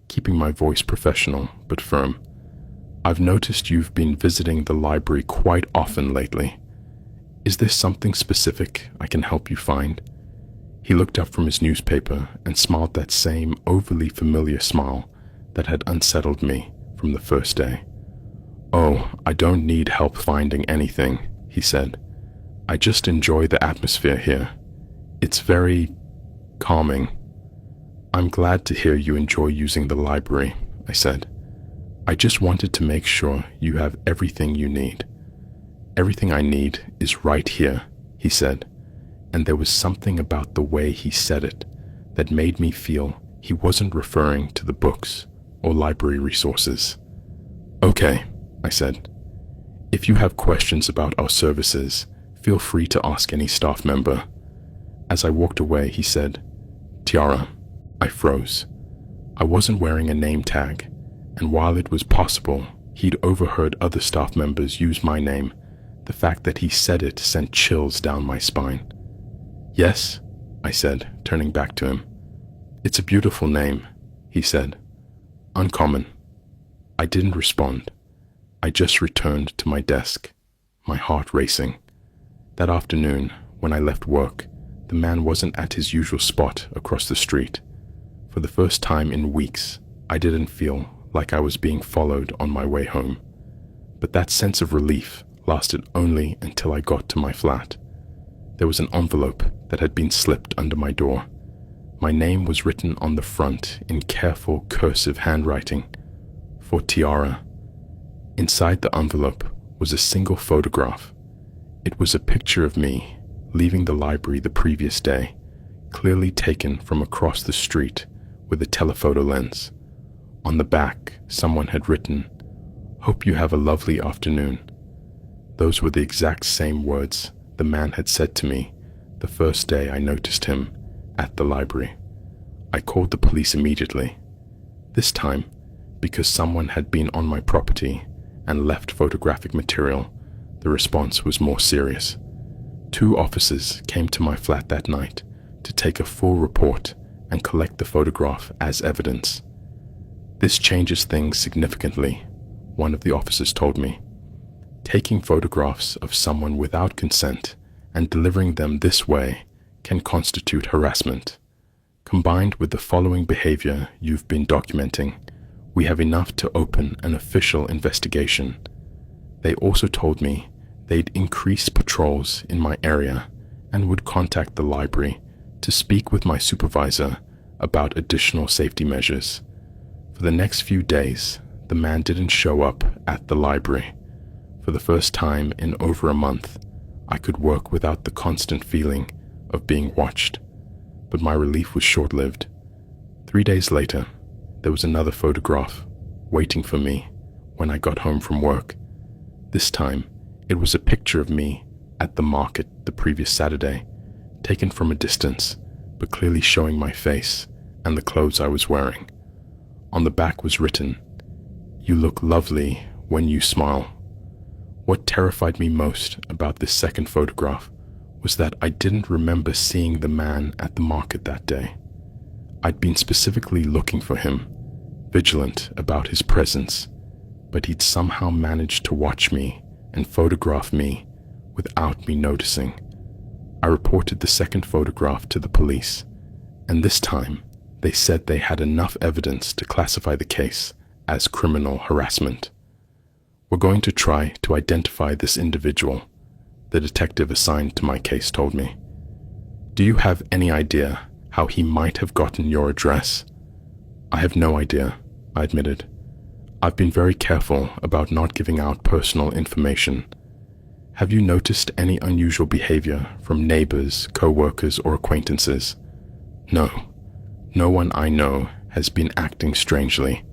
keeping my voice professional but firm. "I've noticed you've been visiting the library quite often lately. Is there something specific I can help you find?" He looked up from his newspaper and smiled that same overly familiar smile that had unsettled me from the first day. "Oh, I don't need help finding anything," he said. "I just enjoy the atmosphere here. It's very calming." "I'm glad to hear you enjoy using the library," I said. "I just wanted to make sure you have everything you need." "Everything I need is right here," he said, and there was something about the way he said it that made me feel he wasn't referring to the books or library resources. "Okay," I said. "If you have questions about our services, feel free to ask any staff member." As I walked away, he said, "Tiara." I froze. I wasn't wearing a name tag, and while it was possible he'd overheard other staff members use my name, the fact that he said it sent chills down my spine. "Yes," I said, turning back to him. "It's a beautiful name," he said. "Uncommon." I didn't respond. I just returned to my desk, my heart racing. That afternoon, when I left work, the man wasn't at his usual spot across the street. For the first time in weeks, I didn't feel like I was being followed on my way home. But that sense of relief lasted only until I got to my flat. There was an envelope that had been slipped under my door. My name was written on the front in careful cursive handwriting, for Tiara. Inside the envelope was a single photograph. It was a picture of me leaving the library the previous day, clearly taken from across the street with a telephoto lens. On the back, someone had written, "Hope you have a lovely afternoon." Those were the exact same words the man had said to me the first day I noticed him at the library. I called the police immediately. This time, because someone had been on my property and left photographic material, the response was more serious. 2 officers came to my flat that night to take a full report and collect the photograph as evidence. "This changes things significantly," one of the officers told me. "Taking photographs of someone without consent and delivering them this way can constitute harassment. Combined with the following behavior you've been documenting, we have enough to open an official investigation." They also told me they'd increase patrols in my area and would contact the library to speak with my supervisor about additional safety measures. For the next few days, the man didn't show up at the library. For the first time in over a month, I could work without the constant feeling of being watched. But my relief was short-lived. 3 days later, there was another photograph waiting for me when I got home from work. This time, it was a picture of me at the market the previous Saturday, taken from a distance, but clearly showing my face and the clothes I was wearing. On the back was written, "You look lovely when you smile." What terrified me most about this second photograph was that I didn't remember seeing the man at the market that day. I'd been specifically looking for him, vigilant about his presence, but he'd somehow managed to watch me and photograph me without me noticing. I reported the second photograph to the police, and this time they said they had enough evidence to classify the case as criminal harassment. "We're going to try to identify this individual," the detective assigned to my case told me. "Do you have any idea how he might have gotten your address?" "I have no idea," I admitted. "I've been very careful about not giving out personal information. Have you noticed any unusual behavior from neighbors, co-workers, or acquaintances?" "No. No one I know has been acting strangely."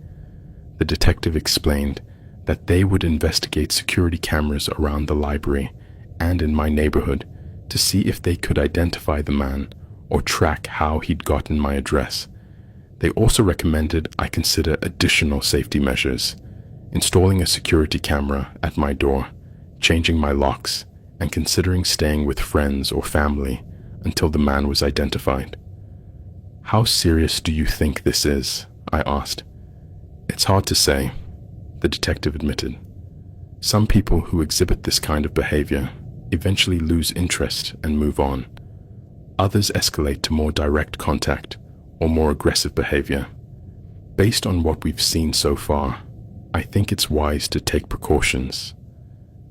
The detective explained that they would investigate security cameras around the library and in my neighborhood to see if they could identify the man or track how he'd gotten my address. They also recommended I consider additional safety measures, installing a security camera at my door, changing my locks, and considering staying with friends or family until the man was identified. "How serious do you think this is?" I asked. "It's hard to say," the detective admitted. "Some people who exhibit this kind of behavior eventually lose interest and move on. Others escalate to more direct contact or more aggressive behavior. Based on what we've seen so far, I think it's wise to take precautions."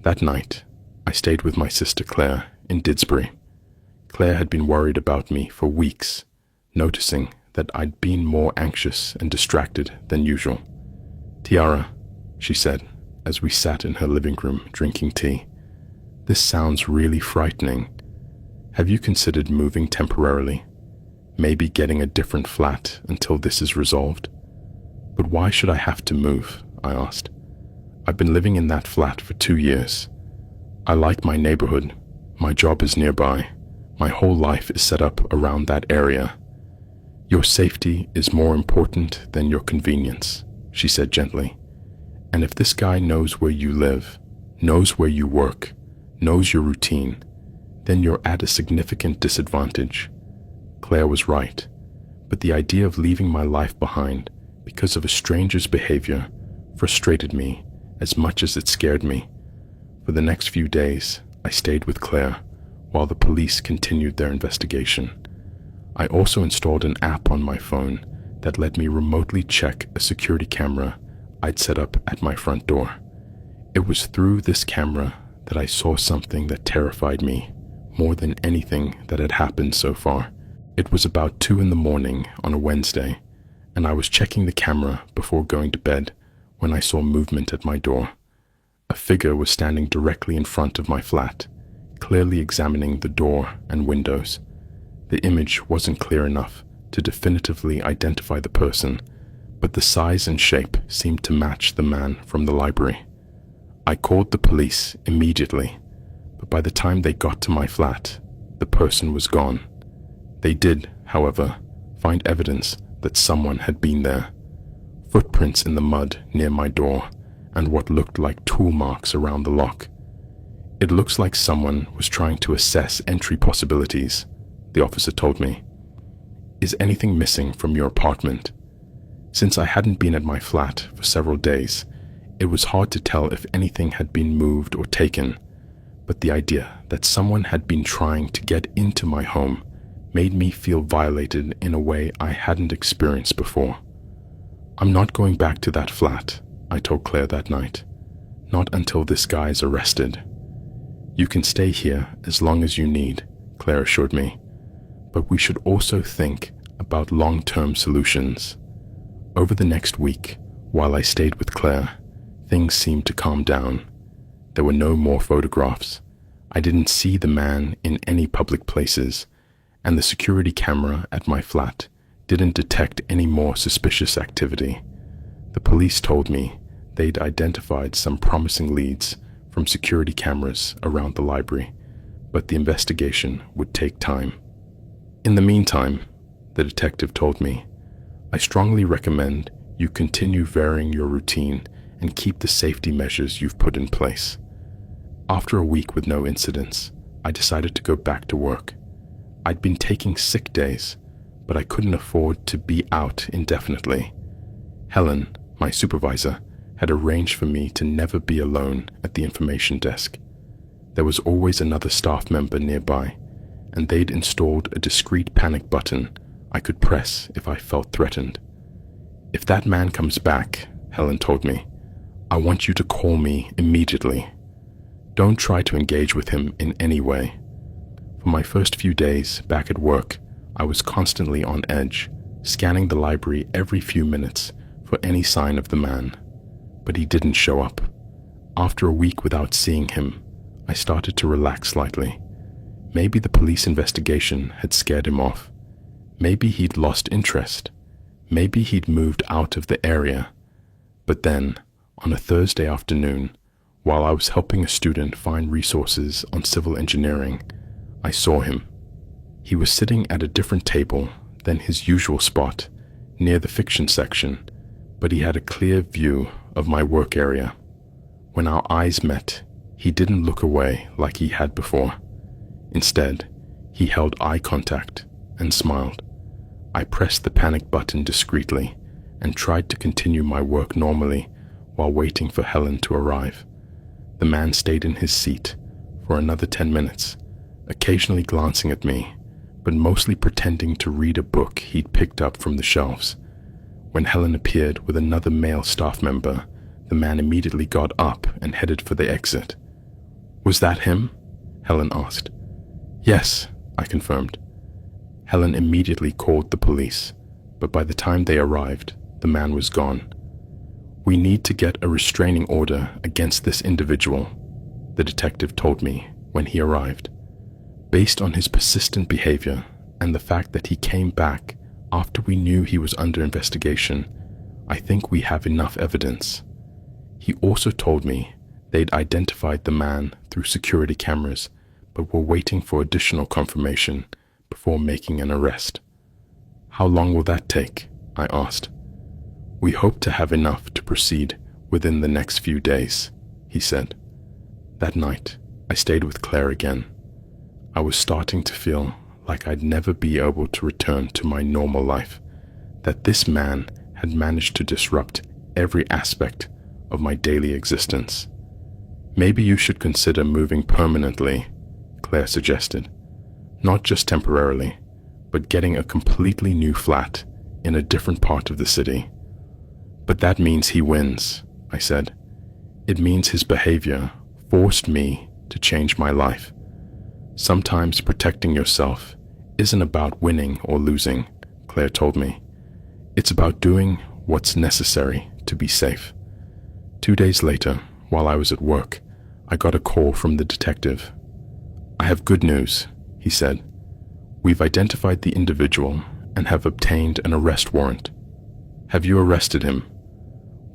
That night, I stayed with my sister Claire in Didsbury. Claire had been worried about me for weeks, noticing that I'd been more anxious and distracted than usual. "Tiara," she said, as we sat in her living room drinking tea, "this sounds really frightening. Have you considered moving temporarily? Maybe getting a different flat until this is resolved?" "But why should I have to move?" I asked. "I've been living in that flat for 2 years. I like my neighborhood. My job is nearby. My whole life is set up around that area." Your safety is more important than your convenience, she said gently. And if this guy knows where you live, knows where you work, knows your routine, then you're at a significant disadvantage. Claire was right, but the idea of leaving my life behind because of a stranger's behavior frustrated me as much as it scared me. For the next few days, I stayed with Claire while the police continued their investigation. I also installed an app on my phone that let me remotely check a security camera I'd set up at my front door. It was through this camera that I saw something that terrified me more than anything that had happened so far. It was about 2 a.m. on a Wednesday, and I was checking the camera before going to bed when I saw movement at my door. A figure was standing directly in front of my flat, clearly examining the door and windows. The image wasn't clear enough to definitively identify the person, but the size and shape seemed to match the man from the library. I called the police immediately, but by the time they got to my flat, the person was gone. They did, however, find evidence that someone had been there. Footprints in the mud near my door and what looked like tool marks around the lock. It looks like someone was trying to assess entry possibilities, the officer told me. Is anything missing from your apartment? Since I hadn't been at my flat for several days, it was hard to tell if anything had been moved or taken, but the idea that someone had been trying to get into my home made me feel violated in a way I hadn't experienced before. I'm not going back to that flat, I told Claire that night. Not until this guy is arrested. You can stay here as long as you need, Claire assured me, but we should also think about long-term solutions. Over the next week, while I stayed with Claire, things seemed to calm down. There were no more photographs. I didn't see the man in any public places, and the security camera at my flat didn't detect any more suspicious activity. The police told me they'd identified some promising leads from security cameras around the library, but the investigation would take time. In the meantime, the detective told me, I strongly recommend you continue varying your routine and keep the safety measures you've put in place. After a week with no incidents, I decided to go back to work. I'd been taking sick days, but I couldn't afford to be out indefinitely. Helen, my supervisor, had arranged for me to never be alone at the information desk. There was always another staff member nearby, and they'd installed a discreet panic button I could press if I felt threatened. If that man comes back, Helen told me, I want you to call me immediately. Don't try to engage with him in any way. For my first few days back at work, I was constantly on edge, scanning the library every few minutes for any sign of the man. But he didn't show up. After a week without seeing him, I started to relax slightly. Maybe the police investigation had scared him off. Maybe he'd lost interest. Maybe he'd moved out of the area. But then, on a Thursday afternoon, while I was helping a student find resources on civil engineering, I saw him. He was sitting at a different table than his usual spot, near the fiction section, but he had a clear view of my work area. When our eyes met, he didn't look away like he had before. Instead, he held eye contact and smiled. I pressed the panic button discreetly and tried to continue my work normally while waiting for Helen to arrive. The man stayed in his seat for another 10 minutes, occasionally glancing at me, but mostly pretending to read a book he'd picked up from the shelves. When Helen appeared with another male staff member, the man immediately got up and headed for the exit. Was that him? Helen asked. Yes, I confirmed. Helen immediately called the police, but by the time they arrived, the man was gone. We need to get a restraining order against this individual, the detective told me when he arrived. Based on his persistent behavior and the fact that he came back after we knew he was under investigation, I think we have enough evidence. He also told me they'd identified the man through security cameras, but were waiting for additional confirmation before making an arrest. How long will that take? I asked. We hope to have enough to proceed within the next few days, he said. That night, I stayed with Claire again. I was starting to feel like I'd never be able to return to my normal life, that this man had managed to disrupt every aspect of my daily existence. Maybe you should consider moving permanently, Claire suggested. Not just temporarily, but getting a completely new flat in a different part of the city. But that means he wins, I said. It means his behavior forced me to change my life. Sometimes protecting yourself isn't about winning or losing, Claire told me. It's about doing what's necessary to be safe. 2 days later, while I was at work, I got a call from the detective. I have good news, he said. We've identified the individual and have obtained an arrest warrant. Have you arrested him?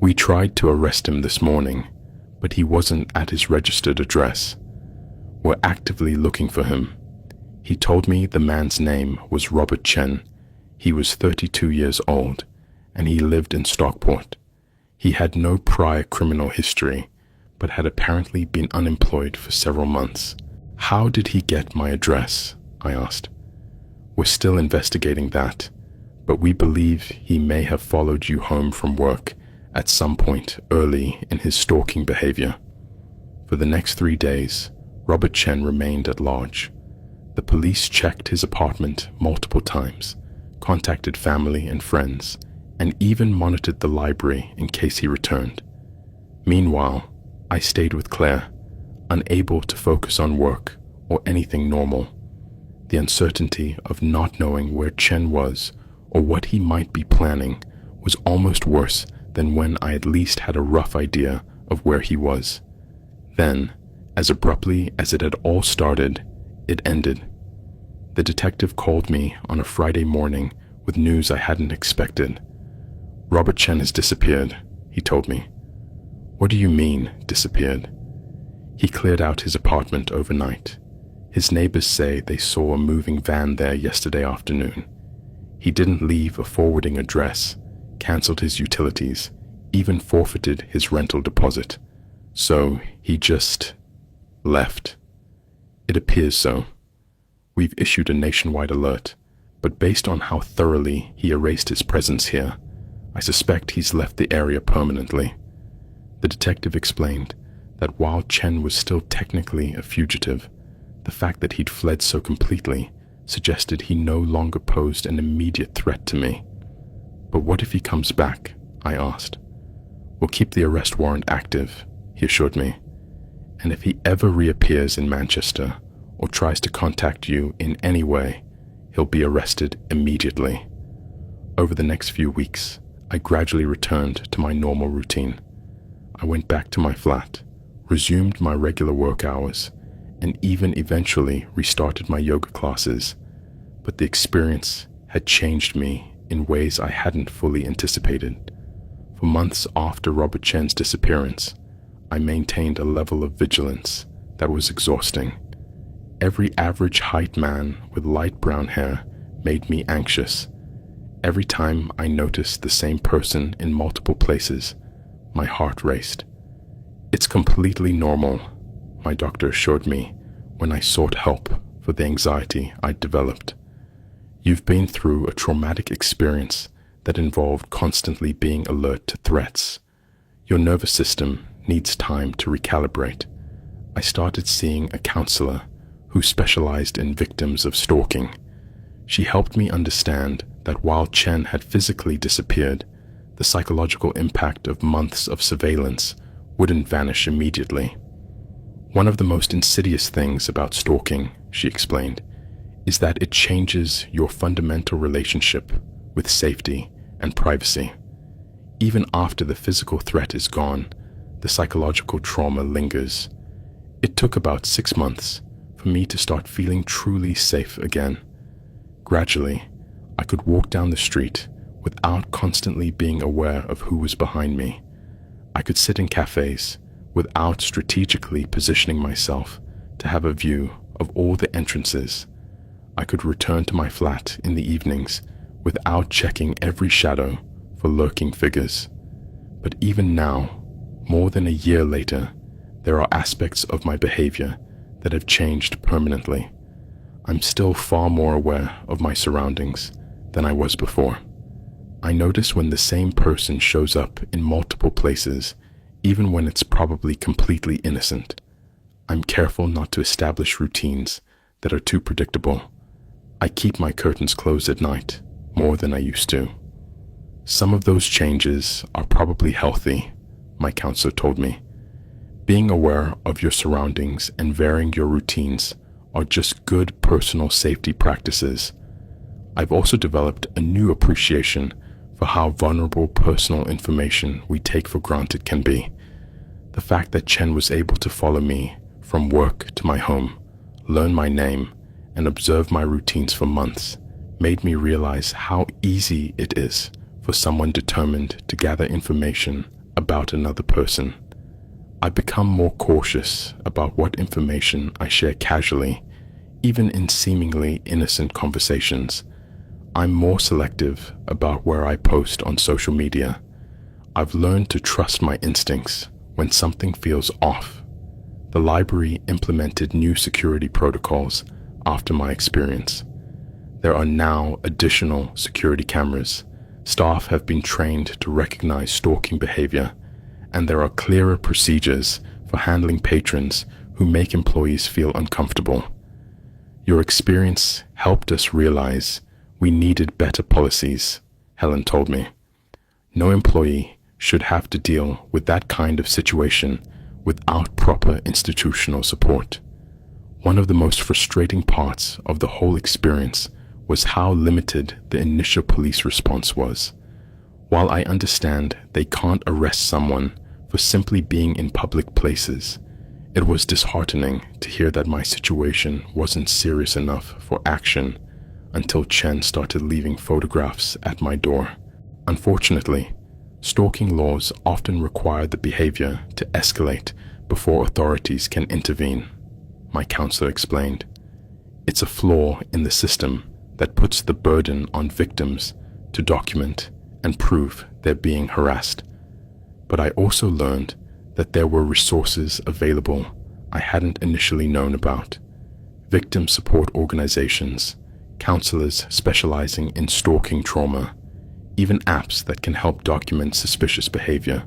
We tried to arrest him this morning, but he wasn't at his registered address. We're actively looking for him. He told me the man's name was Robert Chen. He was 32 years old, and he lived in Stockport. He had no prior criminal history, but had apparently been unemployed for several months. How did he get my address? I asked. We're still investigating that, but we believe he may have followed you home from work at some point early in his stalking behavior. For the next 3 days, Robert Chen remained at large. The police checked his apartment multiple times, contacted family and friends, and even monitored the library in case he returned. Meanwhile, I stayed with Claire, unable to focus on work or anything normal. The uncertainty of not knowing where Chen was or what he might be planning was almost worse than when I at least had a rough idea of where he was. Then, as abruptly as it had all started, it ended. The detective called me on a Friday morning with news I hadn't expected. Robert Chen has disappeared, he told me. What do you mean, disappeared? He cleared out his apartment overnight. His neighbors say they saw a moving van there yesterday afternoon. He didn't leave a forwarding address, canceled his utilities, even forfeited his rental deposit. So he just left. It appears so. We've issued a nationwide alert, but based on how thoroughly he erased his presence here, I suspect he's left the area permanently. The detective explained that while Chen was still technically a fugitive, the fact that he'd fled so completely suggested he no longer posed an immediate threat to me. But what if he comes back? I asked. We'll keep the arrest warrant active, he assured me. And if he ever reappears in Manchester or tries to contact you in any way, he'll be arrested immediately. Over the next few weeks, I gradually returned to my normal routine. I went back to my flat, resumed my regular work hours, and even eventually restarted my yoga classes. But the experience had changed me in ways I hadn't fully anticipated. For months after Robert Chen's disappearance, I maintained a level of vigilance that was exhausting. Every average height man with light brown hair made me anxious. Every time I noticed the same person in multiple places, my heart raced. It's completely normal, my doctor assured me when I sought help for the anxiety I'd developed. You've been through a traumatic experience that involved constantly being alert to threats. Your nervous system needs time to recalibrate. I started seeing a counselor who specialized in victims of stalking. She helped me understand that while Chen had physically disappeared, the psychological impact of months of surveillance wouldn't vanish immediately. One of the most insidious things about stalking, she explained, is that it changes your fundamental relationship with safety and privacy. Even after the physical threat is gone, the psychological trauma lingers. It took about 6 months for me to start feeling truly safe again. Gradually, I could walk down the street without constantly being aware of who was behind me. I could sit in cafes without strategically positioning myself to have a view of all the entrances. I could return to my flat in the evenings without checking every shadow for lurking figures. But even now, more than a year later, there are aspects of my behavior that have changed permanently. I'm still far more aware of my surroundings than I was before. I notice when the same person shows up in multiple places, even when it's probably completely innocent. I'm careful not to establish routines that are too predictable. I keep my curtains closed at night more than I used to. Some of those changes are probably healthy, my counselor told me. Being aware of your surroundings and varying your routines are just good personal safety practices. I've also developed a new appreciation for how vulnerable personal information we take for granted can be. The fact that Chen was able to follow me from work to my home, learn my name, and observe my routines for months made me realize how easy it is for someone determined to gather information about another person. I've become more cautious about what information I share casually, even in seemingly innocent conversations. I'm more selective about where I post on social media. I've learned to trust my instincts when something feels off. The library implemented new security protocols after my experience. There are now additional security cameras. Staff have been trained to recognize stalking behavior, and there are clearer procedures for handling patrons who make employees feel uncomfortable. Your experience helped us realize we needed better policies, Helen told me. No employee should have to deal with that kind of situation without proper institutional support. One of the most frustrating parts of the whole experience was how limited the initial police response was. While I understand they can't arrest someone for simply being in public places, it was disheartening to hear that my situation wasn't serious enough for action until Chen started leaving photographs at my door. Unfortunately, stalking laws often require the behavior to escalate before authorities can intervene, my counselor explained. It's a flaw in the system that puts the burden on victims to document and prove they're being harassed. But I also learned that there were resources available I hadn't initially known about. Victim support organizations, counselors specializing in stalking trauma, even apps that can help document suspicious behavior.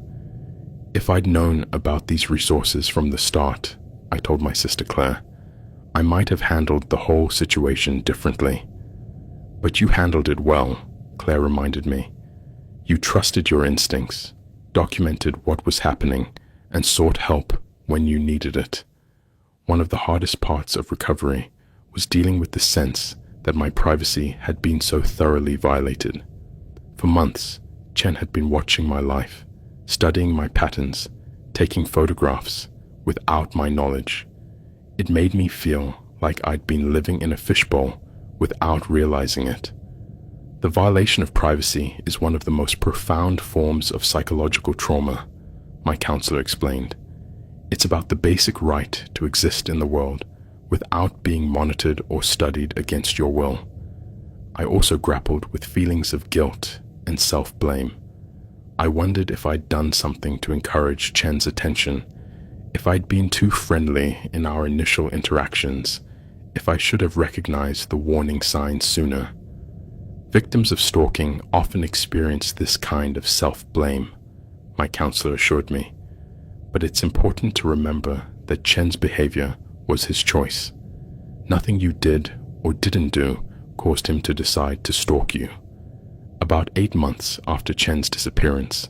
If I'd known about these resources from the start, I told my sister Claire, I might have handled the whole situation differently. But you handled it well, Claire reminded me. You trusted your instincts, documented what was happening, and sought help when you needed it. One of the hardest parts of recovery was dealing with the sense that my privacy had been so thoroughly violated. For months, Chen had been watching my life, studying my patterns, taking photographs without my knowledge. It made me feel like I'd been living in a fishbowl without realizing it. The violation of privacy is one of the most profound forms of psychological trauma, my counselor explained. It's about the basic right to exist in the world without being monitored or studied against your will. I also grappled with feelings of guilt and self-blame. I wondered if I'd done something to encourage Chen's attention, if I'd been too friendly in our initial interactions, if I should have recognized the warning signs sooner. Victims of stalking often experience this kind of self-blame, my counselor assured me. But it's important to remember that Chen's behavior was his choice. Nothing you did or didn't do caused him to decide to stalk you. About 8 months after Chen's disappearance,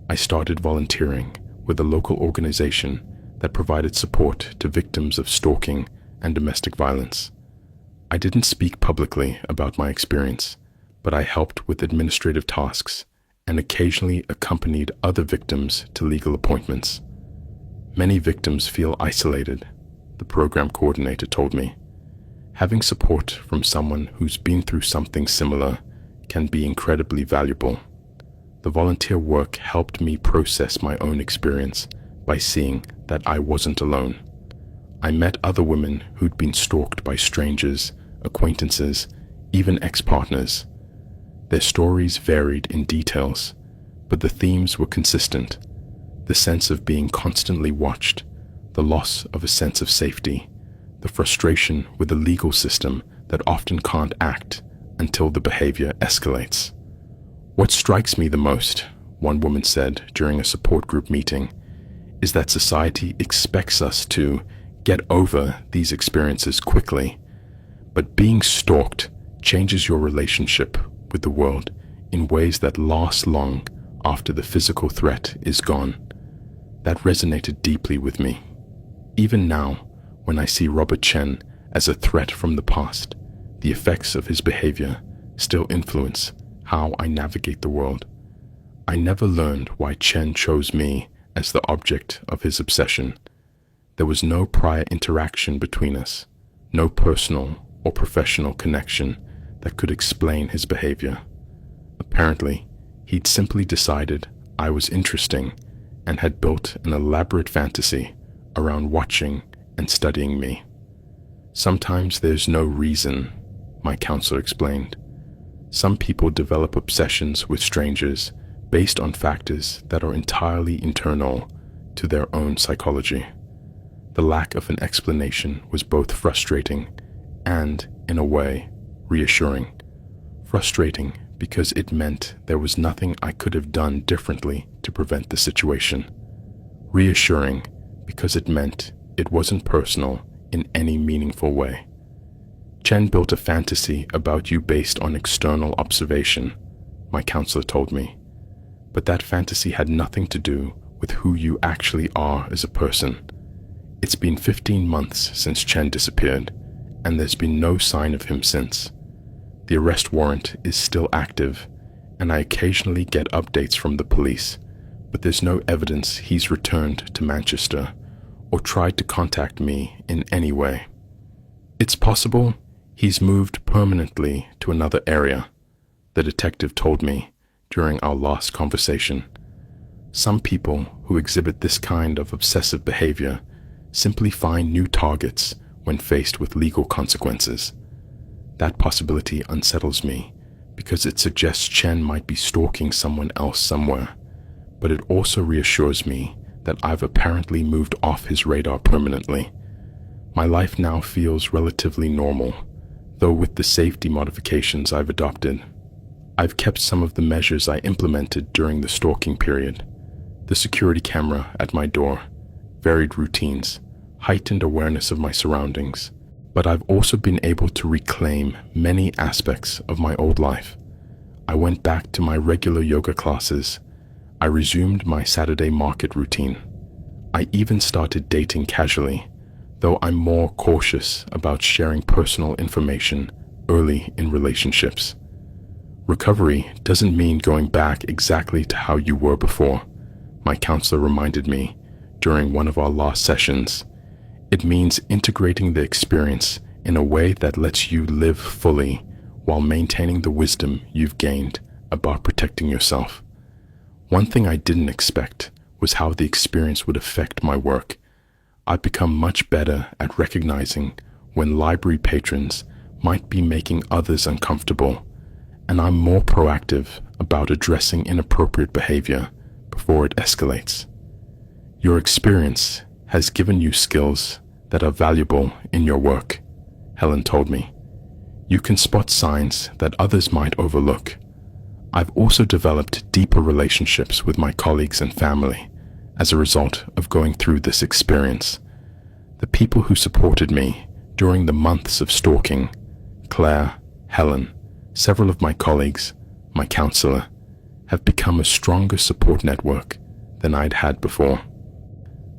I started volunteering with a local organization that provided support to victims of stalking and domestic violence. I didn't speak publicly about my experience, but I helped with administrative tasks and occasionally accompanied other victims to legal appointments. Many victims feel isolated, the program coordinator told me. Having support from someone who's been through something similar can be incredibly valuable. The volunteer work helped me process my own experience by seeing that I wasn't alone. I met other women who'd been stalked by strangers, acquaintances, even ex-partners. Their stories varied in details, but the themes were consistent. The sense of being constantly watched, the loss of a sense of safety, the frustration with a legal system that often can't act until the behavior escalates. What strikes me the most, one woman said during a support group meeting, is that society expects us to get over these experiences quickly, but being stalked changes your relationship with the world in ways that last long after the physical threat is gone. That resonated deeply with me. Even now, when I see Robert Chen as a threat from the past, the effects of his behavior still influence how I navigate the world. I never learned why Chen chose me as the object of his obsession. There was no prior interaction between us, no personal or professional connection that could explain his behavior. Apparently, he'd simply decided I was interesting and had built an elaborate fantasy around watching and studying me. Sometimes there's no reason, my counselor explained. Some people develop obsessions with strangers based on factors that are entirely internal to their own psychology. The lack of an explanation was both frustrating and, in a way, reassuring. Frustrating because it meant there was nothing I could have done differently to prevent the situation. Reassuring because it meant it wasn't personal in any meaningful way. Chen built a fantasy about you based on external observation, my counselor told me. But that fantasy had nothing to do with who you actually are as a person. It's been 15 months since Chen disappeared, and there's been no sign of him since. The arrest warrant is still active, and I occasionally get updates from the police, but there's no evidence he's returned to Manchester or tried to contact me in any way. It's possible he's moved permanently to another area, the detective told me during our last conversation. Some people who exhibit this kind of obsessive behavior simply find new targets when faced with legal consequences. That possibility unsettles me because it suggests Chen might be stalking someone else somewhere, but it also reassures me that I've apparently moved off his radar permanently. My life now feels relatively normal, though with the safety modifications I've adopted. I've kept some of the measures I implemented during the stalking period: the security camera at my door, varied routines, heightened awareness of my surroundings. But I've also been able to reclaim many aspects of my old life. I went back to my regular yoga classes. I resumed my Saturday market routine. I even started dating casually, though I'm more cautious about sharing personal information early in relationships. Recovery doesn't mean going back exactly to how you were before, my counselor reminded me during one of our last sessions. It means integrating the experience in a way that lets you live fully while maintaining the wisdom you've gained about protecting yourself. One thing I didn't expect was how the experience would affect my work. I've become much better at recognizing when library patrons might be making others uncomfortable, and I'm more proactive about addressing inappropriate behavior before it escalates. Your experience has given you skills that are valuable in your work, Helen told me. You can spot signs that others might overlook. I've also developed deeper relationships with my colleagues and family as a result of going through this experience. The people who supported me during the months of stalking, Claire, Helen, several of my colleagues, my counselor, have become a stronger support network than I'd had before.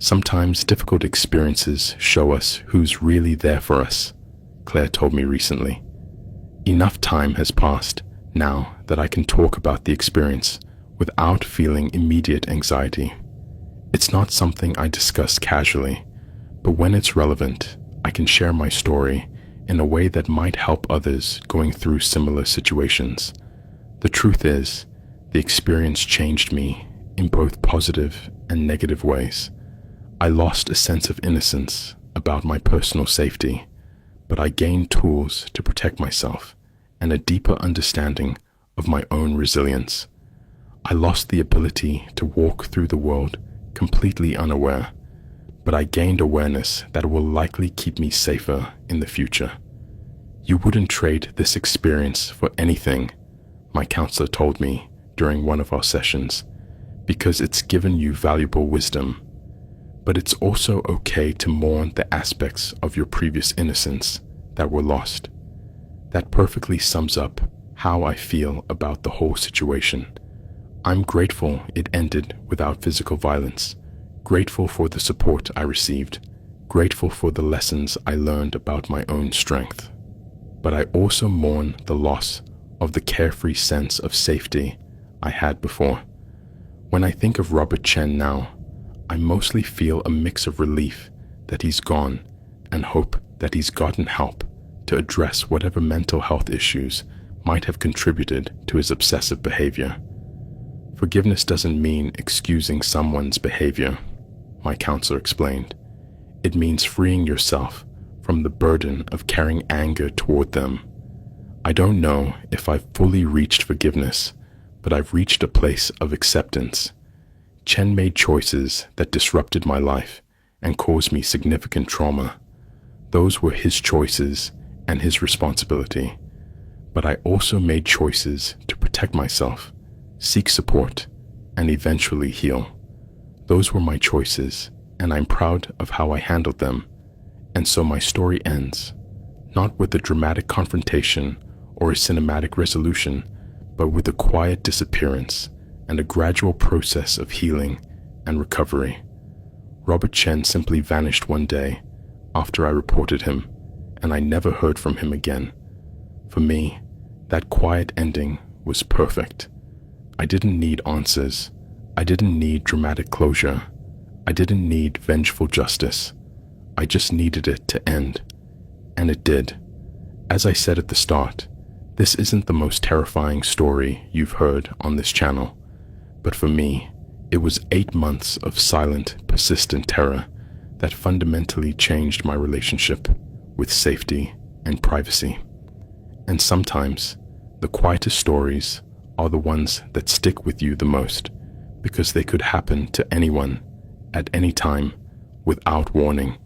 Sometimes difficult experiences show us who's really there for us, Claire told me recently. Enough time has passed now that I can talk about the experience without feeling immediate anxiety. It's not something I discuss casually, but when it's relevant, I can share my story in a way that might help others going through similar situations. The truth is, the experience changed me in both positive and negative ways. I lost a sense of innocence about my personal safety, but I gained tools to protect myself and a deeper understanding of my own resilience. I lost the ability to walk through the world completely unaware, but I gained awareness that will likely keep me safer in the future. You wouldn't trade this experience for anything, my counselor told me during one of our sessions, because it's given you valuable wisdom. But it's also okay to mourn the aspects of your previous innocence that were lost. That perfectly sums up how I feel about the whole situation. I'm grateful it ended without physical violence, grateful for the support I received, grateful for the lessons I learned about my own strength. But I also mourn the loss of the carefree sense of safety I had before. When I think of Robert Chen now, I mostly feel a mix of relief that he's gone and hope that he's gotten help to address whatever mental health issues might have contributed to his obsessive behavior. Forgiveness doesn't mean excusing someone's behavior, my counselor explained. It means freeing yourself from the burden of carrying anger toward them. I don't know if I've fully reached forgiveness, but I've reached a place of acceptance. Chen made choices that disrupted my life and caused me significant trauma. Those were his choices and his responsibility. But I also made choices to protect myself, seek support, and eventually heal. Those were my choices, and I'm proud of how I handled them. And so my story ends, not with a dramatic confrontation or a cinematic resolution, but with a quiet disappearance and a gradual process of healing and recovery. Robert Chen simply vanished one day after I reported him, and I never heard from him again. For me, that quiet ending was perfect. I didn't need answers. I didn't need dramatic closure. I didn't need vengeful justice. I just needed it to end. And it did. As I said at the start, this isn't the most terrifying story you've heard on this channel. But for me, it was 8 months of silent, persistent terror that fundamentally changed my relationship with safety and privacy. And sometimes, the quietest stories are the ones that stick with you the most, because they could happen to anyone, at any time, without warning.